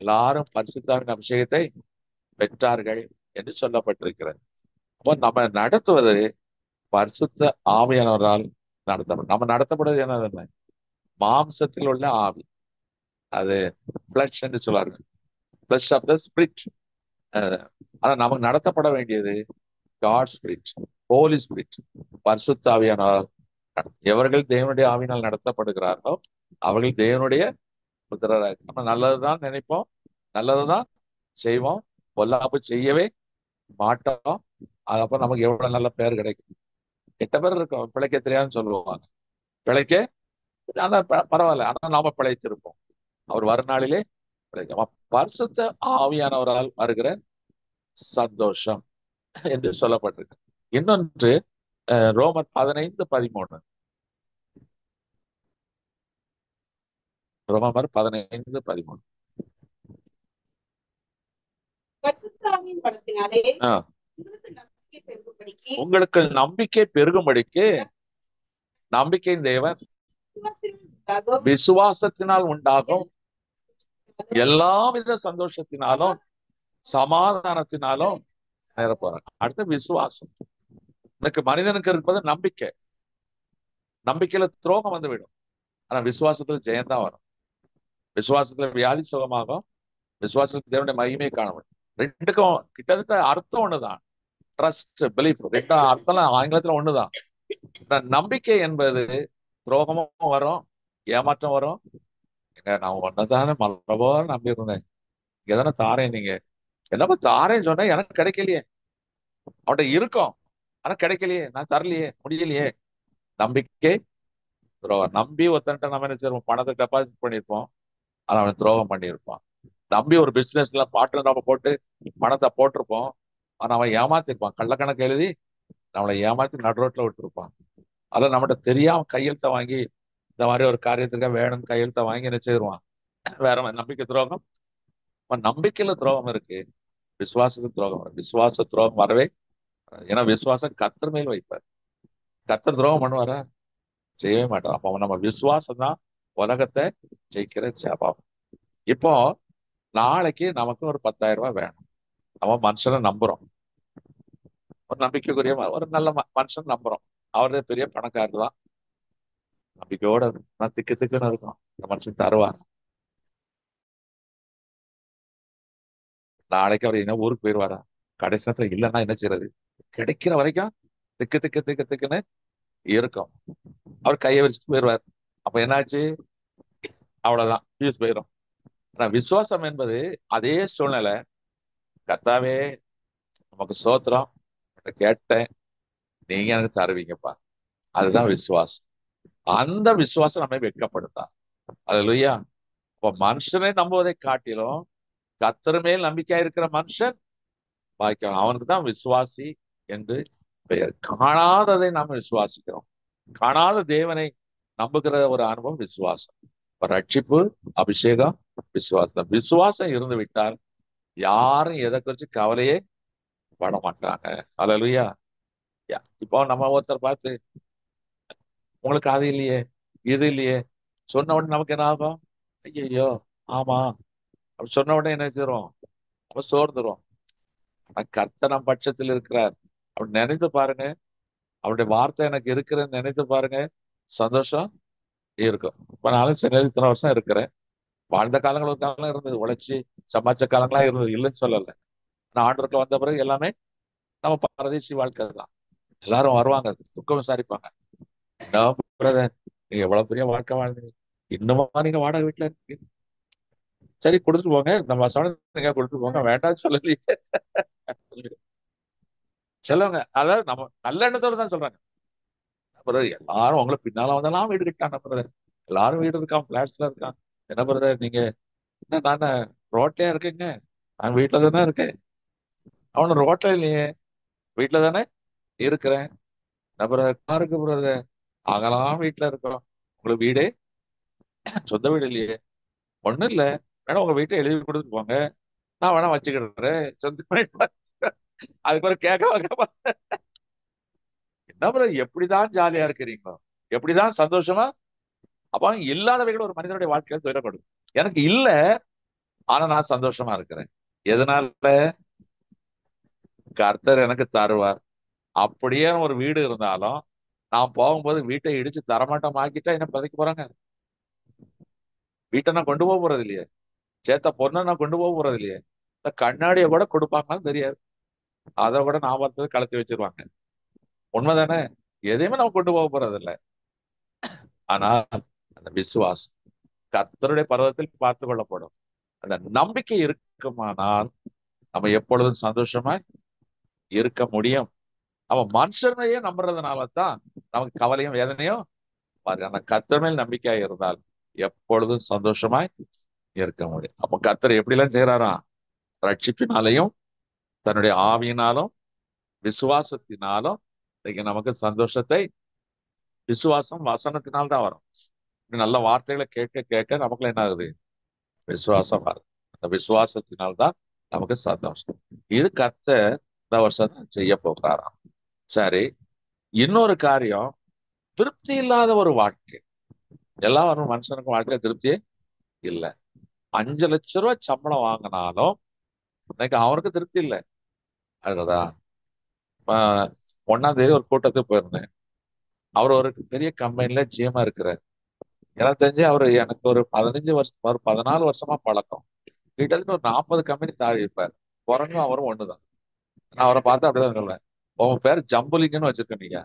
எல்லாரும் பரிசுத்தாவின் அபிஷேகத்தை பெற்றார்கள் என்று சொல்லப்பட்டிருக்கிறது. அப்போ நம்ம நடத்துவது பரிசுத்த ஆவியானவரால் நடத்தப்படும். நம்ம நடத்தப்படுவது என்ன? மாம்சத்தில் உள்ள ஆவி, அது பிளஷ் என்று சொல்வார்கள், பிளஷ் ஆஃப் த ஸ்பிரிட். ஆனா நமக்கு நடத்தப்பட வேண்டியது காட் ஸ்பிரிட், ஹோலி ஸ்பிரிட், பரிசுத்த ஆவியானவரால். எவர்கள் தேவனுடைய ஆவியினால் நடத்தப்படுகிறார்களோ அவர்கள் தேவனுடைய புத்திரராக. நம்ம நல்லதுதான் நினைப்போம், நல்லதுதான் செய்வோம், பொல்லாப்பு செய்யவே மாட்டோம். அதுக்கப்புறம் நமக்கு எவ்வளவு நல்ல பேர் கிடைக்கும். கெட்ட பேர் இருக்கும், பிழைக்க தெரியாதுன்னு சொல்லுவாங்க. பிழைக்க ஆனா பரவாயில்ல, ஆனா நாம பிழைத்திருப்போம். அவர் வருநாளிலே பிழைக்கும். பரிசுத்த ஆவியானவரால் வருகிற சந்தோஷம் என்று சொல்லப்பட்டிருக்கு. இன்னொன்று ரோமர் 15:13. ரோமர் 15:13. பரிசுத்தாவின் பலத்தினாலே ஆஹ் உங்களுக்கு நம்பிக்கை பெருகும்படிக்கு உங்களுக்கு நம்பிக்கை பெருகும்படிக்கு, நம்பிக்கையின் தேவன் விசுவாசத்தினால் உண்டாகும் எல்லாவித சந்தோஷத்தினாலும் சமாதானத்தினாலும் நிரப்புறாங்க. அடுத்து விசுவாசம். எனக்கு மனிதனுக்கு இருப்பது நம்பிக்கை. நம்பிக்கையில துரோகம் வந்துவிடும், ஆனா விசுவாசத்துல ஜெயந்தான் வரும். விசுவாசத்துல வியாதி சுகமாகும், விசுவாசத்துல தேவனுடைய மகிமையை காண முடியும். ரெண்டுக்கும் கிட்டத்தட்ட அர்த்தம் ஒண்ணுதான். ட்ரஸ்ட், பிலீஃப், ரெண்டும் அர்த்தம் ஆங்கிலத்துல ஒண்ணுதான். நம்பிக்கை என்பது துரோகமும் வரும், ஏமாற்றம் வரும். நான் ஒன்னதானே மல்லபோ நம்பி இருந்தேன், இங்கதானே தாரேன், நீங்க என்னப்பா தாரேன்னு சொன்னா எனக்கு கிடைக்கலையே. அவன்கிட்ட இருக்கும் ஆனா கிடைக்கலையே, நான் தரலையே, முடியலையே. நம்பிக்கை துரோகம். நம்பி ஒருத்தன்ட்ட நம்ம என்ன செய்வோம்? பணத்தை டெபாசிட் பண்ணியிருப்போம், ஆனா அவன் துரோகம் பண்ணியிருப்பான். நம்பி ஒரு பிசினஸ்ல பார்ட்னர் நம்ம போட்டு பணத்தை போட்டிருப்போம், ஆனா அவன் ஏமாத்திருப்பான், கள்ளக்கணக்கு எழுதி நம்மளை ஏமாத்தி நடு ரோட்ல விட்டுருப்பான். அதில் நம்மகிட்ட தெரியாம கையெழுத்த வாங்கி இந்த மாதிரி ஒரு காரியத்துக்காக வேணும்னு கையெழுத்த வாங்கி என்ன செய்வான்? வேற நம்பிக்கை துரோகம். நம்பிக்கையில துரோகம் இருக்கு, விசுவாசத்துக்கு துரோகம் இருக்கு. விசுவாச துரோகம் வரவே, ஏன்னா விசுவாசம் கர்த்தர் மேல் வைப்பார். கர்த்தர் துரோகம் பண்ணுவாரா? செய்யவே மாட்டார். அப்போ நம்ம விசுவாசம் தான் உலகத்தை ஜெயிக்கிற ஜெபம். இப்போ நாளைக்கு நமக்கு ஒரு 10,000 ரூபாய் வேணும். நம்ம மனுஷனை நம்புறோம், ஒரு நம்பிக்கைக்குரிய ஒரு நல்ல மனுஷன் நம்புறோம், அவரே பெரிய பணக்காரர் தான், நம்பிக்கையோட நான் திக்கு திக்குன்னு இருக்கும், இந்த மனுஷன் தருவாங்க. நாளைக்கு அவர் என்ன ஊருக்கு போயிடுவாரா? கடைசி நேரத்துல இல்லைன்னா என்ன செய்யறது? கிடைக்கிற வரைக்கும் திக்கு திக்கு திக்கு திக்குன்னு இருக்கும். அவர் கையை வச்சுட்டு போயிடுவார். அப்ப என்னாச்சு? அவ்வளவுதான், ஃபீஸ் போயிடும். ஆனா விசுவாசம் என்பது அதே சூழ்நிலை. கர்த்தாவே நமக்கு சோத்திரம், கேட்டேன், நீங்க எனக்கு தருவீங்கப்பா. அதுதான் விசுவாசம். அந்த விசுவாசம் நம்மை வெட்கப்படுத்தா. அல்லேலூயா. இப்ப மனுஷனை நம்புவதை காட்டிலும் கர்த்தர் மேல் நம்பிக்கையா இருக்கிற மனுஷன் பாக்கியம். அவனுக்கு தான் விசுவாசி என்று காணாததை நாம் விசுவாசிக்கிறோம். காணாத தேவனை நம்புகிற ஒரு அனுபவம் விசுவாசம். இப்ப ரட்சிப்பு, அபிஷேகம், விசுவாசம். விசுவாசம் இருந்து விட்டால் யாரும் எதை குறிச்சு கவலையே பட மாட்டாங்க. அல்லேலூயா. இப்போ நம்ம ஒருத்தர் பார்த்து உங்களுக்கு அது இல்லையே, இது இல்லையே சொன்ன உடனே நமக்கு என்ன ஆகும்? ஐயோ, ஆமா அப்படி சொன்ன உடனே என்ன செய்றோம்? நம்ம சோர்ந்துரும். ஆனா கர்த்தர் நம் பட்சத்தில் இருக்கிறார் அப்படி நினைத்து பாருங்க. அவருடைய வார்த்தை எனக்கு இருக்குன்னு நினைத்து பாருங்க, சந்தோஷம் இருக்கும். இப்ப நானும் சென்னையில் இத்தனை வருஷம் இருக்கிறேன். வாழ்ந்த காலங்கள் ஒரு காலம் இருந்தது, உழைச்சி சம்பாதிச்ச காலங்களா இருந்தது, இல்லைன்னு சொல்லல. ஆனா ஆண்டவருக்கு வந்த பிறகு எல்லாமே நம்ம பரதேசி வாழ்க்கை தான். எல்லாரும் வருவாங்க, துக்கம் விசாரிப்பாங்க. என்ன பிரதர், நீங்க எவ்வளவு பெரிய வாழ்க்கை வாழ்ந்தீங்க, இன்னுமா நீங்க வாடகை வீட்டுல இருக்கீங்க? சரி கொடுத்துட்டு போங்க, நம்ம நீங்க கொடுத்துட்டு போங்க, வேண்டாம்னு சொல்லலையே. சொல்லுவாங்க. அதாவது நம்ம நல்ல எண்ணத்தோட தான் சொல்றாங்க. பிரதர் எல்லாரும் உங்களை பின்னால வந்தெல்லாம் வீடு கட்டாங்க பிரதர், எல்லாரும் வீடு இருக்கான், பிளாட்ஸ்ல இருக்கான். என்ன பிரதர் நீங்க? என்ன நானே ரோட்லயே இருக்கேங்க, நான் வீட்டுல தானே இருக்கேன். அவனு ரோட்ல இல்லையே, வீட்டுல தானே இருக்கிறேன். என்ன பிரதர் இருக்கு பிரதர், அங்கெல்லாம் வீட்டுல இருக்கோம், உங்களுக்கு வீடு சொந்த வீடு இல்லையே. ஒண்ணும் இல்ல, வேணா உங்க வீட்டை எழுதி கொடுத்துட்டு போங்க, நான் வேணா வச்சுக்கிறேன் சொந்த வீடு. அதுக்கு பிறகு கேட்க என்ன பிரதர் எப்படிதான் ஜாலியா இருக்கிறீங்களோ, எப்படிதான் சந்தோஷமா. அப்ப இல்லாதவைகள் ஒரு மனிதனுடைய வாழ்க்கையில துயரப்படும். எனக்கு இல்ல, ஆனா நான் சந்தோஷமா இருக்கிறேன். எதனால? கர்த்தர் எனக்கு தருவார். அப்படியே ஒரு வீடு இருந்தாலும் நான் போகும்போது வீட்டை இடிச்சு தரமாட்டம் ஆக்கிட்டா என்ன பதைக்க போறாங்க? வீட்டை நான் கொண்டு போக போறது இல்லையே, சேத்த பொண்ணை நான் கொண்டு போக போறது இல்லையே. இந்த கண்ணாடியை கூட கொடுப்பாங்கன்னு தெரியாது, அதை கூட ஞாபகத்துல கலத்தி வச்சிருவாங்க. உண்மைதானே? எதையுமே நம்ம கொண்டு போக போறது இல்லை. ஆனா அந்த விசுவாசம் கர்த்தருடைய பர்வதத்தில் பார்த்து கொள்ளப்படும். அந்த நம்பிக்கை இருக்குமானால் நம்ம எப்பொழுதும் சந்தோஷமா இருக்க முடியும். அவன் மனுஷனையே நம்புறதுனால தான் நமக்கு கவலையும் வேதனையும் பாரு. ஆனா கர்த்தர் மேல் நம்பிக்கையா இருந்தால் எப்பொழுதும் சந்தோஷமாய் இருக்க முடியும். அப்ப கர்த்தர் எப்படி எல்லாம் செய்யறாராம்? ரட்சிப்பினாலையும் தன்னுடைய ஆவியினாலும் விசுவாசத்தினாலும் இன்னைக்கு நமக்கு சந்தோஷத்தை, விசுவாசம் வசனத்தினால் தான் வரும். நல்ல வார்த்தைகளை கேட்க கேட்க நமக்குள்ள என்ன ஆகுது? விசுவாசம் வரும். அந்த விசுவாசத்தினால்தான் நமக்கு சந்தோஷம். இது கர்த்தர் இந்த வருஷம் செய்ய போகிறாராம். சரி, இன்னொரு காரியம், திருப்தி இல்லாத ஒரு வாழ்க்கை. எல்லாரும் மனுஷனுக்கும் வாழ்க்கையில திருப்தியே இல்லை. 5 லட்சம் ரூபாய் சம்பளம் வாங்கினாலும் இன்னைக்கு அவருக்கு திருப்தி இல்லை. அதுதான் 1ஆம் தேதி ஒரு கூட்டத்துக்கு போயிருந்தேன். அவர் ஒரு பெரிய கம்பெனில ஜிஎம்மா இருக்கிறார். எனக்கு தெரிஞ்சு அவர் எனக்கு ஒரு 15 வருஷம், ஒரு 14 வருஷமா பழக்கம். கிட்டத்தட்ட ஒரு 40 கம்பெனி தாவி இருப்பார். குரங்கும் அவரும் ஒண்ணுதான். நான் அவரை பார்த்து அப்படிதான் சொல்லுவேன், உங்க பேர் ஜம்புலிங்கன்னு வச்சிருக்கேன். நீங்க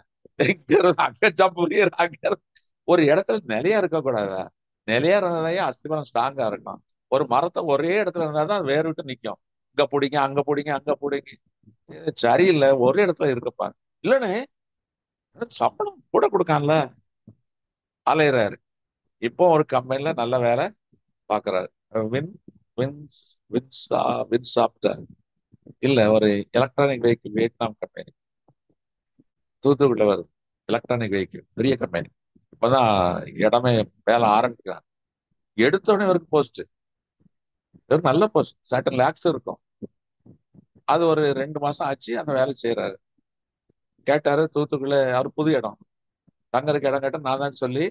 இங்க இருந்து அங்க ஜம்புலியர், அங்க இருந்து ஒரு இடத்துல நிலையா இருக்க கூடாதா? நிலையா இருந்தாலே அஸ்திவாரம் ஸ்ட்ராங்கா இருக்கும். ஒரு மரத்தை ஒரே இடத்துல இருந்தாதான் அது வேறு விட்டு நிக்கும். இங்க பிடிங்க, அங்க பிடிங்க, அங்க பிடிங்க. இது சரியில்லை, ஒரே இடத்துல இருக்கப்பா. இல்லன்னு சம்பளம் கூட கொடுக்கான்ல, அலையிறாரு. இப்போ ஒரு கம்பெனில நல்ல வேலை பாக்குறாரு. வின் வின்ஸ் வின்சா வின்சாப்டர் இல்ல, ஒரு எலக்ட்ரானிக் வெஹிக்கிள், வியட்நாம் கம்பெனி, தூத்துக்குடியில வருது. எலக்ட்ரானிக் வெஹிக்கிள் பெரிய கம்பெனி. இப்பதான் இடமே வேலை ஆரம்பிக்கிறாங்க. எடுத்த உடனே இவருக்கு போஸ்ட், ஒரு நல்ல போஸ்ட், சர்டன் லேக்ஸ் இருக்கும். அது ஒரு 2 மாசம் ஆச்சு அந்த வேலை செய்யறாரு. கேட்டாரு தூத்துக்குள்ள, அவர் புது இடம், தங்கறதுக்கு இடம் கேட்ட நான் தான் சொல்லி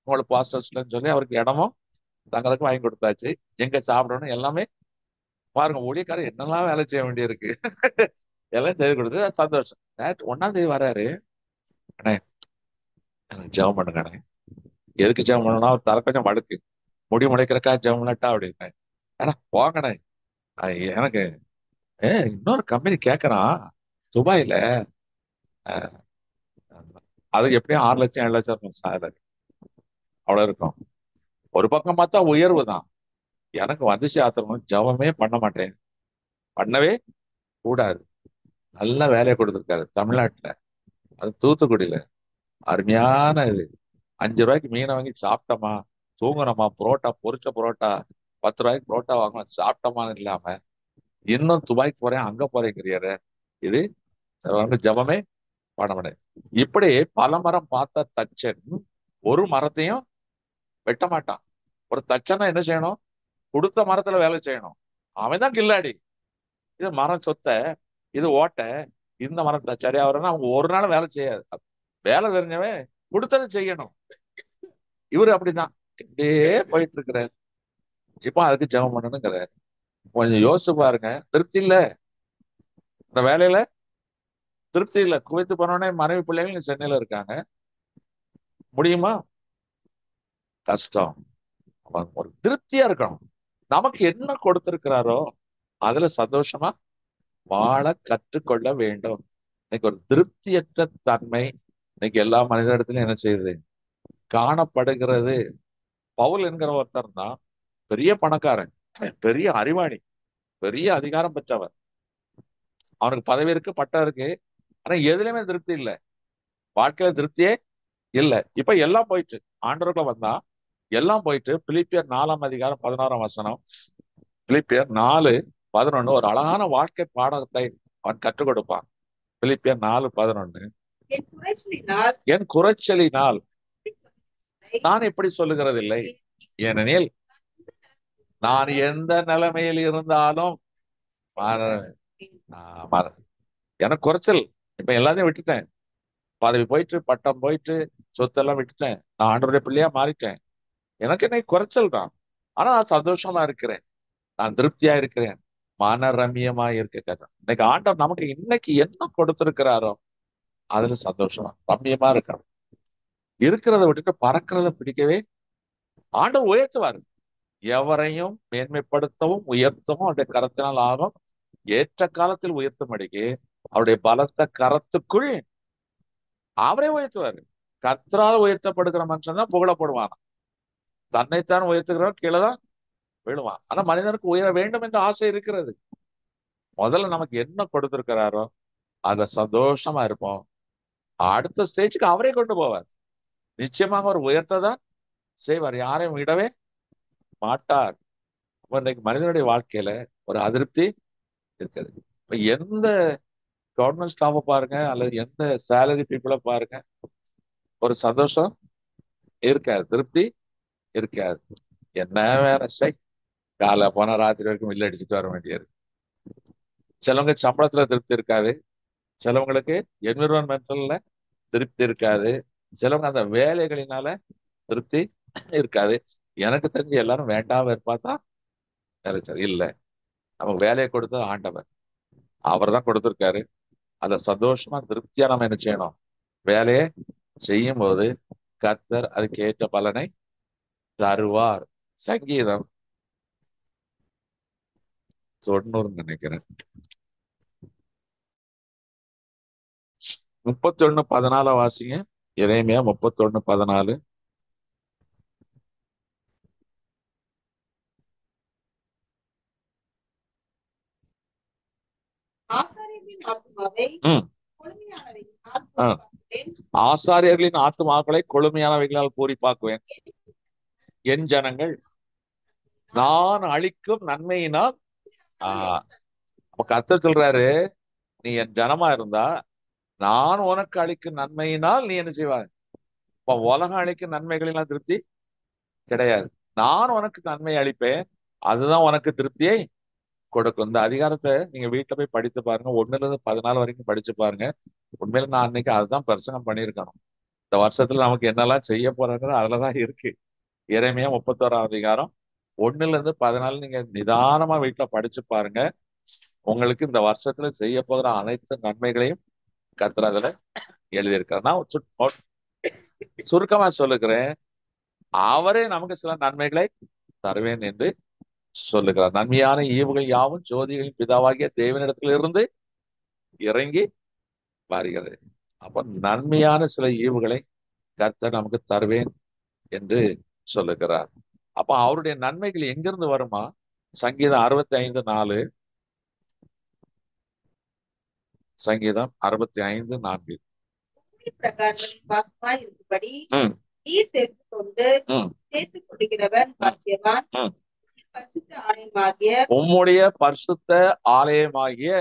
உங்களுக்கு பாஸ்டர்ஸ்லன்னு சொல்லி அவருக்கு இடமும் தங்கறதுக்கு வாங்கி கொடுத்தாச்சு. எங்க சாப்பிடணும் எல்லாமே பாருங்க, ஊழியக்காரர் என்னெல்லாம் வேலை செய்ய வேண்டியிருக்கு. எல்லாம் செய்து கொடுத்து சந்தோஷம். 1ஆம் தேதி வராரு. அண்ணே எனக்கு ஜெபம் பண்ணுங்க அண்ணே. எதுக்கு ஜெபம் பண்ணணும்னா அவர் தலை கொஞ்சம் மடுக்கு, முடி முளைக்கிறக்கா ஜெபம் பண்ணட்டா அப்படின்னு. ஏன்னா போங்கண்ணே, எனக்கு இன்னொரு கம்பெனி கேட்கறான் துபாயில, அஹ், அதுக்கு எப்படியும் 6 லட்சம் 7 லட்சம் இருக்கும் salary. அவ்வளவு இருக்கும். ஒரு பக்கம் பார்த்தா உயர்வு தான். எனக்கு வந்துச்சு ஆத்திரம், ஜெபமே பண்ண மாட்டேன், பண்ணவே கூடாது. நல்ல வேலையை கொடுத்துருக்காரு தமிழ்நாட்டுல, அது தூத்துக்குடியில. அருமையான இது. 5 ரூபாய்க்கு மீனை வாங்கி சாப்பிட்டோமா, தூங்குனோமா, புரோட்டா, பொரிச்ச புரோட்டா, 10 ரூபாய்க்கு புரோட்டா வாங்கலாம் சாப்பிட்டோமான்னு இல்லாம இன்னும் துபாய்க்கு போறேன் அங்க போறேங்கிறாரு. இது வந்து ஜபமே பணமடை. இப்படி பல மரம் பார்த்த தச்சன் ஒரு மரத்தையும் வெட்ட மாட்டான். ஒரு தச்சனா என்ன செய்யணும்? கொடுத்த மரத்துல வேலை செய்யணும். அவன் தான் கில்லாடி. இது மரம் சொத்த, இது ஓட்ட, இந்த மரம் சரியா வரணும். அவங்க ஒரு நாள் வேலை செய்யாது. வேலை தெரிஞ்சவன் கொடுத்ததை செய்யணும். இவரு அப்படிதான் இப்படியே போயிட்டு இருக்கிறார். இப்போ அதுக்கு ஜெபம் பண்ணணுங்கிறார். கொஞ்சம் யோசிச்சு பாருங்க. திருப்தி இல்ல, இந்த வேலையில திருப்தி இல்ல. குவைத்து போனோடனே மனைவி பிள்ளைகள் சென்னையில இருக்காங்க. முடியுமா? கஷ்டம். ஒரு திருப்தியா இருக்கணும். நமக்கு என்ன கொடுத்திருக்கிறாரோ அதுல சந்தோஷமா வாழ கற்றுக்கொள்ள வேண்டும். இன்னைக்கு ஒரு திருப்தியற்ற தன்மை இன்னைக்கு எல்லா மனிதரிடத்திலும் என்ன செய்யுது? காணப்படுகிறது. பவுல் என்கிற ஒருத்தர் தான் பெரிய பணக்காரன், பெரிய அறிவாளி, பெரிய அதிகாரம் பெற்றவர். அவனுக்கு பதவி இருக்கு, பட்டம் இருக்கு. ஆனா எதுலயுமே திருப்தி இல்லை. வாழ்க்கையில திருப்தியே இல்லை. இப்ப எல்லாம் போயிட்டு ஆண்டவருக்குள்ள வந்தா எல்லாம் போயிட்டு பிலிப்பியர் 4:16 பிலிப்பியர் 4:11 ஒரு அழகான வாழ்க்கை பாடத்தை அவன் கற்றுக் கொடுப்பான். பிலிப்பியர் 4:11 என் குறைச்சலினால் நான் இப்படி சொல்லுகிறதில்லை, ஏனெனில் நான் எந்த நிலைமையில் இருந்தாலும் எனக்கு குறைச்சல். இப்ப எல்லாத்தையும் விட்டுட்டேன். பதவி போயிட்டு, பட்டம் போயிட்டு, சொத்தெல்லாம் விட்டுட்டேன். நான் ஆண்டவருடைய பிள்ளையா மாறிட்டேன். எனக்கு இன்னைக்கு குறைச்சல் தான். ஆனா நான் சந்தோஷமா இருக்கிறேன், நான் திருப்தியா இருக்கிறேன், மன ரம்யமா இருக்க. இன்னைக்கு ஆண்டவர் நமக்கு இன்னைக்கு என்ன கொடுத்திருக்கிறாரோ அதுல சந்தோஷமா ரம்யமா இருக்கணும். இருக்கிறத விட்டுட்டு பறக்கிறத பிடிக்கவே ஆண்டவர் உயர்த்துவார். எவரையும் மேன்மைப்படுத்தவும் உயர்த்தவும் அவருடைய கரத்தினால் ஆகும். ஏற்ற காலத்தில் உயர்த்தும்படிக்கு அவருடைய பலத்த கரத்துக்குள் அவரே உயர்த்துவாரு. கர்த்தரால் உயர்த்தப்படுகிற மனுஷன் தான் புகழப்படுவான். தன்னைத்தான் உயர்த்துகிறவன் கீழேதான் விழுவான். ஆனா மனிதனுக்கு உயர வேண்டும் என்ற ஆசை இருக்கிறது. முதல்ல நமக்கு என்ன கொடுத்திருக்கிறாரோ அதுல சந்தோஷமா இருப்போம். அடுத்த ஸ்டேஜுக்கு அவரே கொண்டு போவார். நிச்சயமாக அவர் உயர்த்ததான் செய்வார். யாரையும் விடவே மாட்டார். இன்னைக்கு மனிதனுடைய வாழ்க்கையில ஒரு அதிருப்தி இருக்குது. இப்ப எந்த கவர்மெண்ட் ஸ்டாஃபை பாருங்க, அல்லது எந்த சேலரி பீப்புளை பாருங்க, ஒரு சந்தோஷம் இருக்காது, திருப்தி இருக்காது. என்ன வேற காலை போனா ராத்திரி வரைக்கும் மில்ல அடிச்சுட்டு வர வேண்டியது. சிலவங்க சம்பளத்துல திருப்தி இருக்காது, சிலவங்களுக்கு என்விரான்மெண்டல்ல திருப்தி இருக்காது, சிலவங்க அந்த வேலைகளினால திருப்தி இருக்காது. எனக்கு தெரிஞ்சு எல்லாரும் வேண்டாம இருப்பாதான் இல்ல. நமக்கு வேலையை கொடுத்த ஆண்டவர், அவர் தான் கொடுத்திருக்காரு. அத சந்தோஷமா திருப்தியா நம்ம என்ன செய்யணும்? வேலையை செய்யும் போது கர்த்தர் அதுக்கு ஏற்ற பலனை தருவார். சங்கீதம் 90 நினைக்கிறேன், 31:14 வாசிங்க. எரேமியா 31:14. ஆசாரியர்களின் ஆத்துமாக்களை கொழுமையானவைகளால் பூரிப்பாக்குவேன். என் ஜனங்கள் நான் அளிக்கும் நன்மையினால் அப்ப கர்த்தர் சொல்றாரு, நீ என் ஜனமா இருந்தா நான் உனக்கு அளிக்கும் நன்மையினால் நீ என்ன செய்வாய்? இப்ப உலகம் அளிக்கும் நன்மைகளினால் திருப்தி கிடையாது. நான் உனக்கு நன்மை அளிப்பேன், அதுதான் உனக்கு திருப்தியை கொடுக்கும். இந்த அதிகாரத்தை நீங்க வீட்டுல போய் படித்து பாருங்க. 1-14 வரைக்கும் படிச்சு பாருங்க. உண்மையில நான் அன்னைக்கு அதுதான் பிரசங்கம் பண்ணியிருக்கணும். இந்த வருஷத்துல நமக்கு என்னெல்லாம் செய்ய போறாங்க அதுலதான் இருக்கு. எரேமியா 31 அதிகாரம் 1-14 நீங்க நிதானமா வீட்டுல படிச்சு பாருங்க. உங்களுக்கு இந்த வருஷத்துல செய்ய போகிற அனைத்து நன்மைகளையும் கர்த்தர் அதுல எழுதியிருக்கார். நான் சுருக்கமா சொல்லுகிறேன், அவரே நமக்கு சில நன்மைகளை தருவேன் என்று சொல்லுகிறார். நன்மையான ஈவுகள் யாவும் ஜோதிகளின் பிதாவாகிய தேவனிடத்திலிருந்து இறங்கி வருகிறது. அப்ப நன்மையான சில ஈவுகளை கர்த்தர் நமக்கு தருவேன் என்று சொல்லுகிறார். அப்ப அவருடைய நன்மைகள் எங்கிருந்து வருமா? சங்கீதம் 65:4. சங்கீதம் 65:4. உம்முடைய பரிசுத்த ஆலயமாகிய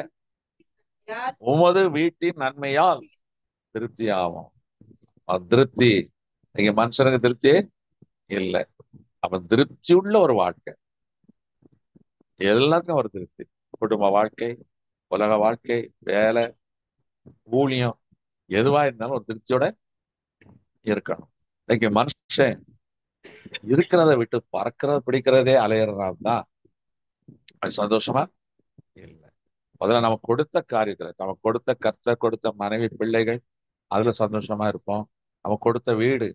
உமது வீட்டின் நன்மையால் திருப்தி ஆகும். திருப்தி நீங்க மனுஷனுக்கு திருப்தி இல்லை. அப்ப திருப்தி உள்ள ஒரு வாழ்க்கை, எல்லாத்துக்கும் ஒரு திருப்தி. குடும்ப வாழ்க்கை, உலக வாழ்க்கை, வேலை, ஊழியம், எதுவா இருந்தாலும் ஒரு திருப்தியோட இருக்கணும். இன்னைக்கு மனுஷன் இருக்கிறத விட்டு பறக்கிறத பிடிக்கிறதே அலையறதுனால தான் அது சந்தோஷமா இல்லை. முதல்ல நம்ம கொடுத்த காரியத்துல, நம்ம கொடுத்த கர்த்தர் கொடுத்த மனைவி பிள்ளைகள், அதுல சந்தோஷமா இருப்போம். நம்ம கொடுத்த வீடு,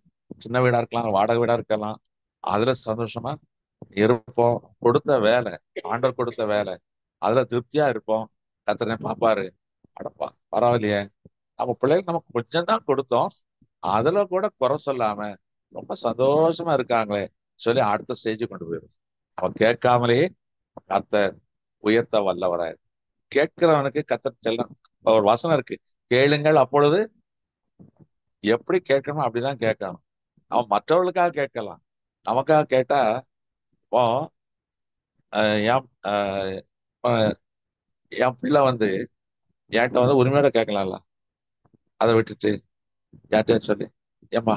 சின்ன வீடா இருக்கலாம், வாடகை வீடா இருக்கலாம், அதுல சந்தோஷமா இருப்போம். கொடுத்த வேலை, ஆண்டவர் கொடுத்த வேலை, அதுல திருப்தியா இருப்போம். கர்த்தரை பாப்பாரு, அடப்பா பரவாயில்லையே, நம்ம பிள்ளைகளுக்கு நம்ம கொஞ்சம் தான் கொடுத்தோம், அதுல கூட குறை சொல்லாம ரொம்ப சந்தோஷமா இருக்காங்களே சொல்லி அடுத்த ஸ்டேஜுக்கு கொண்டு போயிடும். அவன் கேட்காமலேயே கர்த்தர் உயர்த்த வல்லவராய். கேட்கிறவனுக்கு கர்த்தர் செல்லம். ஒரு வசனம் இருக்கு, கேளுங்கள் அப்பொழுது எப்படி கேட்கணும் அப்படிதான் கேட்கணும். அவன் மற்றவர்களுக்காக கேட்கலாம், நமக்காக கேட்டா இப்போ என் என் பிள்ளை வந்து என்கிட்ட வந்து உரிமையோட கேட்கலாம்ல, அதை விட்டுட்டு யார்கிட்ட சொல்லி ஏம்மா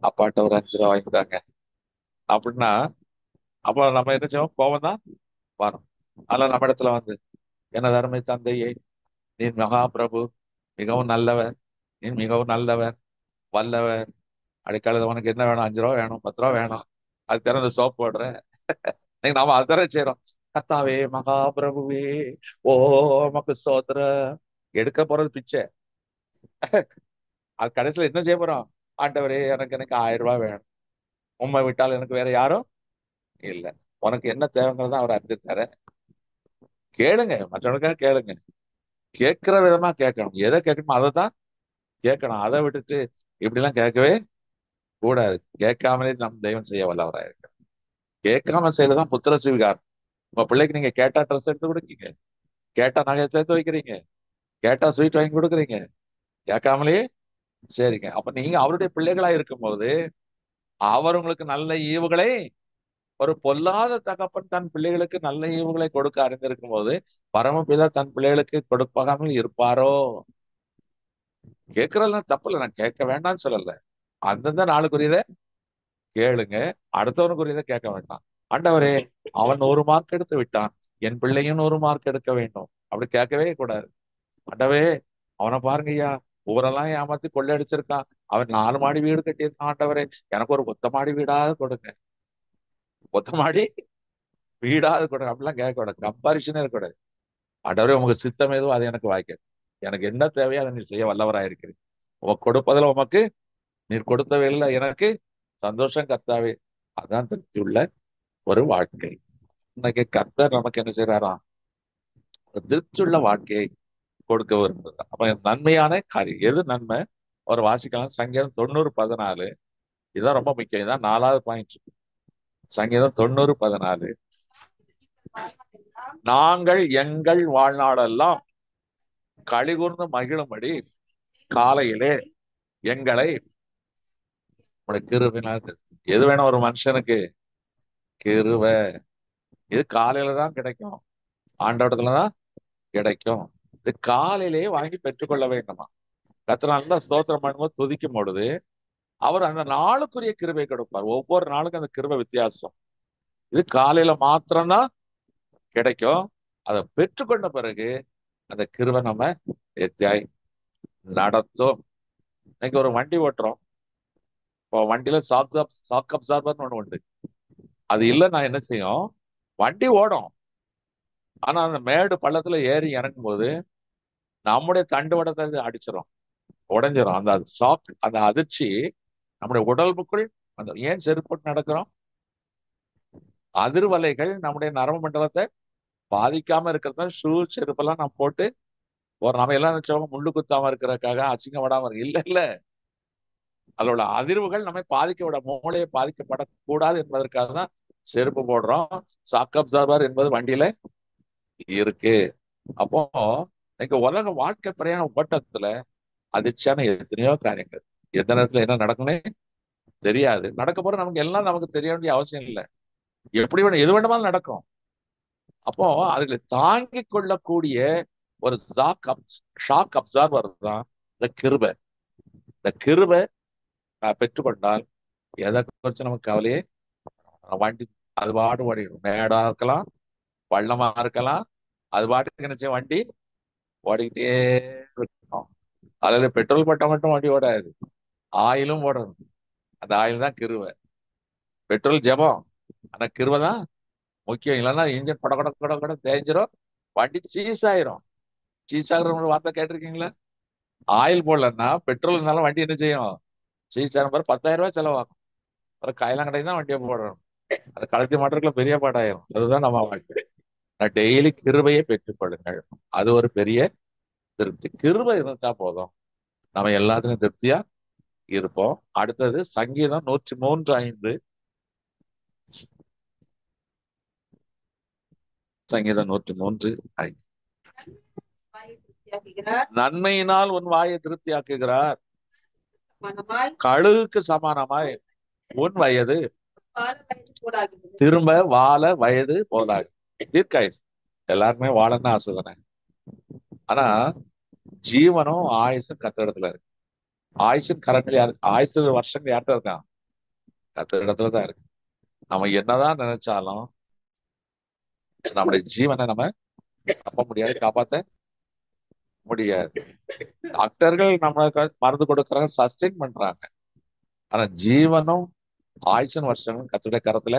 அப்பாட்ட ஒரு 5 ரூபா வாங்கிட்டாங்க அப்படின்னா, அப்போ நம்ம என்ன செய்வோம், கோபம் தான் வரும். அதில் நம்ம இடத்துல வந்து எனது அருமை தந்தையே, நீ மகாபிரபு, மிகவும் நல்லவர், நீ மிகவும் நல்லவர், வல்லவர், அடிக்காலது உனக்கு என்ன வேணும், 5 ரூபா வேணும், 10 ரூபா வேணும், அது திறந்து சோப் போடுற நீங்க நாம அதை செய்யறோம். கர்த்தாவே மகாபிரபுவே, ஓ மக்கு சோதர எடுக்க போறது பிச்சை. அது கடைசியில என்ன செய்ய போறோம், ஆண்டவரே எனக்கு 1000 ரூபாய் வேணும், உண்மை விட்டால் எனக்கு வேற யாரும் இல்ல, உனக்கு என்ன தேவைங்கிறத அவர் அறிஞ்சிருக்காரு. கேளுங்க, மற்றவனுக்காக கேளுங்க, கேட்கிற விதமா கேட்கணும், எதை கேட்கணுமோ அதை தான் கேட்கணும். அதை விட்டுட்டு இப்படி எல்லாம் கேட்கவே கூடாது. கேட்காமலே நம் தெய்வம் செய்ய வல்லவராயிருக்கு. கேட்காம செய்யறதுதான் புத்திர சுவீகாரம். உங்க பிள்ளைக்கு நீங்க கேட்டா ட்ரெஸ் எடுத்து கொடுக்கீங்க, கேட்டா நகை சேர்த்து வைக்கிறீங்க, கேட்டா ஸ்வீட் வாங்கி கொடுக்குறீங்க, கேட்காமலேயே சரிங்க. அப்ப நீங்க அவருடைய பிள்ளைகளா இருக்கும்போது அவர் உங்களுக்கு நல்ல ஈவுகளை, ஒரு பொல்லாத தகப்பன் தன் பிள்ளைகளுக்கு நல்ல ஈவுகளை கொடுக்க அறிந்திருக்கும் போது பரமபிதா தன் பிள்ளைகளுக்கு கொடுப்பாமல் இருப்பாரோ? கேட்கறதுலாம் தப்பு இல்லை, நான் கேட்க வேண்டாம்னு சொல்லல. அந்தந்த நாளுக்குரியதை கேளுங்க, அடுத்தவனுக்குரியதை கேட்க வேண்டாம். ஆண்டவரே அவன் 1 மார்க் எடுத்து விட்டான், என் பிள்ளையும் 1 மார்க் எடுக்க வேண்டும், அப்படி கேட்கவே கூடாது. ஆண்டவே அவனை பாருங்க ஐயா, ஊரெல்லாம் ஏமாத்தி கொள்ளையடிச்சிருக்கான், அவன் 4 மாடி வீடு கட்டியிருக்கான், ஆண்டவரே எனக்கு ஒரு ஒத்த மாடி வீடாவது கொடுங்க, ஒத்த மாடி வீடாவது கொடுங்க, அப்படிலாம் கேட்க கூடாது. கம்பாரிசனே இருக்கக்கூடாது. ஆண்டவரே உங்க சித்தம் எதுவும் அது எனக்கு வாய்க்க, எனக்கு என்ன தேவையோ அதை நீ செய்ய வல்லவராயிருக்கிறேன், உமக்கு கொடுப்பதில் உமக்கு நீர் கொடுத்த வேலையில எனக்கு சந்தோஷம் கர்த்தாவே. அதான் திருப்தி உள்ள ஒரு வாழ்க்கை. இன்னைக்கு கர்த்தர் நமக்கு என்ன செய்யறாராம், ஒரு திருப்தி உள்ள வாழ்க்கையை கொடுக்க விரும்புகிறார். அப்ப நன்மையான காரியம் எது நன்மை, ஒரு வாசிக்கலாம். சங்கீதம் 90:14, இதுதான் ரொம்ப முக்கியம், இதுதான் 4வது பாயிண்ட். சங்கீதம் 90:14, நாங்கள் எங்கள் வாழ்நாளெல்லாம் களிகூர்ந்து மகிழும்படி காலையிலே எங்களை உடைய கிருபையினால் திருப்தி. எது வேணும் ஒரு மனுஷனுக்கு, கிருபை. இது காலையில தான் கிடைக்கும், ஆண்டவரத்துல தான் கிடைக்கும். இது காலையிலேயே வாங்கி பெற்றுக்கொள்ள வேண்டுமா. கர்த்தர் நல்லா ஸ்தோத்திரம் பண்ணும்போது துதிக்கும் பொழுது அவர் அந்த நாளுக்குரிய கிருபை கொடுப்பார். ஒவ்வொரு நாளுக்கும் அந்த கிருபை வித்தியாசம். இது காலையில மாத்திரம்தான் கிடைக்கும். அதை பெற்றுக்கொண்ட பிறகு அந்த கிருபை நம்ம எத்தியாய் நடத்தும். இன்னைக்கு ஒரு வண்டி ஓட்டுறோம், இப்போ வண்டியில ஷாக் அப்சார்பர்னு ஒண்ணு உண்டு. அது இல்லை நான் என்ன செய்யும், வண்டி ஓடும், ஆனா அந்த மேடு பள்ளத்துல ஏறி இறங்கும் போது நம்முடைய தண்டுவடத்தை அடிச்சிடும், உடைஞ்சிரும். அந்த ஷாக், அந்த அதிர்ச்சி நம்முடைய உடலுக்குள், அந்த ஏன் செருப்பு நடக்கிறோம், அதிர்வலைகள் நம்முடைய நரம்பு மண்டலத்தை பாதிக்காம இருக்கிறது. ஷூ செருப்பெல்லாம் நம்ம போட்டு ஒரு நம்ம எல்லாம் நினைச்சவங்க முள்ளு குத்தாம இருக்கிறதுக்காக, அசிங்கப்படாம இருக்கு, இல்ல இல்ல, அதோட அதிர்வுகள் நம்ம பாதிக்க விட, மூளையை பாதிக்கப்படக்கூடாது என்பதற்காக தான் செருப்பு போடுறோம். ஷாக் அப்சார்பர் என்பது வண்டியில இருக்கு. அப்போ இன்னைக்கு உலக வாழ்க்கை பிரயாண ஓட்டத்துல அதிர்ச்சியான எத்தனையோ காரியங்கள், எந்த நேரத்துல என்ன நடக்கும்னு தெரியாது. நடக்க போற நமக்கு எல்லாம் நமக்கு தெரிய வேண்டிய அவசியம் இல்லை, எப்படி வேணும் எது வேண்டுமாலும் நடக்கும். அப்போ அதுல தாங்கிக் கொள்ளக்கூடிய ஒரு ஷாக் அப்சார்பர் தான் இந்த கிருபை. இந்த கிருபை பெற்றுக்கொண்டால் எதை குறிச்சு நமக்கு கவலையே வண்டி அது பாட்டு ஓடிடும். மேடா இருக்கலாம், பள்ளமா இருக்கலாம், அது பாட்டுக்கு நினைச்ச வண்டி ஓடிக்கிட்டே இருக்கும். அதுல பெட்ரோல் பட்டா மட்டும் வண்டி ஓடாது, ஆயிலும் ஓடணும். அந்த ஆயில் தான் கிருவை. பெட்ரோல் ஜெபம், ஆனா கிருவை தான் முக்கியம். இல்லைன்னா இன்ஜின் பட கொட கொட கொட தேஞ்சிரும், வண்டி சீஸ் ஆயிரும். சீஸ் ஆகுற வார்த்தை கேட்டிருக்கீங்களா? ஆயில் போடலன்னா பெட்ரோல்னால வண்டி என்ன செய்யும்? சீஸ் ஆகிற மாதிரி 10,000 ரூபாய் செலவாகும். அப்புறம் காயெல்லாம் கடை தான் வண்டியை போடணும். அது கலத்தி மாட்டுறதுக்குள்ள பெரிய பாடாயிரும். அதுதான் நம்ம வாழ்க்கை. நான் டெய்லி கிருபையை பெற்றுக்கொள்ளுங்கள், அது ஒரு பெரிய திருப்தி. கிருபை இருந்தா போதும், நம்ம எல்லாத்துக்கும் திருப்தியா இருப்போம். அடுத்தது சங்கீதம் 103:5. சங்கீதம் 103:5. நன்மையினால் உன் வாயை திருப்தியாக்குகிறார், கழுகுக்கு சமானமாய் உன் வயது திரும்ப வாழ வயது போலாது. தீர்க்காயுசு எல்லாருமே வாழன்னு ஆசை தானே. ஆனா ஜீவனும் ஆயுசும் கத்த இடத்துல இருக்கு. ஆயுசின் கரங்கள் யாருக்கு? ஆயுசு வருஷங்கள் யார்கிட்ட இருக்கான்? கத்த இடத்துலதான் இருக்கு. நம்ம என்னதான் நினைச்சாலும் நம்முடைய ஜீவனை நம்ம தப்ப முடியாது, காப்பாத்த முடியாது. டாக்டர்கள் நம்மளுக்கு மருந்து கொடுக்கறாங்க, சஸ்டெயின் பண்றாங்க. ஆனா ஜீவனும் ஆயுசன் வருஷங்களும் கத்துடைய கரத்துல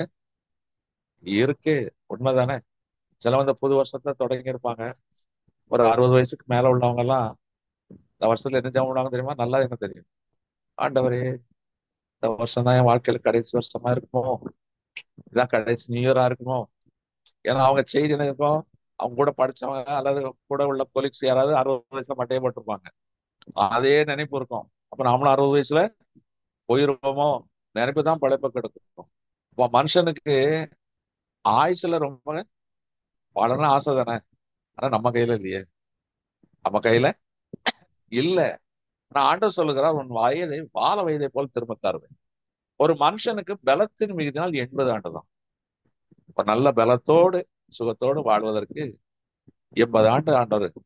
இருக்கு. உண்மைதானே? சிலவங்க இந்த புது வருஷத்தை தொடங்கி இருப்பாங்க. ஒரு 60 வயசுக்கு மேல உள்ளவங்க எல்லாம் இந்த வருஷத்துல என்ன ஜெபம் பண்ணுவாங்க தெரியுமா? நல்லா என்ன தெரியும், ஆண்டவரே இந்த வருஷம் தான் என் வாழ்க்கையில கடைசி வருஷமா இருக்குமோ, இதான் கடைசி நியூ இயரா இருக்குமோ. ஏன்னா அவங்க செய்தி என்ன இருக்கும், அவங்க கூட படிச்சவங்க அல்லது கூட உள்ள கொலீக்ஸ் யாராவது 60 வயசுல மட்டையை போட்டிருப்பாங்க. அதே நினைப்பு இருக்கும். அப்ப நாமளும் 60 வயசுல போயிருவோமோ நினைப்பு தான் பழைப்ப கெடுக்கும். இப்போ மனுஷனுக்கு ஆயுசுல ரொம்ப வாழணும்னு ஆசை தானே. ஆனா நம்ம கையில இல்லையே, நம்ம கையில இல்ல. நான் ஆண்டவர் சொல்லுகிறார், உன் வயதை வாழ வயதை போல் திரும்ப தருவேன். ஒரு மனுஷனுக்கு பலத்தின் மிகுதினால் 80 ஆண்டு தான். இப்ப நல்ல பலத்தோடு சுகத்தோடு வாழ்வதற்கு 80 ஆண்டு ஆண்டவர்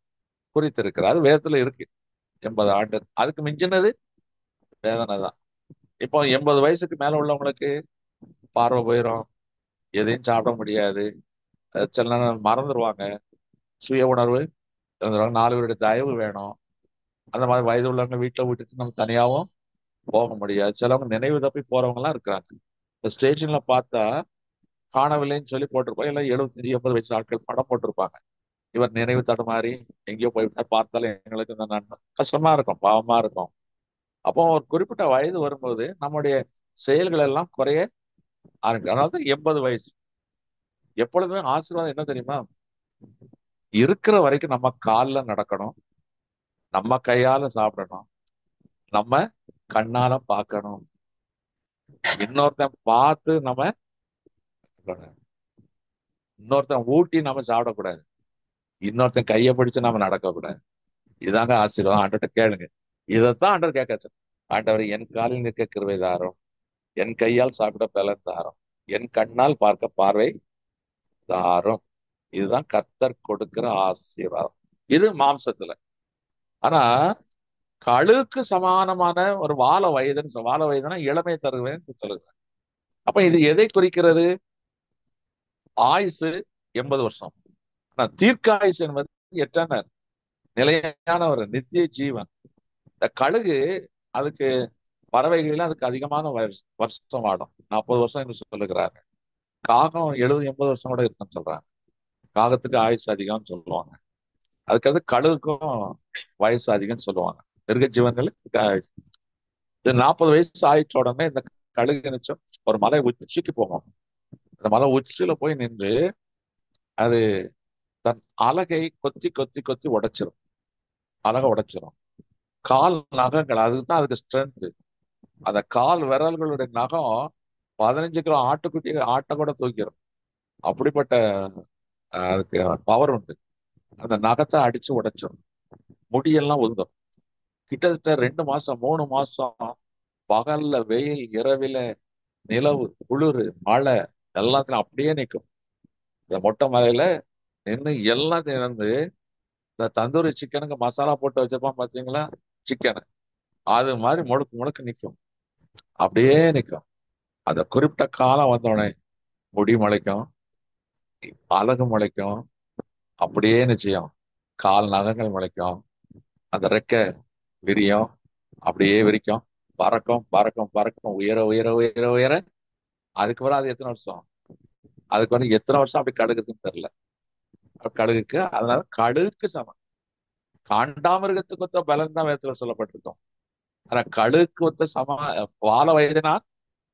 குறித்திருக்கிறார். வேதத்துல இருக்கு 80 ஆண்டு. அதுக்கு மிஞ்சினது வேதனை தான். இப்போ 80 வயசுக்கு மேல உள்ளவங்களுக்கு பார்வை போயிடும், எதையும் சாப்பிட முடியாது, சில நேரம் மறந்துடுவாங்க, சுய உணர்வு இழந்துருவாங்க, 4 பேருடைய தயவு வேணும். அந்த மாதிரி வயது உள்ளவங்க வீட்டுல விட்டுட்டு நம்ம தனியாவும் போக முடியாது. சிலவங்க நினைவு தப்பி போறவங்க எல்லாம் இருக்கிறாங்க. இந்த ஸ்டேஷன்ல பார்த்தா காணவில்லைன்னு சொல்லி போட்டிருப்பாங்க. எல்லாம் 75 80 வயசு ஆட்கள் படம் போட்டிருப்பாங்க. இவர் நினைவு தடுமாறி எங்கேயோ போய்விட்டார், பார்த்தாலும் எங்களுக்கு இந்த கஷ்டமா இருக்கும், பாவமா இருக்கும். அப்போ ஒரு குறிப்பிட்ட வயது வரும்போது நம்முடைய செயல்கள் எல்லாம் குறைய ஆரம்பிக்கும். அதனால 80 வயசு எப்பொழுதுமே ஆசீர்வாதம் என்ன தெரியுமா? இருக்கிற வரைக்கும் நம்ம காலில் நடக்கணும், நம்ம கையால சாப்பிடணும், நம்ம கண்ணால பார்க்கணும். இன்னொருத்தன் பார்த்து நம்ம, இன்னொருத்தன் ஊட்டி நம்ம சாப்பிடக்கூடாது, இன்னொருத்தன் கையை பிடிச்சு நம்ம நடக்கக்கூடாது. இதாங்க ஆசீர்வாதம். ஆண்டவர்கிட்ட கேளுங்க. இதைத்தான் ஆண்டவர் கேட்க, ஆண்டவர் என் காலில் நிற்க கிருபை தாரும், என் கையால் சாப்பிட பலன் தாரும், என் கண்ணால் பார்க்க பார்வை தாரும். இதுதான் கர்த்தர் கொடுக்கிற ஆசீர்வாதம். இது மாம்சத்துல. ஆனா கழுக்கு சமானமான ஒரு வாழ வயதுன்னா இளமை தருவேன் சொல்லுங்க. அப்ப இது எதை குறிக்கிறது? ஆயுசு 80 வருஷம். ஆனா தீர்க்காயுசு என்பது எட்டர்னல், நிலையான ஒரு நித்திய ஜீவன். இந்த கழுகு அதுக்கு பறவைகளில் அதுக்கு அதிகமான வருஷம் வாடும், 40 வருஷம் என்று சொல்லுகிறாங்க. காகம் 70 80 வருஷம் கூட இருக்குன்னு சொல்றாங்க. காகத்துக்கு ஆயுசு அதிகம்னு சொல்லுவாங்க. அதுக்கடுத்து கழுகுக்கும் வயசு அதிகம்னு சொல்லுவாங்க. மிருக ஜீவன்களுக்கு ஆயுசு. இது 40 வயசு ஆயிடுச்ச உடனே இந்த கழுகு நிச்சயம் ஒரு மலை உச்சிக்கு போகும். அந்த மலை உச்சியில போய் நின்று அது தன் அலகை கொத்தி கொத்தி கொத்தி உடைச்சிரும், அலகை உடைச்சிரும். கால் நகங்கள், அதுதான் அதுக்கு ஸ்ட்ரென்த். அந்த கால் விரல்களுடைய நகம் 15 கிலோ ஆட்டுக்குட்டி ஆட்டை கூட தூக்கிடும். அப்படிப்பட்ட அதுக்கு பவர் உண்டு. அந்த நகத்தை அடிச்சு உடைச்சிடும், முடியெல்லாம் உந்தும். கிட்டத்தட்ட 2 மாசம் 3 மாசம் பகல்ல வெயில், இரவில நிலவு, குளிர், மழை எல்லாத்தையும் அப்படியே நிற்கும். இந்த மொட்டை மலையில நின்று எல்லாத்தையும் இழந்து இந்த தந்தூரி சிக்கனுக்கு மசாலா போட்டு வச்சிருப்பான் பாத்தீங்களா, சிக்கனு அது மாதிரி முழுக்க முழுக்க நிற்கும், அப்படியே நிற்கும். அந்த குறிப்பிட்ட காலம் வந்தோடனே முடி முளைக்கும், அழகு முளைக்கும், அப்படியே நிச்சயம் கால் நகங்கள் முளைக்கும், அந்த ரெக்கை விரியும், அப்படியே விரிக்கும், பறக்கும் பறக்கும் பறக்கும், உயர உயர உயர உயர. அதுக்கு பிறகு அது எத்தனை வருஷம், அதுக்கு வந்து எத்தனை வருஷம் அப்படி கடுகுதுன்னு தெரியல. கடுகுக்கு அதனால கடுகுக்கு சமம். காண்டாமிருகத்துக்கு ஒத்த பலன் தான் வேதத்துல சொல்லப்பட்டிருக்கோம். ஆனா கடுகுக்கு ஒத்த வாழ வயதுனா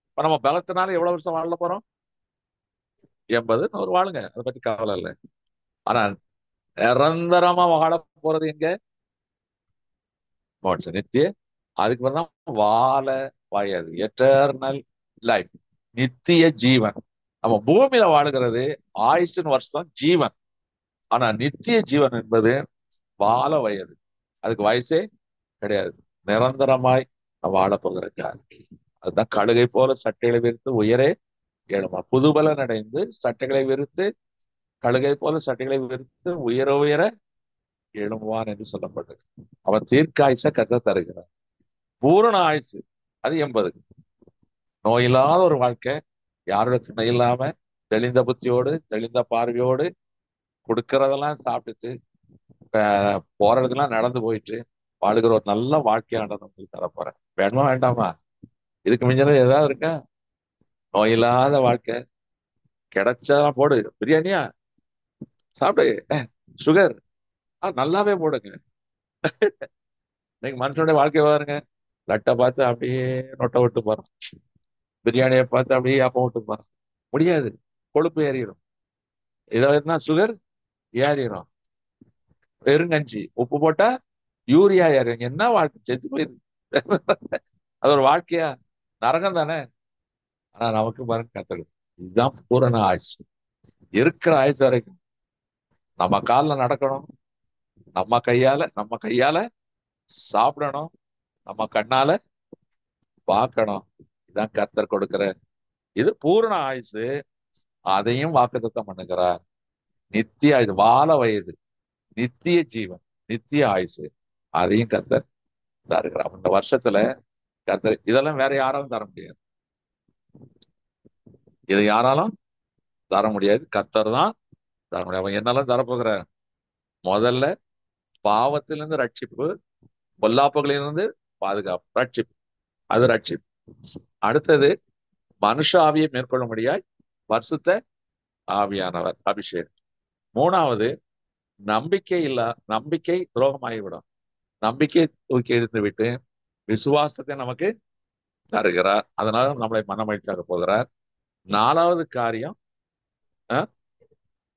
இப்ப நம்ம பலத்தினால எவ்வளவு வருஷம் வாழ போறோம்? 80 100 வாழுங்க, அதை பத்தி கவலை இல்லை. ஆனா நிரந்தரமா வாழ போறது எங்க? மோட்சம், நித்திய. அதுக்கு பிறகுதான் வாழ வயது, எட்டர்னல் லைஃப், நித்திய ஜீவன். நம்ம பூமியில வாழுகிறது ஆயுசின் வருஷம் ஜீவன். ஆனா நித்திய ஜீவன் என்பது வாழ வயது, அதுக்கு வயசே கிடையாது. நிரந்தரமாய் வாழ போகிறார். அதுதான் கழுகை போல சட்டைகளை விரித்து உயரே எழுமா, புதுபலன் அடைந்து சட்டைகளை விரித்து, கழுகை போல சட்டைகளை விரித்து உயர உயர எழும்புவான் என்று சொல்லப்பட்டது. அவன் தீர்க்க ஆயுச கத்த தருகிறான். பூரண ஆயுசு அது 80. நோயில்லாத ஒரு வாழ்க்கை, யாரோட துணை இல்லாம தெளிந்த புத்தியோடு தெளிந்த பார்வையோடு கொடுக்கறதெல்லாம் சாப்பிட்டுட்டு போறதுக்கெல்லாம் நடந்து போயிட்டு வாழுகிற ஒரு நல்ல வாழ்க்கையானது உங்களுக்கு தரப்போறேன். வேணுமா வேண்டாமா? இதுக்கு மிஞ்சின ஏதாவது இருக்கா? நோயில்லாத வாழ்க்கை கிடைச்சதெல்லாம் போடு, பிரியாணியா சாப்பிடு, சுகர் நல்லாவே போடுங்க. நீங்க மனுஷனுடைய வாழ்க்கை பாருங்க, லட்டை பார்த்து அப்படியே நொட்டை விட்டு போறோம், பிரியாணியை பார்த்து அப்படியே அப்பம் விட்டு போறோம். முடியாது, கொழுப்பு ஏறிடும். இதை சுகர் ஏறிடும். பெருங்கஞ்சி உப்பு போட்டா யூரியா ஏறும். என்ன வாழ்க்கை, செத்து போயிரு. அது ஒரு வாழ்க்கையா? நரகம் தானே. ஆனா நமக்கு பாருங்க கத்தது, இதுதான் பூரண ஆயுசு. இருக்கிற ஆயுசு வரைக்கும் நம்ம காலில் நடக்கணும், நம்ம கையால சாப்பிடணும், நம்ம கண்ணால பார்க்கணும். இதுதான் கர்த்தர் கொடுக்கிற இது பூரண ஆயுசு. அதையும் வாக்குத்தத்தம் பண்ணுகிறார். நித்திய ஆயுசு, வாழ வயது, நித்திய ஜீவன், நித்திய ஆயுசு, அதையும் கர்த்தர் தருகிறார். இந்த வருஷத்துல கர்த்தர் இதெல்லாம் வேற யாராலும் தர முடியாது. இதை யாராலும் தர முடியாது, கர்த்தர் தான் தர முடியாது. அவன் என்னெல்லாம் தரப்போகிறார்? முதல்ல பாவத்திலிருந்து ரட்சிப்பு, பொல்லாப்புகளிலிருந்து பாதுகாப்பு, ரட்சிப்பு, அது ரட்சிப்பு. அடுத்தது மனுஷ ஆவியை மேற்கொள்ள முடியாய் பரிசுத்த ஆவியானவர் அபிஷேகம். மூணாவது நம்பிக்கை துரோகமாகிவிடும். நம்பிக்கை தூக்கி எறிந்து விட்டு விசுவாசத்தை நமக்கு தருகிறார். அதனால நம்மளை மனமகிழ்ச்சியாக போகிறார். நாலாவது காரியம்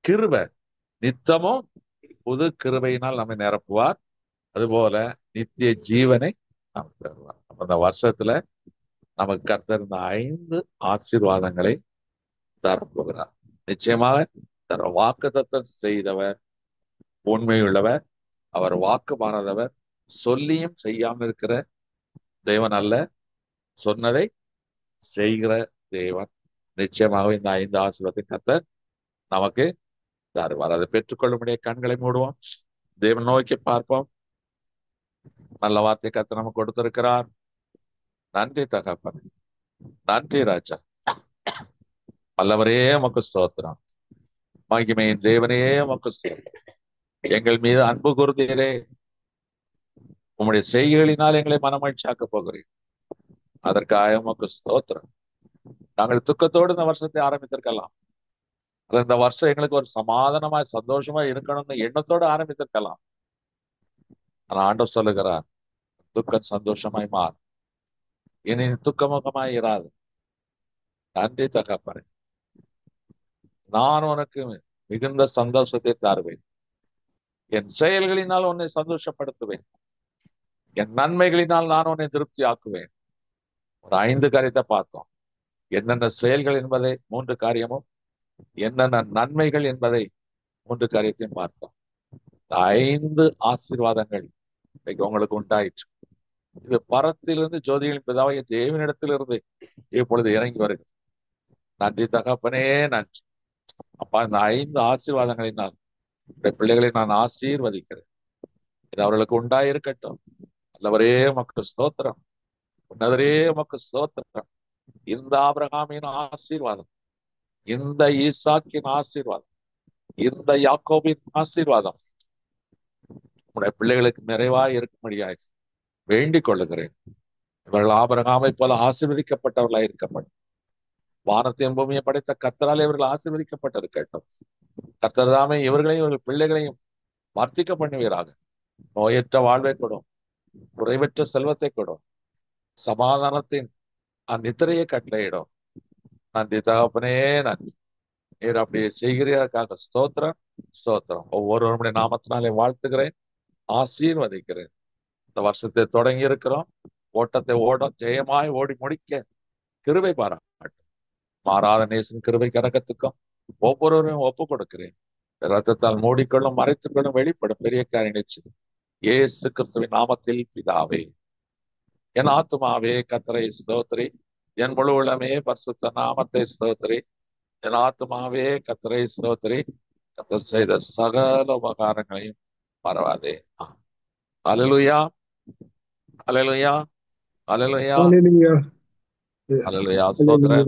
கிருபை, நித்தமும் புது கிருபையினால் நம்மை நிரப்புவார். அதுபோல நித்திய ஜீவனை நமக்கு தருவார். அந்த வருஷத்துல நமக்கு கர்த்தர் இந்த 5 ஆசீர்வாதங்களை தரப்போகிறார். நிச்சயமாக தர வாக்குத்தத்தம் செய்தவர் உண்மையுள்ளவர், அவர் வாக்கு மாறாதவர், சொல்லியும் செய்யாமல் இருக்கிற தேவன் அல்ல, சொன்னதை செய்கிற தேவன். நிச்சயமாக இந்த 5 ஆசீர்வாதத்தை கர்த்தர் நமக்கு தருவார். அதை பெற்றுக்கொள்ளும்படிய கண்களை மூடுவோம், தேவன் நோக்கி பார்ப்போம். நல்ல வார்த்தை கர்த்தர் நமக்கு கொடுத்திருக்கிறார். நன்றி தகப்பன், நன்றி ராஜா. வல்லவரே உமக்கு ஸ்தோத்திரம், மகிமையின் தேவனே உமக்கு ஸ்தோத்திரம். எங்கள் மீது அன்பு கூர்ந்தீரே, உம்முடைய செய்கைகளினால் எங்களை மனமகிழ்ச்சியாக்க போகிறேன். அதற்காக உமக்கு ஸ்தோத்திரம். நாங்கள் துக்கத்தோடு இந்த வருஷத்தை ஆரம்பித்திருக்கலாம், அது இந்த வருஷம் எங்களுக்கு ஒரு சமாதானமா சந்தோஷமா இருக்கணும்னு எண்ணத்தோடு ஆரம்பித்திருக்கலாம். ஆனா ஆண்டவர் சொல்லுகிறார், துக்கம் சந்தோஷமாய் மாறும், இனி துக்கமுகமாய் இராது. நன்றி தகப்பனே, நான் உனக்கு மிகுந்த சந்தோஷத்தை தருவேன். என் செயல்களினால் உன்னை சந்தோஷப்படுத்துவேன், என் நன்மைகளினால் நான் உன்னை திருப்தி ஆக்குவேன். ஒரு 5 காரியத்தை பார்த்தோம். என்னென்ன செயல்கள் என்பதை 3 காரியமும், என்னென்ன நன்மைகள் என்பதை 3 காரியத்தையும் பார்த்தோம். 5 ஆசீர்வாதங்கள் உங்களுக்கு உண்டாயிற்று. இது பரத்திலிருந்து ஜோதிகளின் பிதாவாகிய தேவனிடத்திலிருந்து இப்பொழுது இறங்கி வருகிறது. நன்றி தகப்பனே, நன்றி அப்பா. இந்த 5 ஆசீர்வாதங்களை பிள்ளைகளை நான் ஆசீர்வதிக்கிறேன். இது அவர்களுக்கு உண்டாயிருக்கட்டும். நல்லவரே உமக்கு ஸ்தோத்திரம், உன்னதரே உமக்கு ஸ்தோத்திரம். இந்த ஆபிரகாமின் ஆசீர்வாதம், இந்த ஈசாக்கின் ஆசீர்வாதம், இந்த யாக்கோபின் ஆசீர்வாதம் உடைய பிள்ளைகளுக்கு நிறைவாய் இருக்கும்படியாய் வேண்டிக் கொள்ளுகிறேன். இவர்கள் ஆபிரகாமை போல ஆசீர்வதிக்கப்பட்டவர்களாய் இருக்கப்படும். வானத்தையும் பூமியை படைத்த கர்த்தரால் இவர்கள் ஆசீர்வதிக்கப்பட்டிருக்கட்டும். கர்த்தர் தாமே இவர்களையும் இவர்கள் பிள்ளைகளையும் வர்த்திக்க பண்ணுவீராக. நோயற்ற வாழ்வை கொடும், குறைவற்ற செல்வத்தை கொடும், சமாதானத்தின் நித்திரையை கட்டளையிடும். நன்றி தகப்பனே, நன்றி. நீர் அப்படி செய்கிறதற்காக ஸ்தோத்திரம், ஸ்தோத்திரம். ஒவ்வொருவருடைய நாமத்தினாலே வாழ்த்துகிறேன், ஆசீர்வதிக்கிறேன். இந்த வருஷத்தை தொடங்கி இருக்கிறோம். ஓட்டத்தை ஜெயமாய் ஓடி முடிக்க கிருபை பாராட்டும். மாறாத நேசன் கிருபை கரகத்துக்கும் ஒவ்வொருவரையும் ஒப்பு கொடுக்கிறேன். ரத்தத்தால் மூடிக்கொள்ளும், மறைத்துக் கொள்ளும், வெளிப்படும் பெரிய காரியங்களை இயேசு கிறிஸ்துவின் நாமத்தில் பிதாவே. என் ஆத்துமாவே கர்த்தரை ஸ்தோத்திரி, என் முழு உள்ளமே பரிசுத்த நாமத்தை ஸ்தோத்திரி. என் ஆத்துமாவே கர்த்தரை ஸ்தோத்திரி, கர்த்தர் செய்த சகல உபகாரங்களையும் மறவாதே. அல்லேலூயா, அல்லேலூயா, அல்லேலூயா, Hallelujah. அல்லேலூயா. ஸ்தோத்திரம்.